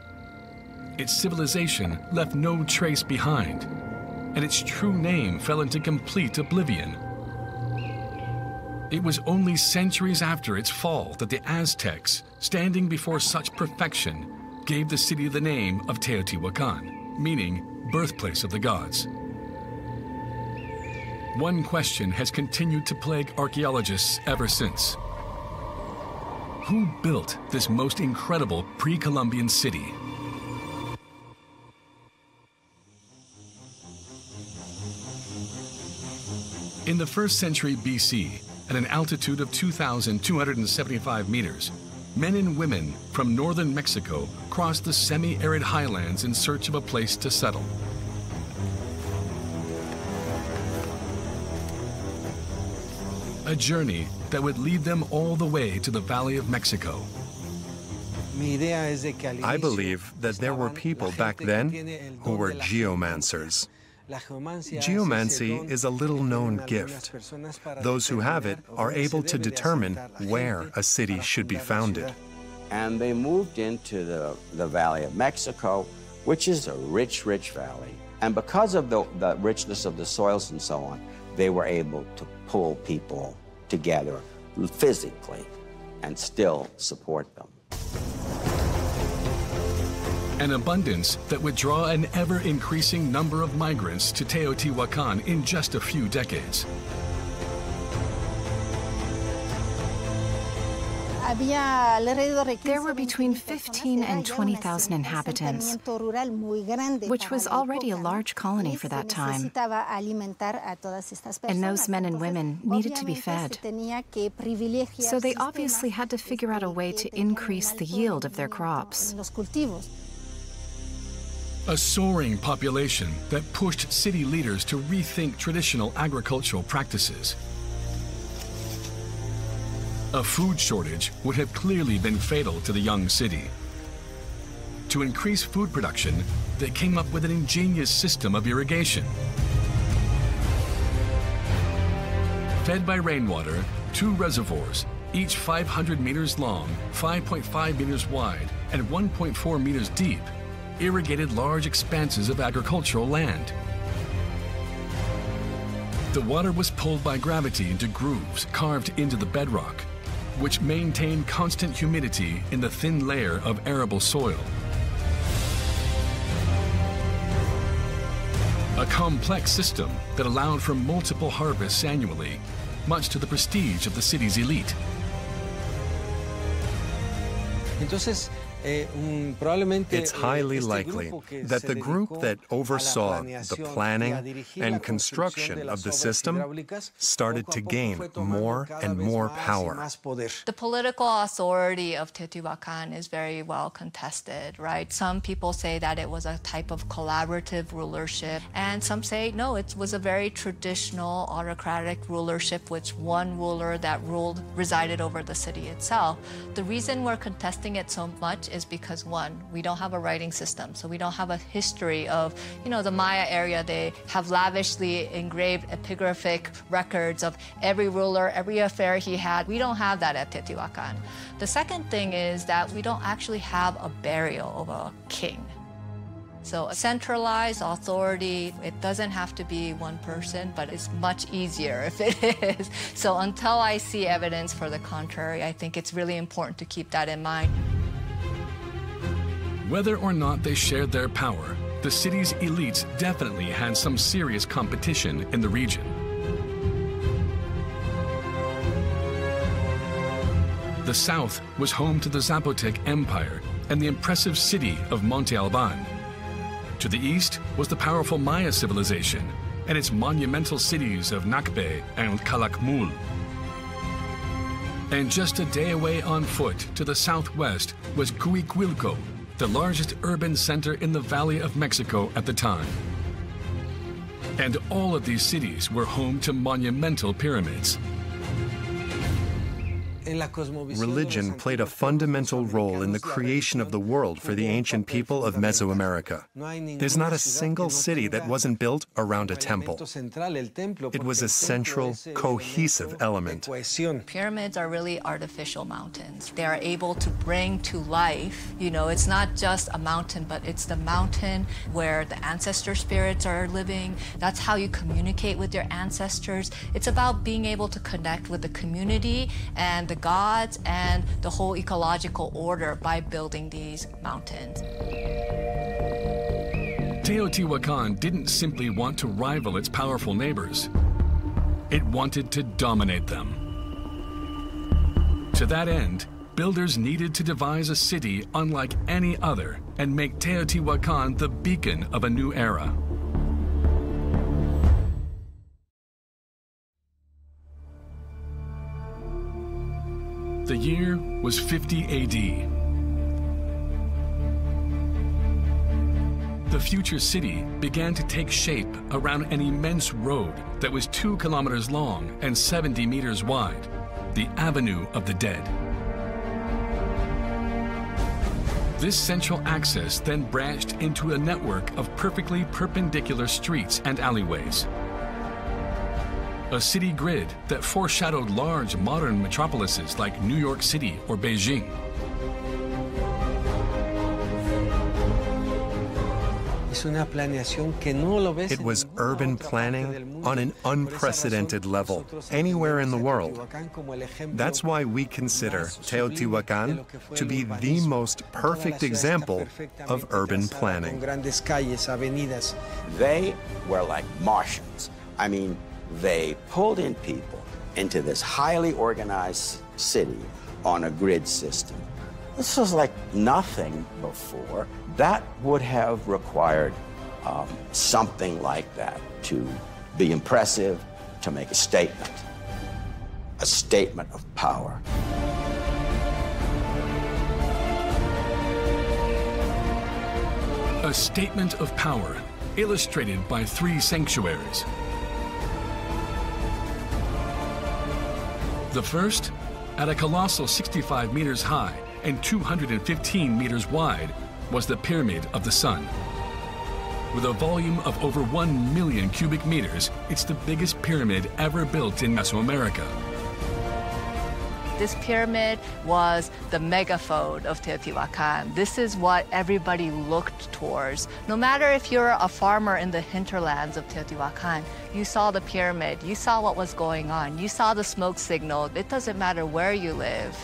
Its civilization left no trace behind, and its true name fell into complete oblivion. It was only centuries after its fall that the Aztecs, standing before such perfection, gave the city the name of Teotihuacan, meaning birthplace of the gods. One question has continued to plague archaeologists ever since. Who built this most incredible pre-Columbian city? In the 1st century BC, at an altitude of 2,275 meters, men and women from northern Mexico crossed the semi-arid highlands in search of a place to settle. A journey that would lead them all the way to the Valley of Mexico. I believe that there were people back then who were geomancers. Geomancy is a little-known gift. Those who have it are able to determine where a city should be founded. And they moved into the Valley of Mexico, which is a rich, rich valley. And because of the richness of the soils and so on, they were able to pull people together physically and still support them. An abundance that would draw an ever-increasing number of migrants to Teotihuacan in just a few decades. There were between 15 and 20,000 inhabitants, which was already a large colony for that time. And those men and women needed to be fed. So they obviously had to figure out a way to increase the yield of their crops. A soaring population that pushed city leaders to rethink traditional agricultural practices. A food shortage would have clearly been fatal to the young city. To increase food production, they came up with an ingenious system of irrigation. Fed by rainwater, 2 reservoirs, each 500 meters long, 5.5 meters wide, and 1.4 meters deep, irrigated large expanses of agricultural land. The water was pulled by gravity into grooves carved into the bedrock, which maintained constant humidity in the thin layer of arable soil. A complex system that allowed for multiple harvests annually, much to the prestige of the city's elite. It's highly likely that the group that oversaw the planning and construction of the system started to gain more and more power. The political authority of Teotihuacan is very well contested, right? Some people say that it was a type of collaborative rulership, and some say no, it was a very traditional autocratic rulership with one ruler that resided over the city itself. The reason we're contesting it so much is because, one, we don't have a writing system, so we don't have a history of, the Maya area. They have lavishly engraved epigraphic records of every ruler, every affair he had. We don't have that at Teotihuacan. The second thing is that we don't actually have a burial of a king. So a centralized authority, it doesn't have to be one person, but it's much easier if it is. So until I see evidence for the contrary, I think it's really important to keep that in mind. Whether or not they shared their power, the city's elites definitely had some serious competition in the region. The south was home to the Zapotec Empire and the impressive city of Monte Albán. To the east was the powerful Maya civilization and its monumental cities of Nacbe and Calakmul. And just a day away on foot to the southwest was Cuicuilco, the largest urban center in the Valley of Mexico at the time. And all of these cities were home to monumental pyramids. Religion played a fundamental role in the creation of the world for the ancient people of Mesoamerica. There's not a single city that wasn't built around a temple. It was a central, cohesive element. Pyramids are really artificial mountains. They are able to bring to life, it's not just a mountain, but it's the mountain where the ancestor spirits are living. That's how you communicate with your ancestors. It's about being able to connect with the community and the gods and the whole ecological order by building these mountains. Teotihuacan didn't simply want to rival its powerful neighbors. It wanted to dominate them. To that end, builders needed to devise a city unlike any other and make Teotihuacan the beacon of a new era. The year was 50 AD. The future city began to take shape around an immense road that was 2 kilometers long and 70 meters wide, the Avenue of the Dead. This central axis then branched into a network of perfectly perpendicular streets and alleyways. A city grid that foreshadowed large modern metropolises like New York City or Beijing. It was urban planning on an unprecedented level, anywhere in the world. That's why we consider Teotihuacan to be the most perfect example of urban planning. They were like Martians. I mean, they pulled in people into this highly organized city on a grid system. This was like nothing before. That would have required something like that to be impressive, to make a statement of power. A statement of power illustrated by 3 sanctuaries. The first, at a colossal 65 meters high and 215 meters wide, was the Pyramid of the Sun. With a volume of over 1 million cubic meters, it's the biggest pyramid ever built in Mesoamerica. This pyramid was the megaphode of Teotihuacan. This is what everybody looked towards. No matter if you're a farmer in the hinterlands of Teotihuacan, you saw the pyramid, you saw what was going on, you saw the smoke signal. It doesn't matter where you live.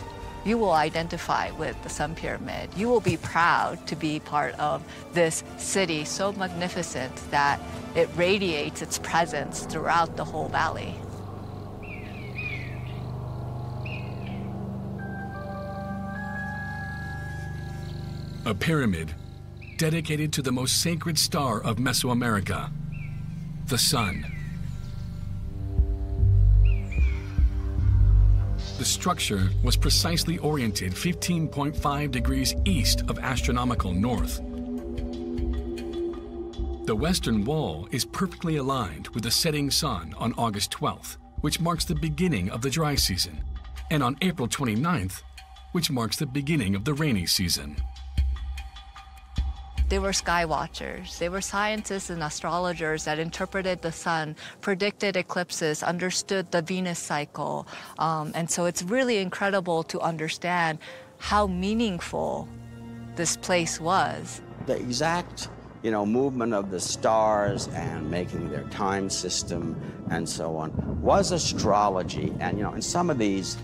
You will identify with the Sun Pyramid. You will be proud to be part of this city so magnificent that it radiates its presence throughout the whole valley. A pyramid dedicated to the most sacred star of Mesoamerica, the sun. The structure was precisely oriented 15.5 degrees east of astronomical north. The western wall is perfectly aligned with the setting sun on August 12th, which marks the beginning of the dry season, and on April 29th, which marks the beginning of the rainy season. They were sky watchers. They were scientists and astrologers that interpreted the sun, predicted eclipses, understood the Venus cycle. And so it's really incredible to understand how meaningful this place was. The exact, movement of the stars and making their time system and so on was astrology. And, in some of these,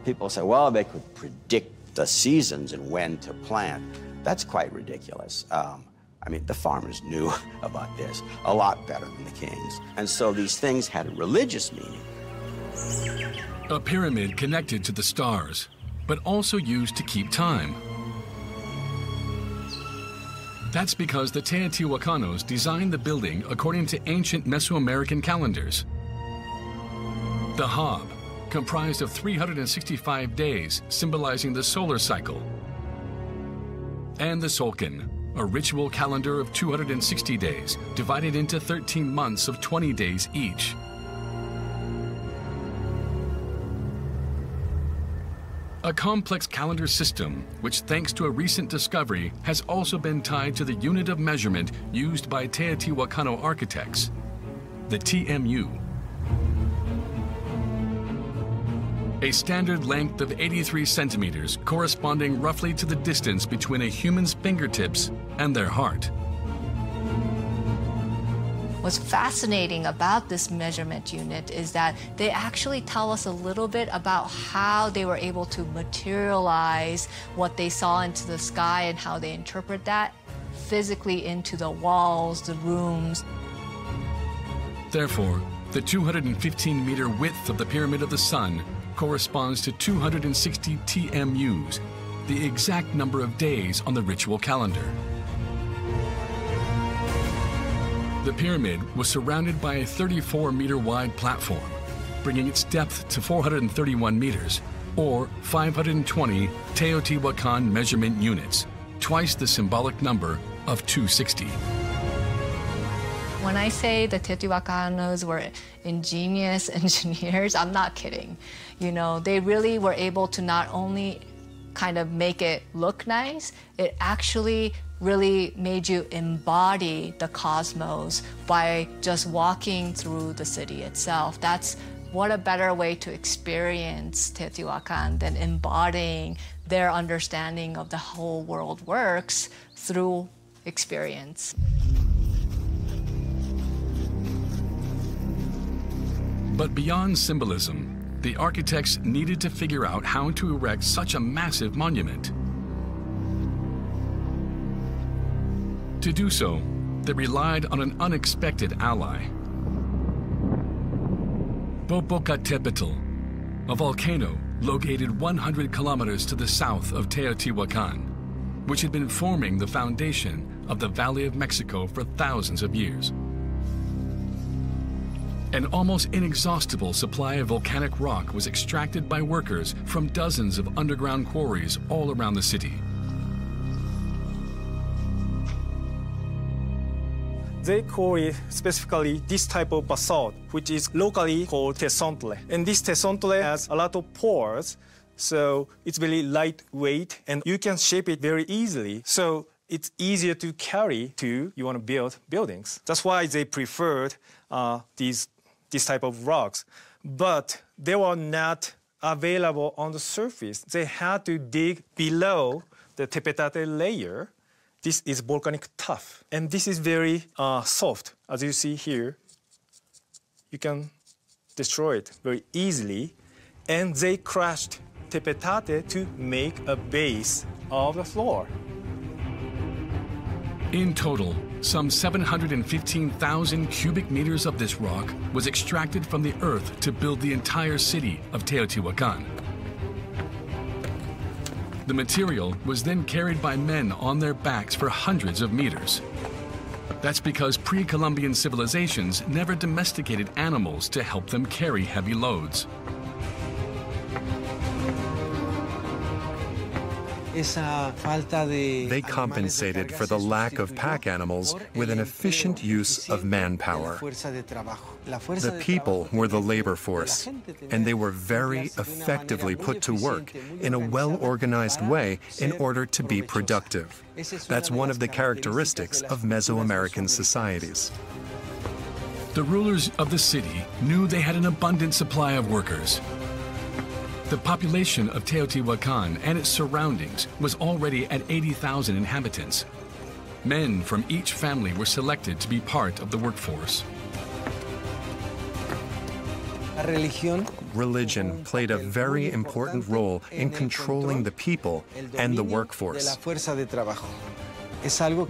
people say, well, they could predict the seasons and when to plant. That's quite ridiculous. I mean, the farmers knew about this a lot better than the kings. And so these things had a religious meaning. A pyramid connected to the stars, but also used to keep time. That's because the Teotihuacanos designed the building according to ancient Mesoamerican calendars. The Hab, comprised of 365 days, symbolizing the solar cycle. And the Solkin, a ritual calendar of 260 days, divided into 13 months of 20 days each. A complex calendar system, which thanks to a recent discovery, has also been tied to the unit of measurement used by Teotihuacano architects, the TMU. A standard length of 83 centimeters, corresponding roughly to the distance between a human's fingertips and their heart. What's fascinating about this measurement unit is that they actually tell us a little bit about how they were able to materialize what they saw into the sky and how they interpret that physically into the walls, the rooms. Therefore, the 215-meter width of the Pyramid of the Sun corresponds to 260 TMUs, the exact number of days on the ritual calendar. The pyramid was surrounded by a 34-meter wide platform, bringing its depth to 431 meters, or 520 Teotihuacan measurement units, twice the symbolic number of 260. When I say the Teotihuacanos were ingenious engineers, I'm not kidding. You know, they really were able to not only kind of make it look nice, it actually really made you embody the cosmos by just walking through the city itself. That's what a better way to experience Teotihuacan than embodying their understanding of the whole world works through experience. But beyond symbolism, the architects needed to figure out how to erect such a massive monument. To do so, they relied on an unexpected ally. Popocatépetl, a volcano located 100 kilometers to the south of Teotihuacan, which had been forming the foundation of the Valley of Mexico for thousands of years. An almost inexhaustible supply of volcanic rock was extracted by workers from dozens of underground quarries all around the city. They call it specifically this type of basalt, which is locally called tessontle. And this tessontle has a lot of pores, so it's very lightweight, and you can shape it very easily. So it's easier to carry to you want to build buildings. That's why they preferred this type of rocks. But they were not available on the surface. They had to dig below the tepetate layer. This is volcanic tuff, and this is very soft. As you see here, you can destroy it very easily. And they crushed tepetate to make a base of the floor. In total, some 715,000 cubic meters of this rock was extracted from the earth to build the entire city of Teotihuacan. The material was then carried by men on their backs for hundreds of meters. That's because pre-Columbian civilizations never domesticated animals to help them carry heavy loads. They compensated for the lack of pack animals with an efficient use of manpower. The people were the labor force, and they were very effectively put to work in a well-organized way in order to be productive. That's one of the characteristics of Mesoamerican societies. The rulers of the city knew they had an abundant supply of workers. The population of Teotihuacan and its surroundings was already at 80,000 inhabitants. Men from each family were selected to be part of the workforce. Religion played a very important role in controlling the people and the workforce.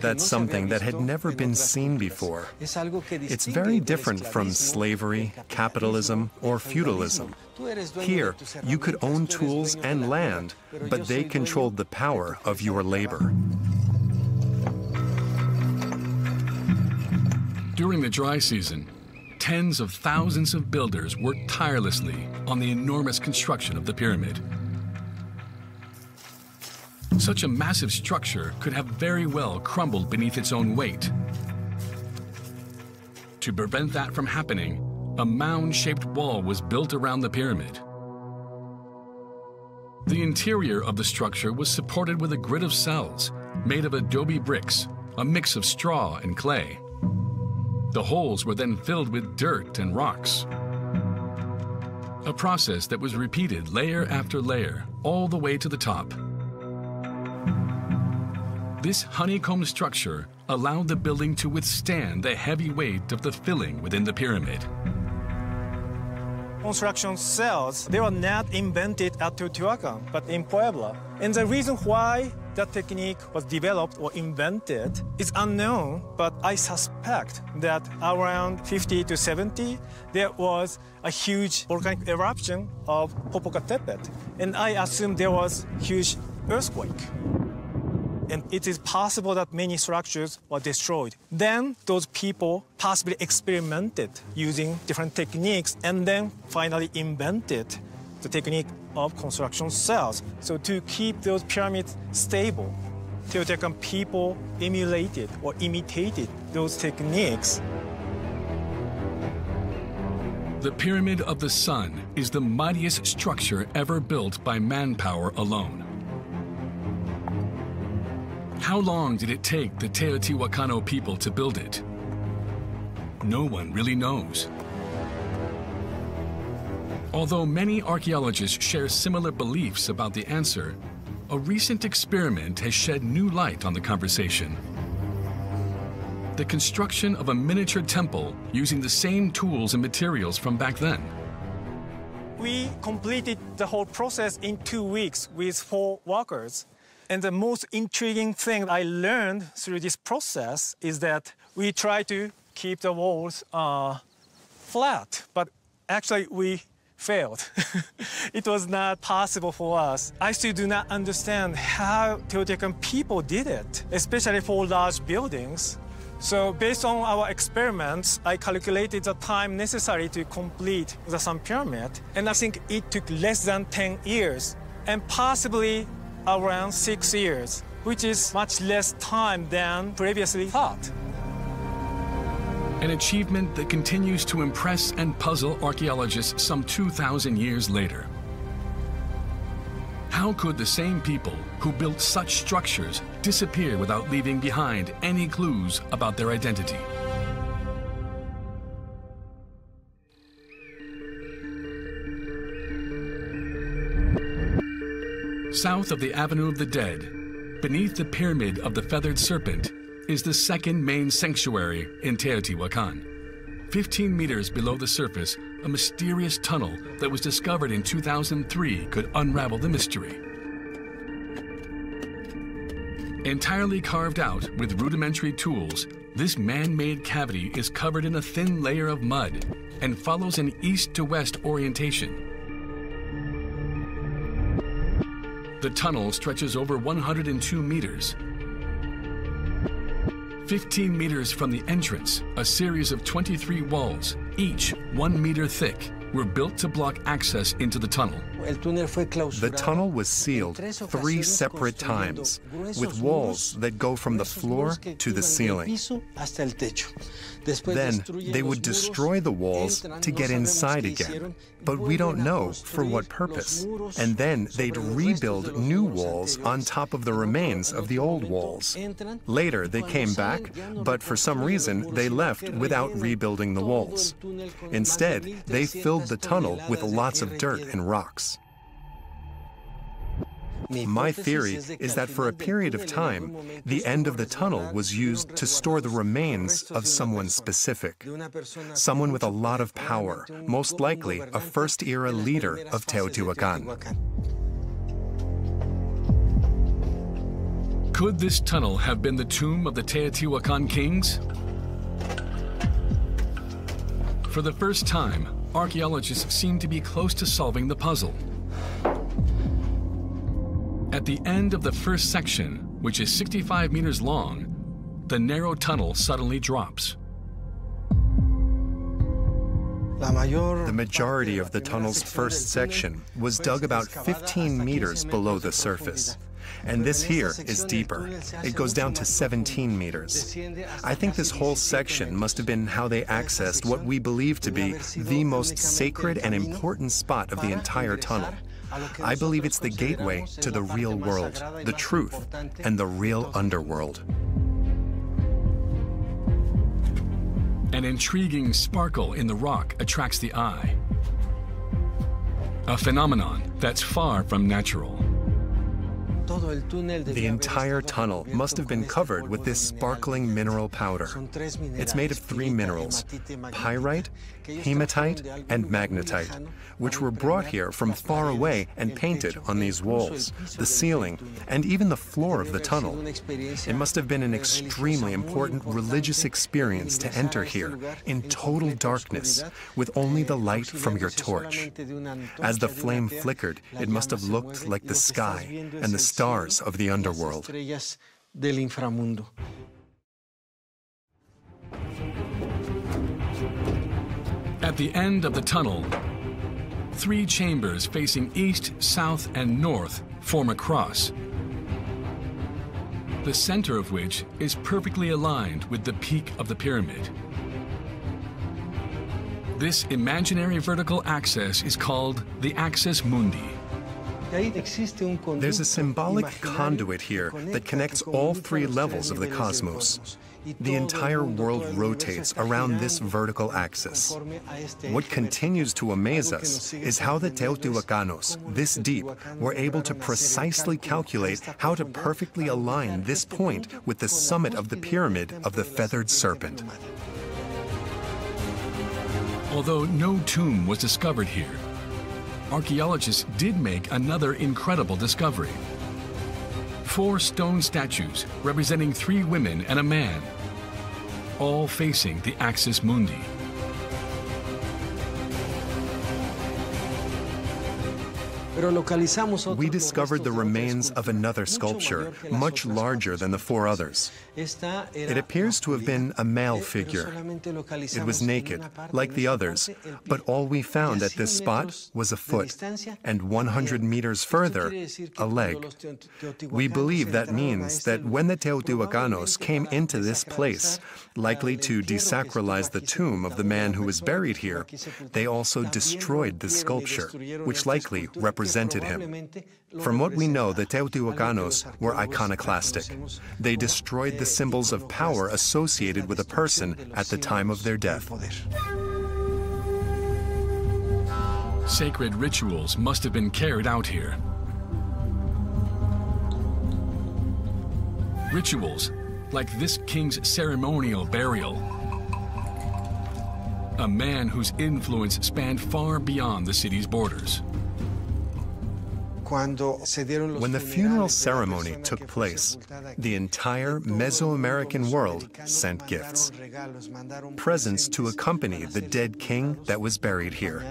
That's something that had never been seen before. It's very different from slavery, capitalism, or feudalism. Here, you could own tools and land, but they controlled the power of your labor. During the dry season, tens of thousands of builders worked tirelessly on the enormous construction of the pyramid. Such a massive structure could have very well crumbled beneath its own weight. To prevent that from happening, a mound-shaped wall was built around the pyramid. The interior of the structure was supported with a grid of cells made of adobe bricks, a mix of straw and clay. The holes were then filled with dirt and rocks. A process that was repeated layer after layer, all the way to the top. This honeycomb structure allowed the building to withstand the heavy weight of the filling within the pyramid. Construction cells, they were not invented at Teotihuacan, but in Puebla. And the reason why that technique was developed or invented is unknown, but I suspect that around 50 to 70, there was a huge volcanic eruption of Popocatépetl. And I assume there was a huge earthquake. And it is possible that many structures were destroyed. Then those people possibly experimented using different techniques and then finally invented the technique of construction cells. So to keep those pyramids stable, Teotihuacan people emulated or imitated those techniques. The Pyramid of the Sun is the mightiest structure ever built by manpower alone. How long did it take the Teotihuacano people to build it? No one really knows. Although many archaeologists share similar beliefs about the answer, a recent experiment has shed new light on the conversation. The construction of a miniature temple using the same tools and materials from back then. We completed the whole process in 2 weeks with 4 workers. And the most intriguing thing I learned through this process is that we try to keep the walls flat, but actually we failed. It was not possible for us. I still do not understand how Teotihuacan people did it, especially for large buildings. So based on our experiments, I calculated the time necessary to complete the Sun Pyramid, and I think it took less than 10 years, and possibly around 6 years, which is much less time than previously thought. An achievement that continues to impress and puzzle archaeologists some 2,000 years later. How could the same people who built such structures disappear without leaving behind any clues about their identity? South of the Avenue of the Dead, beneath the Pyramid of the Feathered Serpent, is the second main sanctuary in Teotihuacan. 15 meters below the surface, a mysterious tunnel that was discovered in 2003 could unravel the mystery. Entirely carved out with rudimentary tools, this man-made cavity is covered in a thin layer of mud and follows an east-to-west orientation. The tunnel stretches over 102 meters. 15 meters from the entrance, a series of 23 walls, each 1 meter thick, were built to block access into the tunnel. The tunnel was sealed 3 separate times, with walls that go from the floor to the ceiling. Then they would destroy the walls to get inside again, but we don't know for what purpose. And then they'd rebuild new walls on top of the remains of the old walls. Later they came back, but for some reason they left without rebuilding the walls. Instead, they filled the tunnel with lots of dirt and rocks. My theory is that for a period of time, the end of the tunnel was used to store the remains of someone specific, someone with a lot of power, most likely a first-era leader of Teotihuacan. Could this tunnel have been the tomb of the Teotihuacan kings? For the first time, archaeologists seem to be close to solving the puzzle. At the end of the first section, which is 65 meters long, the narrow tunnel suddenly drops. The majority of the tunnel's first section was dug about 15 meters below the surface. And this here is deeper. It goes down to 17 meters. I think this whole section must have been how they accessed what we believe to be the most sacred and important spot of the entire tunnel. I believe it's the gateway to the real world, the truth, and the real underworld. An intriguing sparkle in the rock attracts the eye. A phenomenon that's far from natural. The entire tunnel must have been covered with this sparkling mineral powder. It's made of 3 minerals, pyrite, hematite, and magnetite, which were brought here from far away and painted on these walls, the ceiling, and even the floor of the tunnel. It must have been an extremely important religious experience to enter here in total darkness, with only the light from your torch. As the flame flickered, it must have looked like the sky and the stars of the underworld. At the end of the tunnel, 3 chambers facing east, south, and north form a cross, the center of which is perfectly aligned with the peak of the pyramid. This imaginary vertical axis is called the axis mundi. There's a symbolic conduit here that connects all 3 levels of the cosmos. The entire world rotates around this vertical axis. What continues to amaze us is how the Teotihuacanos, this deep, were able to precisely calculate how to perfectly align this point with the summit of the pyramid of the feathered serpent. Although no tomb was discovered here, archaeologists did make another incredible discovery. 4 stone statues representing 3 women and a man, all facing the axis mundi. We discovered the remains of another sculpture, much larger than the 4 others. It appears to have been a male figure. It was naked, like the others, but all we found at this spot was a foot, and 100 meters further, a leg. We believe that means that when the Teotihuacanos came into this place, likely to desacralize the tomb of the man who was buried here, they also destroyed the sculpture, which likely represented him. From what we know, the Teotihuacanos were iconoclastic. They destroyed the symbols of power associated with a person at the time of their death. Sacred rituals must have been carried out here. Rituals like this king's ceremonial burial. A man whose influence spanned far beyond the city's borders. When the funeral ceremony took place, the entire Mesoamerican world sent gifts, presents to accompany the dead king that was buried here.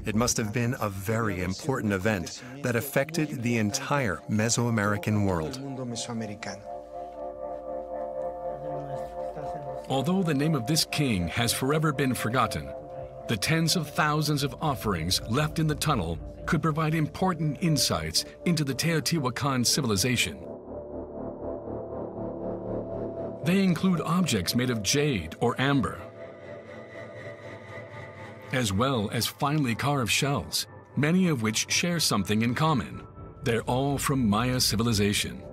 It must have been a very important event that affected the entire Mesoamerican world. Although the name of this king has forever been forgotten, the tens of thousands of offerings left in the tunnel could provide important insights into the Teotihuacan civilization. They include objects made of jade or amber, as well as finely carved shells, many of which share something in common. They're all from Maya civilization.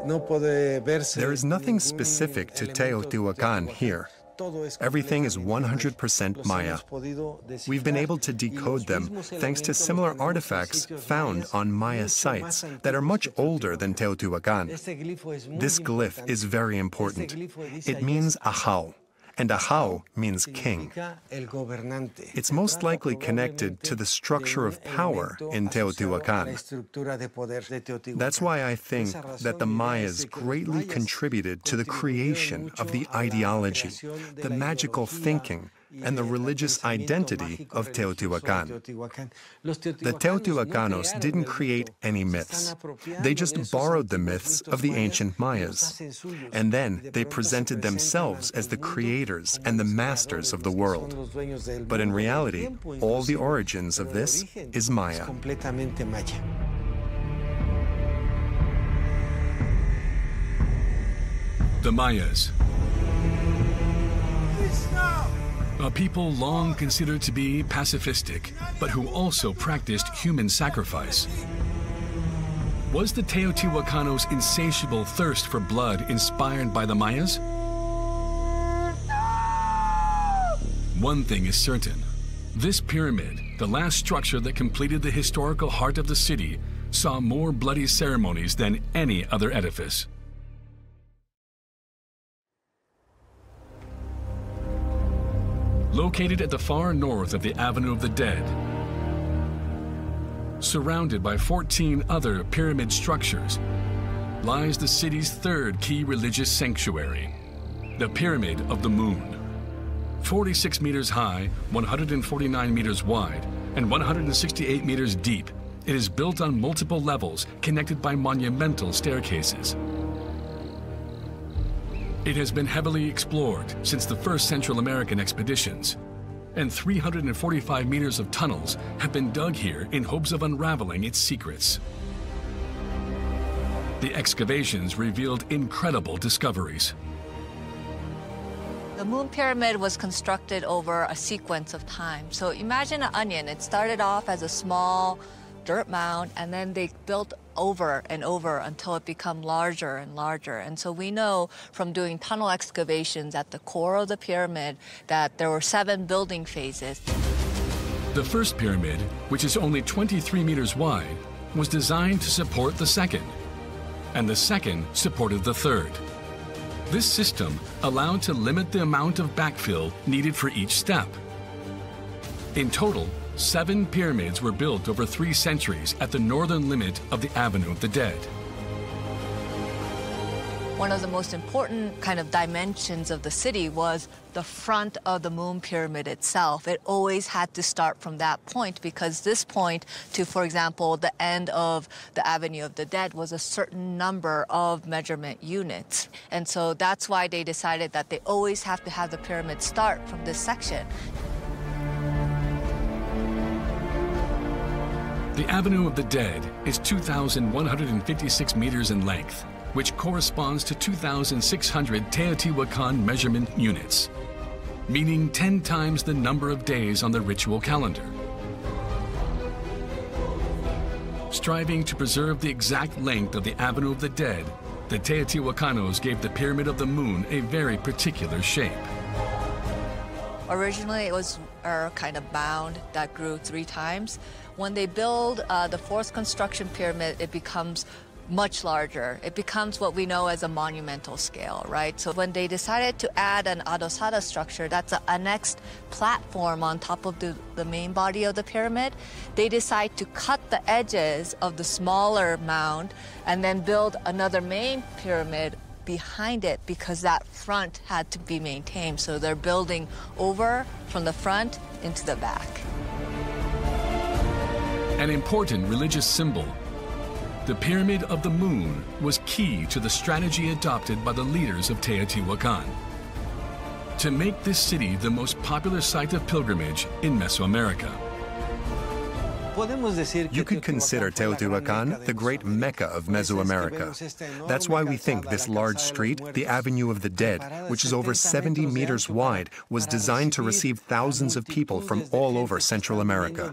There is nothing specific to Teotihuacan here. Everything is 100% Maya. We've been able to decode them thanks to similar artifacts found on Maya sites that are much older than Teotihuacan. This glyph is very important. It means Ahau, and Ahau means king. It's most likely connected to the structure of power in Teotihuacan. That's why I think that the Mayas greatly contributed to the creation of the ideology, the magical thinking, and the religious identity of Teotihuacan. The Teotihuacanos didn't create any myths. They just borrowed the myths of the ancient Mayas. And then they presented themselves as the creators and the masters of the world. But in reality, all the origins of this is Maya. The Mayas. A people long considered to be pacifistic, but who also practiced human sacrifice. Was the Teotihuacanos' insatiable thirst for blood inspired by the Mayas? One thing is certain. This pyramid, the last structure that completed the historical heart of the city, saw more bloody ceremonies than any other edifice. Located at the far north of the Avenue of the Dead, surrounded by 14 other pyramid structures, lies the city's third key religious sanctuary, the Pyramid of the Moon. 46 meters high, 149 meters wide, and 168 meters deep, it is built on multiple levels connected by monumental staircases. It has been heavily explored since the first Central American expeditions, and 345 meters of tunnels have been dug here in hopes of unraveling its secrets. The excavations revealed incredible discoveries. The Moon Pyramid was constructed over a sequence of time. So imagine an onion. It started off as a small dirt mound, and then they built over and over until it became larger and larger. And so we know from doing tunnel excavations at the core of the pyramid that there were 7 building phases. The first pyramid, which is only 23 meters wide, was designed to support the second, and the second supported the third. This system allowed to limit the amount of backfill needed for each step. In total, 7 pyramids were built over 3 centuries at the northern limit of the Avenue of the Dead. One of the most important kind of dimensions of the city was the front of the Moon Pyramid itself. It always had to start from that point because this point to, for example, the end of the Avenue of the Dead was a certain number of measurement units. And so that's why they decided that they always have to have the pyramid start from this section. The Avenue of the Dead is 2,156 meters in length, which corresponds to 2,600 Teotihuacan measurement units, meaning 10 times the number of days on the ritual calendar. Striving to preserve the exact length of the Avenue of the Dead, the Teotihuacanos gave the Pyramid of the Moon a very particular shape. Originally, it was a kind of mound that grew 3 times. When they build the 4th construction pyramid, it becomes much larger. It becomes what we know as a monumental scale, right? So when they decided to add an adosada structure, that's an annexed platform on top of the main body of the pyramid, they decide to cut the edges of the smaller mound and then build another main pyramid behind it because that front had to be maintained. So they're building over from the front into the back. An important religious symbol, the Pyramid of the Moon was key to the strategy adopted by the leaders of Teotihuacan to make this city the most popular site of pilgrimage in Mesoamerica. You could consider Teotihuacan the great Mecca of Mesoamerica. That's why we think this large street, the Avenue of the Dead, which is over 70 meters wide, was designed to receive thousands of people from all over Central America.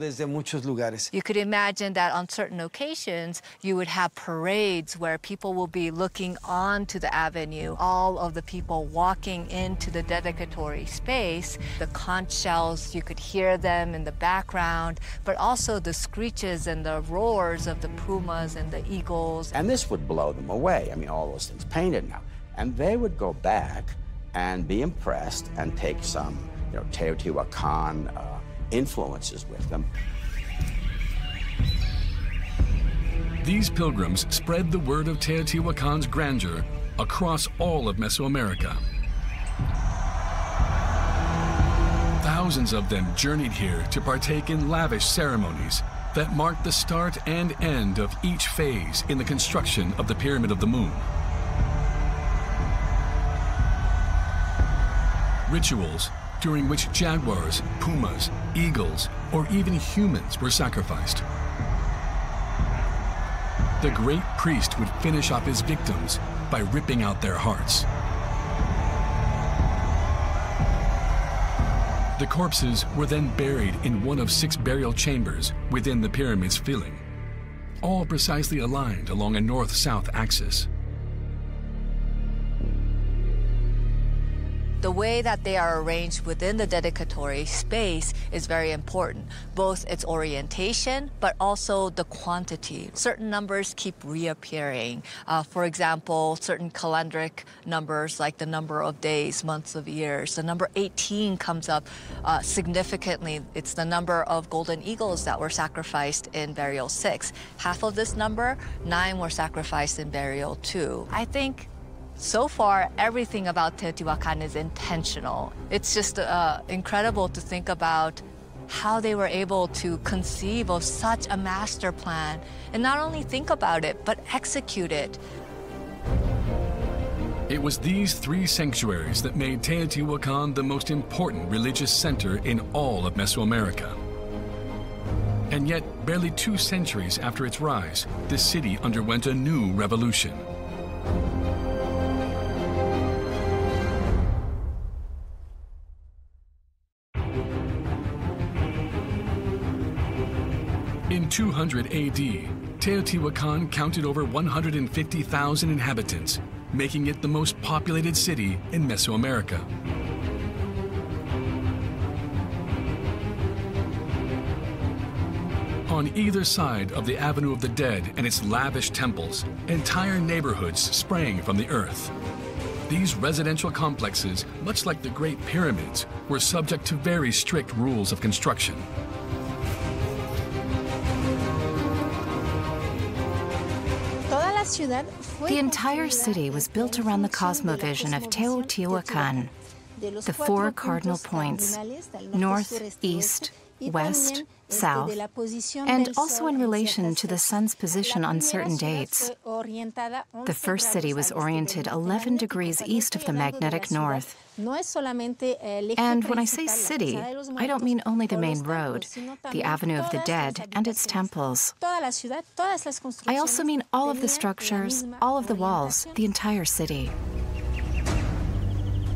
You could imagine that on certain occasions, you would have parades where people will be looking onto the avenue, all of the people walking into the dedicatory space. The conch shells, you could hear them in the background, but also the screeches and the roars of the pumas and the eagles. And this would blow them away. I mean, all those things painted now. And they would go back and be impressed and take some, Teotihuacan influences with them. These pilgrims spread the word of Teotihuacan's grandeur across all of Mesoamerica. Thousands of them journeyed here to partake in lavish ceremonies that marked the start and end of each phase in the construction of the Pyramid of the Moon. Rituals during which jaguars, pumas, eagles, or even humans were sacrificed. The great priest would finish off his victims by ripping out their hearts. The corpses were then buried in one of 6 burial chambers within the pyramid's filling, all precisely aligned along a north-south axis. The way that they are arranged within the dedicatory space is very important, both its orientation, but also the quantity. Certain numbers keep reappearing. For example, certain calendric numbers, like the number of days, months of years. The number 18 comes up significantly. It's the number of golden eagles that were sacrificed in burial 6. Half of this number, 9 were sacrificed in burial 2. I think so far, everything about Teotihuacan is intentional. It's just incredible to think about how they were able to conceive of such a master plan and not only think about it, but execute it. It was these 3 sanctuaries that made Teotihuacan the most important religious center in all of Mesoamerica. And yet, barely 2 centuries after its rise, the city underwent a new revolution. In 200 AD, Teotihuacan counted over 150,000 inhabitants, making it the most populated city in Mesoamerica. On either side of the Avenue of the Dead and its lavish temples, entire neighborhoods sprang from the earth. These residential complexes, much like the Great Pyramids, were subject to very strict rules of construction. The entire city was built around the cosmovision of Teotihuacan, the 4 cardinal points, north, east, west, south, and also in relation to the sun's position on certain dates. The first city was oriented 11 degrees east of the magnetic north. And when I say city, I don't mean only the main road, the Avenue of the Dead, and its temples. I also mean all of the structures, all of the walls, the entire city.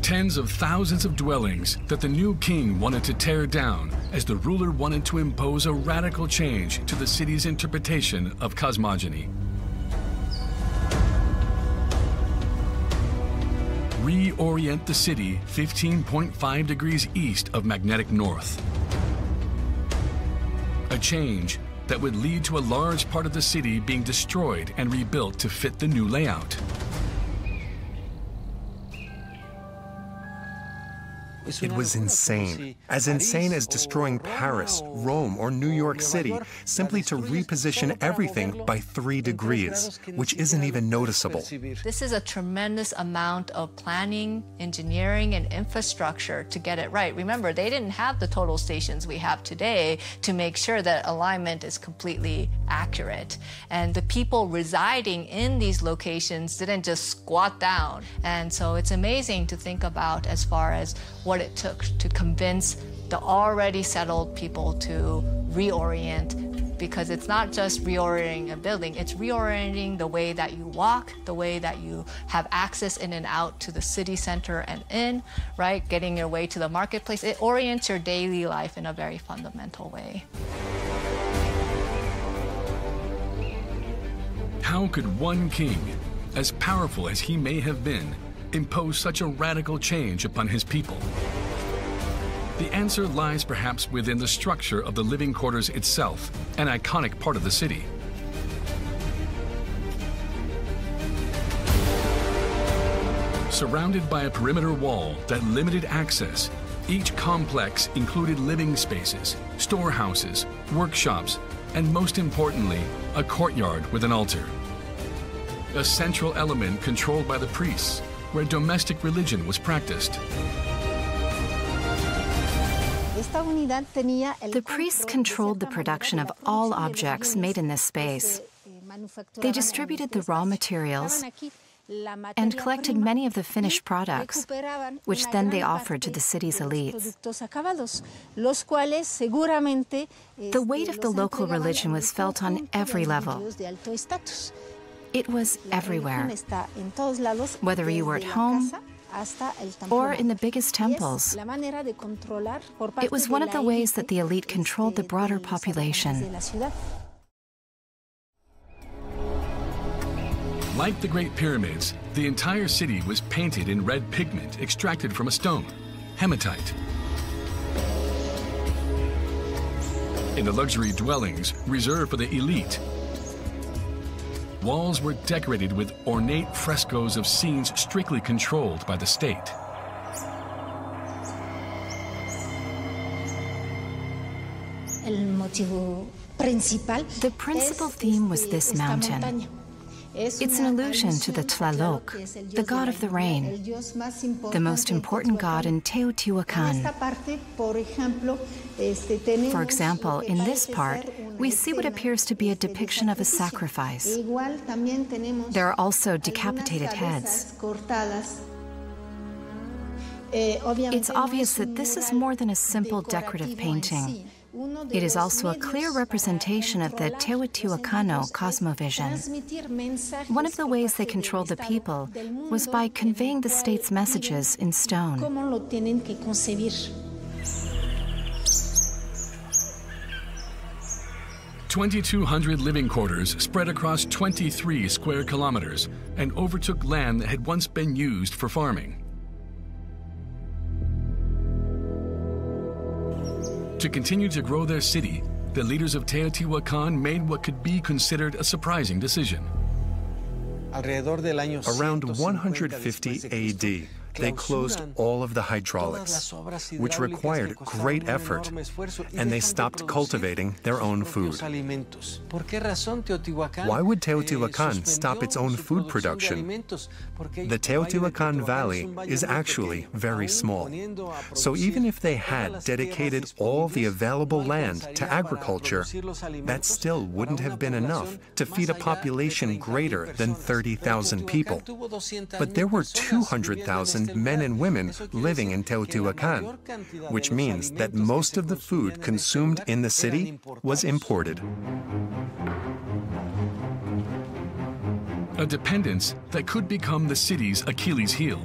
Tens of thousands of dwellings that the new king wanted to tear down as the ruler wanted to impose a radical change to the city's interpretation of cosmogony. Reorient the city 15.5 degrees east of magnetic north. A change that would lead to a large part of the city being destroyed and rebuilt to fit the new layout. It was insane as destroying Paris, Rome, or New York City, simply to reposition everything by 3 degrees, which isn't even noticeable. This is a tremendous amount of planning, engineering, and infrastructure to get it right. Remember, they didn't have the total stations we have today to make sure that alignment is completely accurate. And the people residing in these locations didn't just squat down. And so it's amazing to think about as far as what it took to convince the already settled people to reorient because it's not just reorienting a building, it's reorienting the way that you walk, the way that you have access in and out to the city center and in, right? Getting your way to the marketplace. It orients your daily life in a very fundamental way. How could one king, as powerful as he may have been, impose such a radical change upon his people? The answer lies perhaps within the structure of the living quarters itself, an iconic part of the city. Surrounded by a perimeter wall that limited access, each complex included living spaces, storehouses, workshops, and most importantly, a courtyard with an altar. A central element controlled by the priests, where domestic religion was practiced. The priests controlled the production of all objects made in this space. They distributed the raw materials and collected many of the finished products, which then they offered to the city's elites. The weight of the local religion was felt on every level. It was everywhere, whether you were at home or in the biggest temples. It was one of the ways that the elite controlled the broader population. Like the Great Pyramids, the entire city was painted in red pigment extracted from a stone, hematite. In the luxury dwellings reserved for the elite, walls were decorated with ornate frescoes of scenes strictly controlled by the state. The principal theme was this mountain. It's an allusion to the Tlaloc, the god of the rain, the most important god in Teotihuacan. For example, in this part, we see what appears to be a depiction of a sacrifice. There are also decapitated heads. It's obvious that this is more than a simple decorative painting. It is also a clear representation of the Teotihuacano cosmovision. One of the ways they controlled the people was by conveying the state's messages in stone. 2,200 living quarters spread across 23 square kilometers and overtook land that had once been used for farming. To continue to grow their city, the leaders of Teotihuacan made what could be considered a surprising decision. Around 150 AD, they closed all of the hydraulics, which required great effort, and they stopped cultivating their own food. Why would Teotihuacan stop its own food production? The Teotihuacan Valley is actually very small, so even if they had dedicated all the available land to agriculture, that still wouldn't have been enough to feed a population greater than 30,000 people. But there were 200,000 men and women living in Teotihuacan, which means that most of the food consumed in the city was imported. A dependence that could become the city's Achilles heel.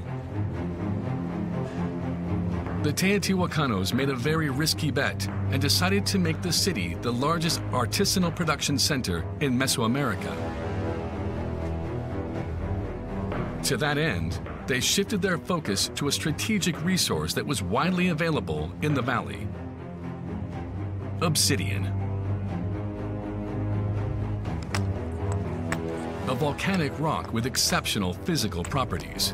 The Teotihuacanos made a very risky bet and decided to make the city the largest artisanal production center in Mesoamerica. To that end, they shifted their focus to a strategic resource that was widely available in the valley: obsidian. A volcanic rock with exceptional physical properties.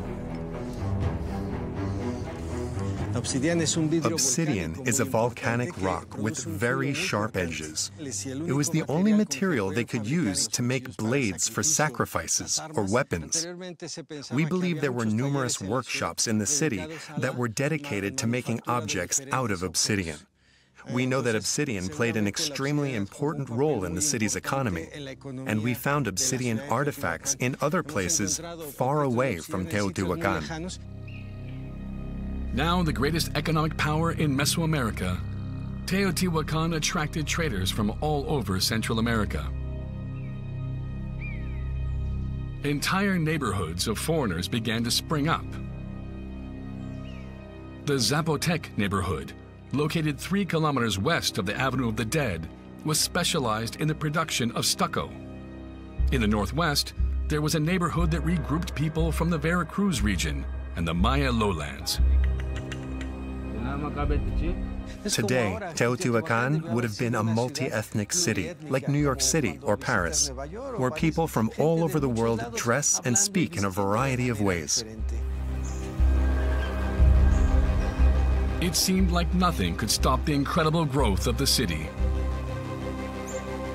Obsidian is a volcanic rock with very sharp edges. It was the only material they could use to make blades for sacrifices or weapons. We believe there were numerous workshops in the city that were dedicated to making objects out of obsidian. We know that obsidian played an extremely important role in the city's economy, and we found obsidian artifacts in other places far away from Teotihuacan. Now the greatest economic power in Mesoamerica, Teotihuacan attracted traders from all over Central America. Entire neighborhoods of foreigners began to spring up. The Zapotec neighborhood, located 3 kilometers west of the Avenue of the Dead, was specialized in the production of stucco. In the northwest, there was a neighborhood that regrouped people from the Veracruz region and the Maya lowlands. Today, Teotihuacan would have been a multi-ethnic city, like New York City or Paris, where people from all over the world dress and speak in a variety of ways. It seemed like nothing could stop the incredible growth of the city.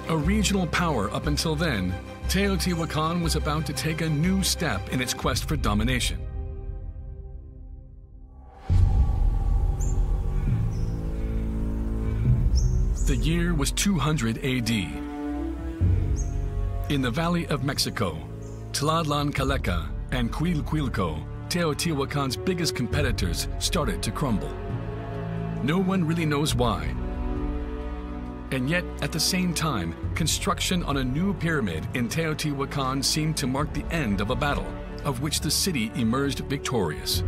A regional power up until then, Teotihuacan was about to take a new step in its quest for domination. The year was 200 AD. In the Valley of Mexico, Tlaxcala and Cuilco, Teotihuacan's biggest competitors, started to crumble. No one really knows why. And yet, at the same time, construction on a new pyramid in Teotihuacan seemed to mark the end of a battle, of which the city emerged victorious.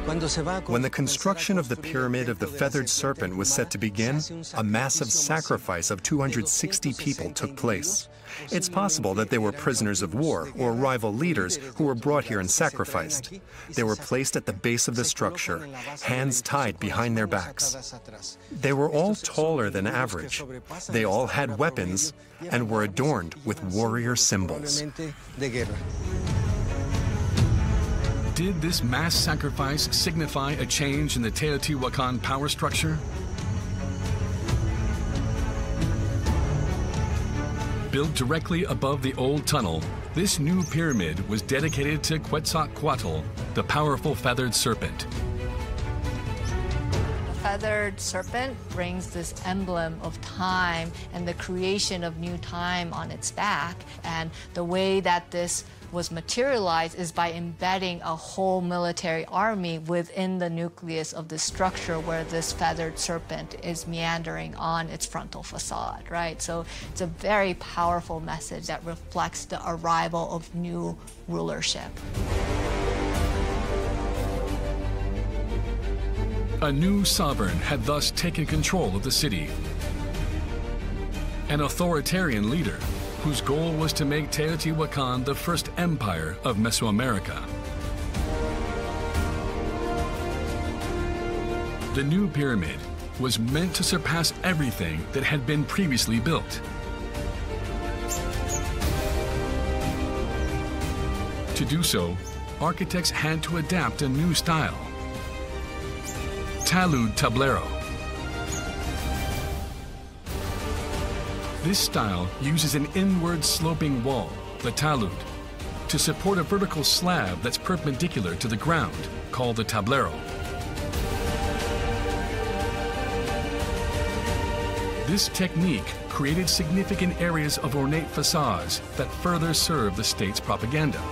When the construction of the Pyramid of the Feathered Serpent was set to begin, a massive sacrifice of 260 people took place. It's possible that they were prisoners of war or rival leaders who were brought here and sacrificed. They were placed at the base of the structure, hands tied behind their backs. They were all taller than average. They all had weapons and were adorned with warrior symbols. Did this mass sacrifice signify a change in the Teotihuacan power structure? Built directly above the old tunnel, this new pyramid was dedicated to Quetzalcoatl, the powerful feathered serpent. The feathered serpent brings this emblem of time and the creation of new time on its back. And the way that this was materialized is by embedding a whole military army within the nucleus of the structure where this feathered serpent is meandering on its frontal facade, right? So it's a very powerful message that reflects the arrival of new rulership. A new sovereign had thus taken control of the city. An authoritarian leader whose goal was to make Teotihuacan the first empire of Mesoamerica. The new pyramid was meant to surpass everything that had been previously built. To do so, architects had to adapt a new style. Talud tablero. This style uses an inward sloping wall, the talud, to support a vertical slab that's perpendicular to the ground, called the tablero. This technique created significant areas of ornate facades that further served the state's propaganda.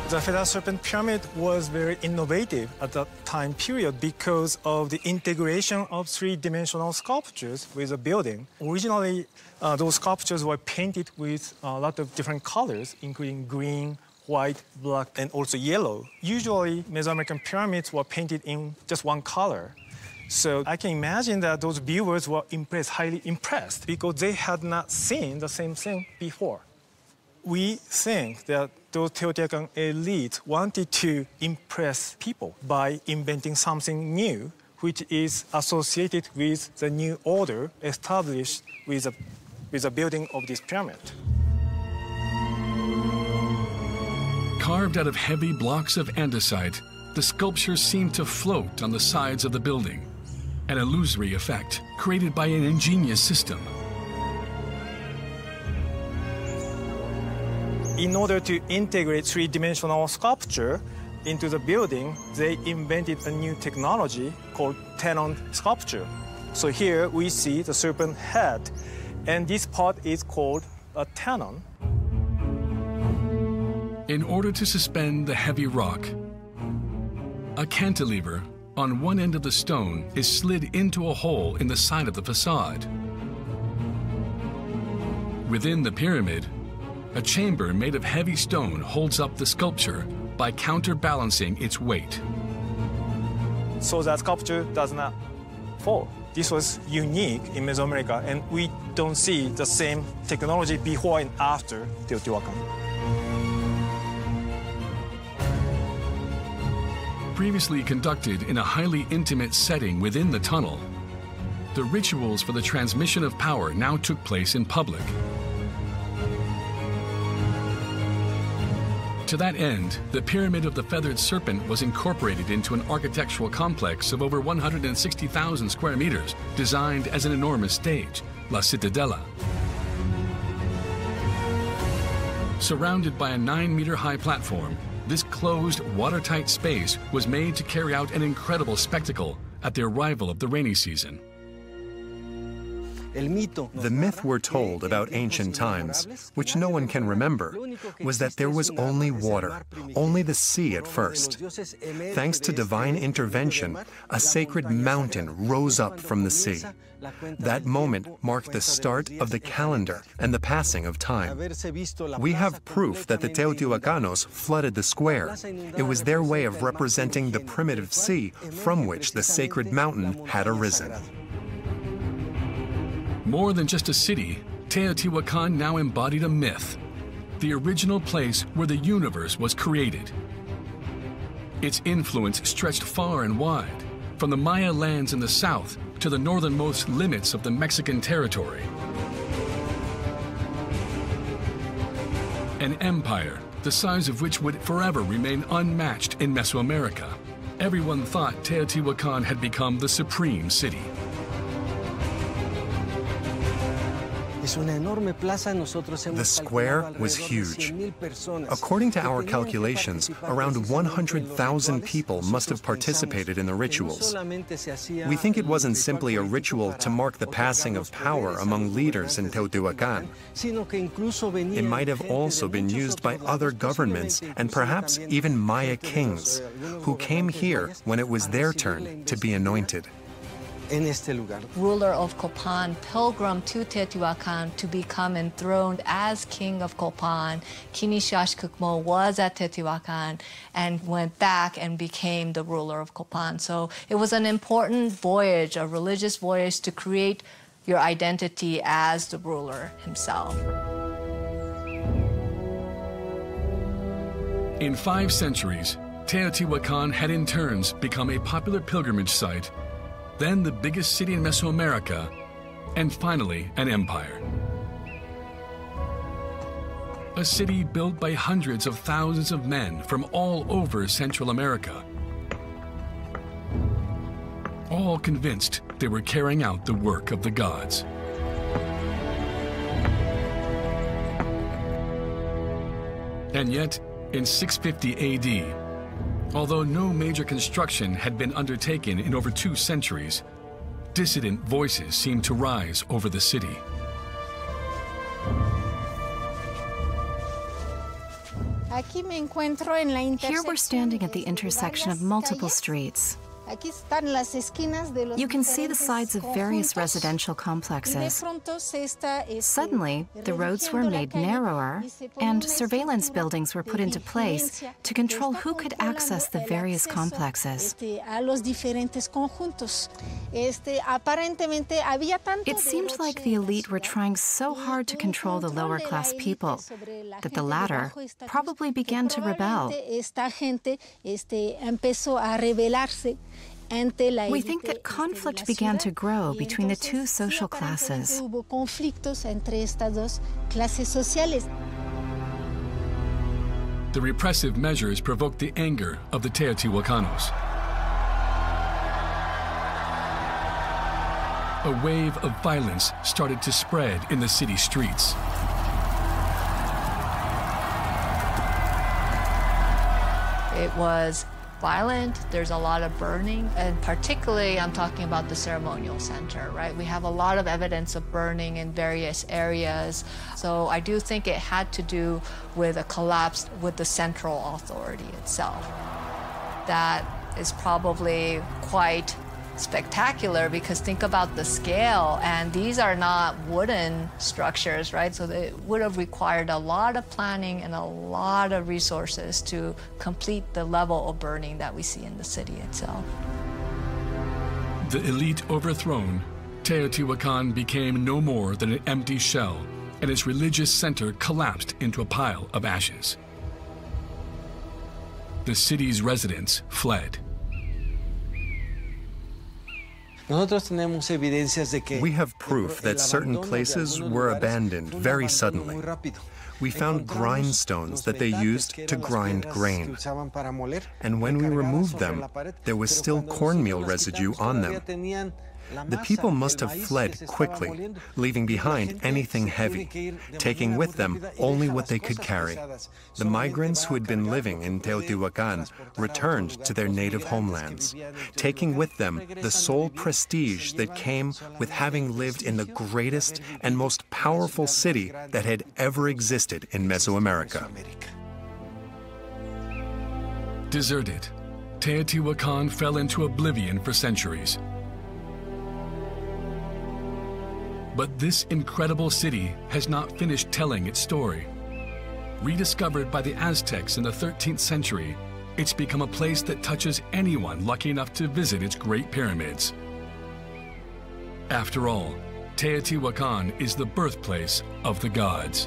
The Feathered Serpent Pyramid was very innovative at that time period because of the integration of three-dimensional sculptures with the building. Originally, those sculptures were painted with a lot of different colors, including green, white, black, and also yellow. Usually, Mesoamerican pyramids were painted in just one color. So I can imagine that those viewers were highly impressed, because they had not seen the same thing before. We think that those Teotihuacan elites wanted to impress people by inventing something new, which is associated with the new order established with the building of this pyramid. Carved out of heavy blocks of andesite, the sculptures seemed to float on the sides of the building, an illusory effect created by an ingenious system. In order to integrate three-dimensional sculpture into the building, they invented a new technology called tenon sculpture. So here we see the serpent head, and this part is called a tenon. In order to suspend the heavy rock, A cantilever on one end of the stone is slid into a hole in the side of the facade. Within the pyramid, a chamber made of heavy stone holds up the sculpture by counterbalancing its weight. So that sculpture does not fall. This was unique in Mesoamerica, and we don't see the same technology before and after Teotihuacan. Previously conducted in a highly intimate setting within the tunnel, the rituals for the transmission of power now took place in public. To that end, the Pyramid of the Feathered Serpent was incorporated into an architectural complex of over 160,000 square meters, designed as an enormous stage, La Citadella. Surrounded by a 9-meter-high platform, this closed, watertight space was made to carry out an incredible spectacle at the arrival of the rainy season. The myth we're told about ancient times, which no one can remember, was that there was only water, only the sea at first. Thanks to divine intervention, a sacred mountain rose up from the sea. That moment marked the start of the calendar and the passing of time. We have proof that the Teotihuacanos flooded the square. It was their way of representing the primitive sea from which the sacred mountain had arisen. More than just a city, Teotihuacan now embodied a myth, the original place where the universe was created. Its influence stretched far and wide, from the Maya lands in the south to the northernmost limits of the Mexican territory. An empire, the size of which would forever remain unmatched in Mesoamerica. Everyone thought Teotihuacan had become the supreme city. The square was huge. According to our calculations, around 100,000 people must have participated in the rituals. We think it wasn't simply a ritual to mark the passing of power among leaders in Teotihuacan. It might have also been used by other governments and perhaps even Maya kings, who came here when it was their turn to be anointed. Ruler of Copan pilgrimed to Teotihuacan to become enthroned as king of Copan. Kinishashkukmo was at Teotihuacan and went back and became the ruler of Copan. So it was an important voyage, a religious voyage, to create your identity as the ruler himself. In 5 centuries, Teotihuacan had in turns become a popular pilgrimage site, then the biggest city in Mesoamerica, and finally an empire. A city built by hundreds of thousands of men from all over Central America, all convinced they were carrying out the work of the gods. And yet, in 650 AD, although no major construction had been undertaken in over 2 centuries, dissident voices seemed to rise over the city. Here we're standing at the intersection of multiple streets. You can see the sides of various residential complexes. Suddenly, the roads were made narrower, and surveillance buildings were put into place to control who could access the various complexes. It seemed like the elite were trying so hard to control the lower-class people that the latter probably began to rebel. We think that conflict began to grow between the 2 social classes. The repressive measures provoked the anger of the Teotihuacanos. A wave of violence started to spread in the city streets. It was violent, there's a lot of burning, and particularly I'm talking about the ceremonial center, right? We have a lot of evidence of burning in various areas. So I do think it had to do with a collapse with the central authority itself. That is probably quite spectacular, because think about the scale, and these are not wooden structures, right? So it would have required a lot of planning and a lot of resources to complete the level of burning that we see in the city itself. The elite overthrown, Teotihuacan became no more than an empty shell, and its religious center collapsed into a pile of ashes. The city's residents fled. We have proof that certain places were abandoned very suddenly. We found grindstones that they used to grind grain. And when we removed them, there was still cornmeal residue on them. The people must have fled quickly, leaving behind anything heavy, taking with them only what they could carry. The migrants who had been living in Teotihuacan returned to their native homelands, taking with them the sole prestige that came with having lived in the greatest and most powerful city that had ever existed in Mesoamerica. Deserted, Teotihuacan fell into oblivion for centuries. But this incredible city has not finished telling its story. Rediscovered by the Aztecs in the 13th century, it's become a place that touches anyone lucky enough to visit its great pyramids. After all, Teotihuacan is the birthplace of the gods.